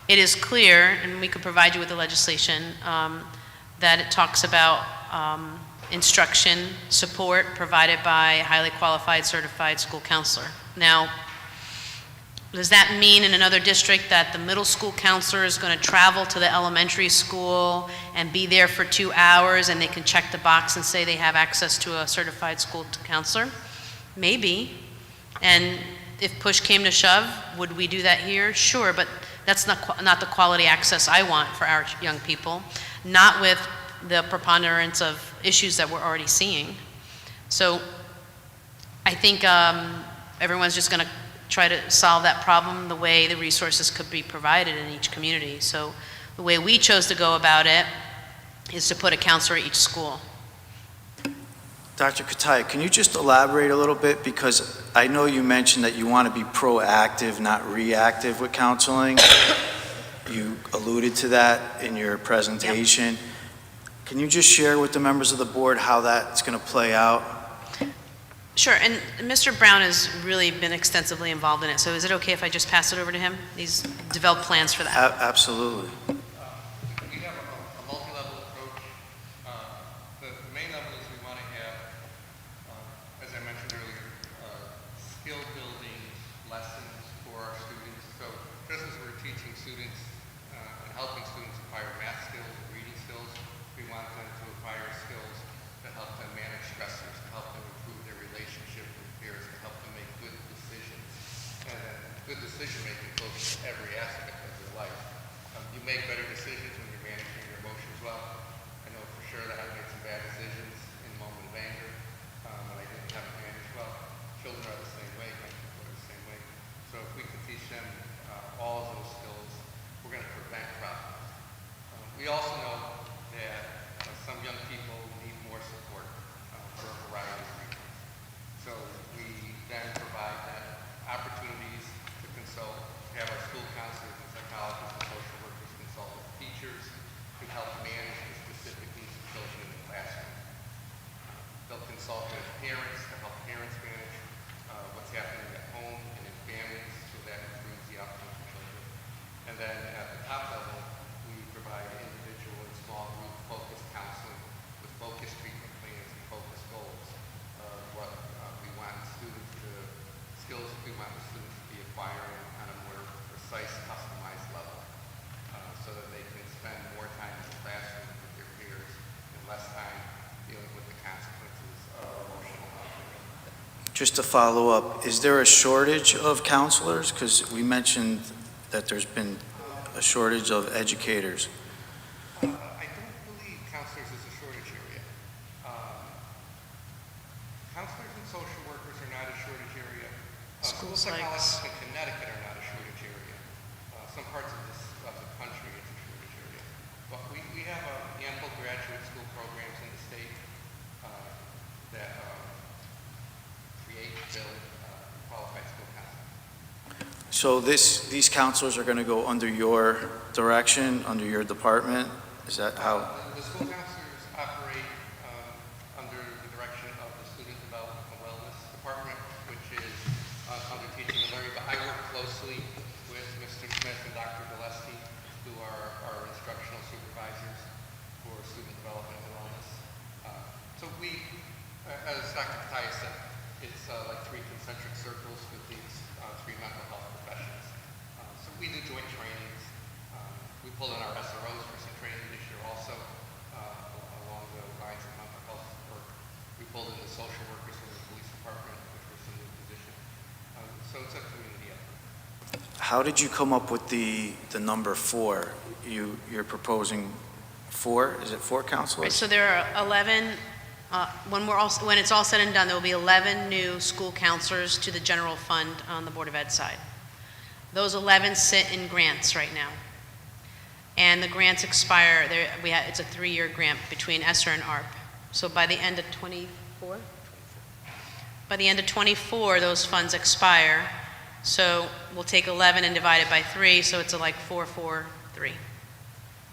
it is clear, and we could provide you with the legislation, that it talks about instruction, support provided by a highly qualified, certified school counselor. Now, does that mean in another district that the middle school counselor is going to travel to the elementary school and be there for 2 hours and they can check the box and say they have access to a certified school counselor? Maybe. And if push came to shove, would we do that here? Sure, but that's not the quality access I want for our young people, not with the preponderance of issues that we're already seeing. So I think everyone's just going to try to solve that problem the way the resources could be provided in each community. So the way we chose to go about it is to put a counselor at each school. Dr. Kataya, can you just elaborate a little bit? Because I know you mentioned that you want to be proactive, not reactive with counseling. You alluded to that in your presentation. Yep. Can you just share with the members of the board how that's going to play out? Sure, and Mr. Brown has really been extensively involved in it, so is it okay if I just pass it over to him? He's developed plans for that. Absolutely. We have a multi-level approach. The main level is we want to have, as I mentioned earlier, skill building lessons for our students. So just as we're teaching students and helping students acquire math skills and reading skills, we want them to acquire skills to help them manage stressors, to help them improve their relationship with peers, to help them make good decisions. And good decision-making goes to every aspect of their life. You make better decisions when you're managing your emotions well. I know for sure that I made some bad decisions in a moment of anger when I didn't have it managed well. Children are the same way, young people are the same way. So if we can teach them all of those skills, we're going to prevent problems. We also know that some young people need more support for a variety of reasons. So we then provide them opportunities to consult, have our school counselors and psychologists and social workers consult with teachers to help manage the specific needs of children in the classroom. They'll consult with parents to help parents manage what's happening at home and in families, so that improves the outcomes for children. And then at the top level, we provide individual and small group focused counseling with focused treatment plans and focused goals of what we want students to, skills we want the students to be acquiring on a more precise, customized level, so that they can spend more time in the classroom with their peers and less time dealing with the consequences of emotional conflict. Just to follow up, is there a shortage of counselors? Because we mentioned that there's been a shortage of educators. I don't believe counselors is a shortage area. Counselors and social workers are not a shortage area. School psychologists in Connecticut are not a shortage area. Some parts of the country it's a shortage area. But we have ample graduate school programs in the state that create, build qualified school counselors. So these counselors are going to go under your direction, under your department? Is that how? The school counselors operate under the direction of the Student Development and Wellness Department, which is under teaching and learning. But I work closely with Mr. Smith and Dr. Gillespie, who are our instructional supervisors for student development and wellness. So we, as Dr. Katia said, it's like three concentric circles with these three mental health professions. So we do joint trainings. We pull in our SROs for some training this year also, along the lines of mental health work. We pulled in the social workers from the police department, which were some new positions. So it's a community effort. How did you come up with the number 4? You're proposing 4? Is it 4 counselors? Right, so there are 11, when it's all said and done, there will be 11 new school counselors to the general fund on the Board of Ed side. Those 11 sit in grants right now. And the grants expire, it's a 3-year grant between ESSER and ARP. So by the end of 24? By the end of 24, those funds expire. So we'll take 11 and divide it by 3, so it's like 4, 4, 3.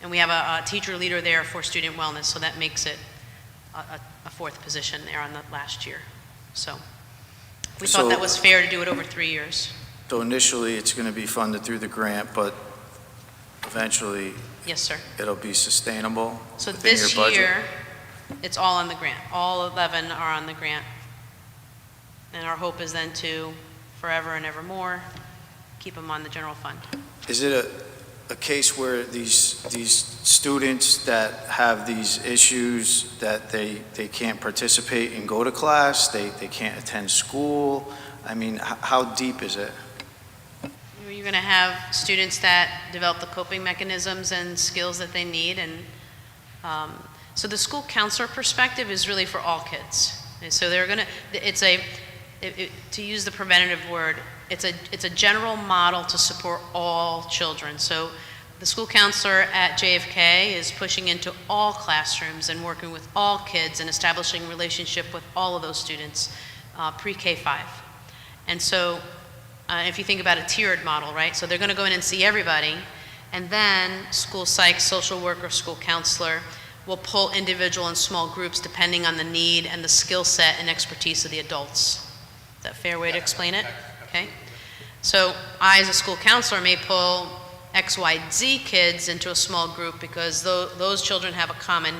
And we have a teacher leader there for student wellness, so that makes it a 4th position there on the last year. So we thought that was fair to do it over 3 years. So initially, it's going to be funded through the grant, but eventually, Yes, sir. it'll be sustainable So within this your budget? year, it's all on the grant. All 11 are on the grant. And our hope is then to, forever and evermore, keep them on the general fund. Is it a case where these students that have these issues, that they can't participate and go to class, they can't attend school? I mean, how deep is it? You're going to have students that develop the coping mechanisms and skills that they need. And so the school counselor perspective is really for all kids. And so they're going to, to use the preventative word, it's a general model to support all children. So the school counselor at JFK is pushing into all classrooms and working with all kids and establishing relationship with all of those students, pre-K-5. And so if you think about a tiered model, right? So they're going to go in and see everybody, and then school psych, social worker, school counselor will pull individual and small groups depending on the need and the skill set and expertise of the adults. Is that a fair way to explain it? Okay. So I, as a school counselor, may pull X, Y, Z kids into a small group because those children have a common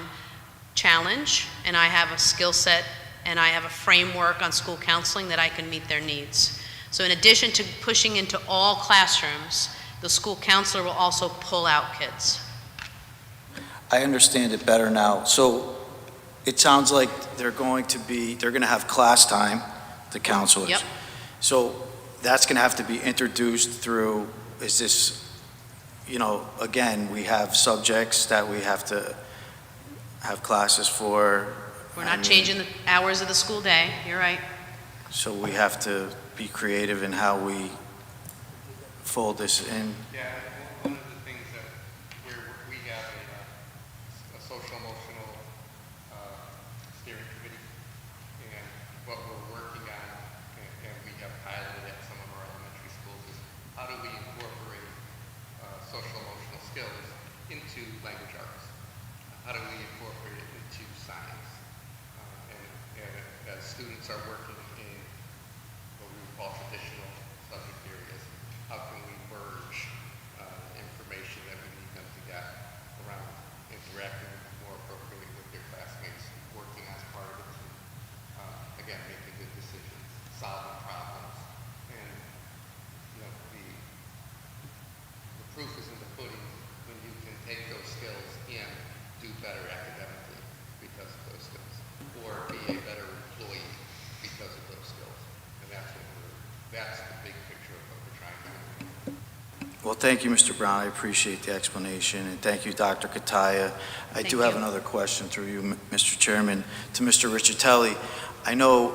challenge, and I have a skill set, and I have a framework on school counseling that I can meet their needs. So in addition to pushing into all classrooms, the school counselor will also pull out kids. I understand it better now. So it sounds like they're going to have class time, the counselors. Yep. So that's going to have to be introduced through, is this, again, we have subjects that we have to have classes for. We're not changing the hours of the school day, you're right. So we have to be creative in how we fold this in. Yeah, one of the things that we have a social emotional steering committee, and what we're working on, and we have piloted at some of our elementary schools, is how do we incorporate social emotional skills into language arts? How do we incorporate it into science? And as students are working in what we would call traditional subject areas, how can we merge information that we need them to get around interacting more appropriately with their classmates, working as part of a team, again, making good decisions, solving problems, and the proof is in the pudding when you can take those skills and do better academically because of those skills, or be a better employee because of those skills. thank you, Mr. Brown. I appreciate the explanation, and thank you, Dr. Kataya. I do have another question through you, Mr. Chairman, to Mr. Riccitelli. I know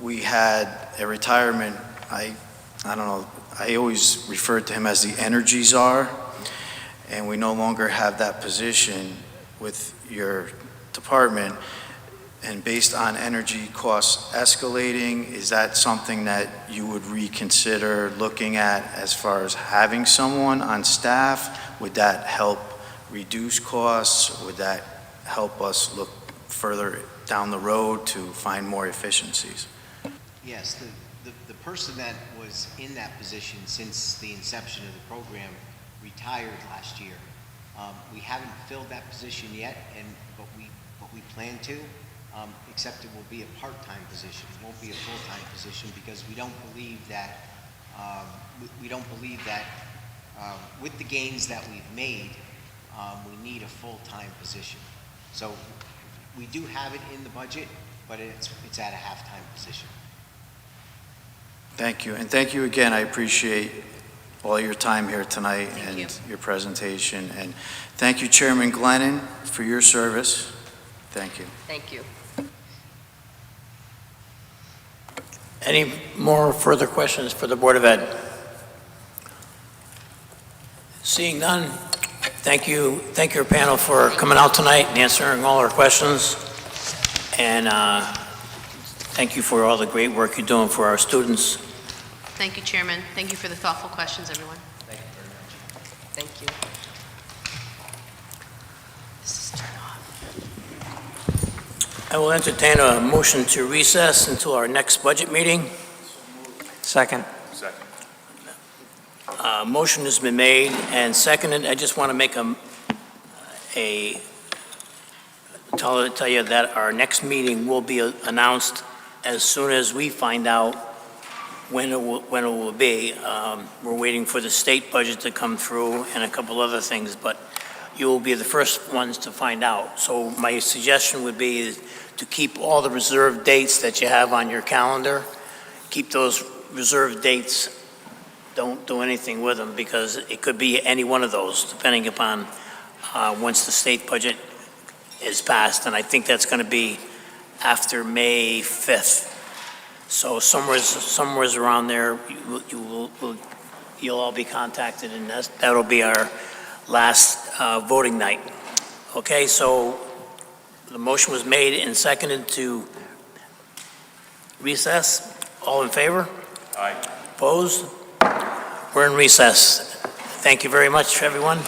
we had a retirement, I don't know, I always referred to him as the energy czar, and we no longer have that position with your department. And based on energy costs escalating, is that something that you would reconsider looking at as far as having someone on staff? Would that help reduce costs? Would that help us look further down the road to find more efficiencies? Yes, the person that was in that position since the inception of the program retired last year. We haven't filled that position yet, but we plan to. Except it will be a part-time position. It won't be a full-time position because we don't believe that with the gains that we've made, we need a full-time position. So we do have it in the budget, but it's at a half-time position. Thank you, and thank you again. I appreciate all your time here tonight and your presentation. And thank you, Chairman Glennon, for your service. Thank you. Thank you. Any more further questions for the Board of Ed? Seeing none, thank you panel for coming out tonight and answering all our questions. And thank you for all the great work you're doing for our students. Thank you, Chairman. Thank you for the thoughtful questions, everyone. Thank you very much. Thank you. I will entertain a motion to recess until our next budget meeting. Second. Motion has been made and seconded. I just want to make tell you that our next meeting will be announced as soon as we find out when it will be. We're waiting for the state budget to come through and a couple other things, but you will be the first ones to find out. So my suggestion would be to keep all the reserved dates that you have on your calendar. Keep those reserved dates. Don't do anything with them because it could be any one of those, depending upon once the state budget is passed. And I think that's going to be after May 5th. So somewhere around there, you'll all be contacted, and that'll be our last voting night. Okay, so the motion was made and seconded to recess. All in favor? Aye. Opposed? We're in recess. Thank you very much, everyone.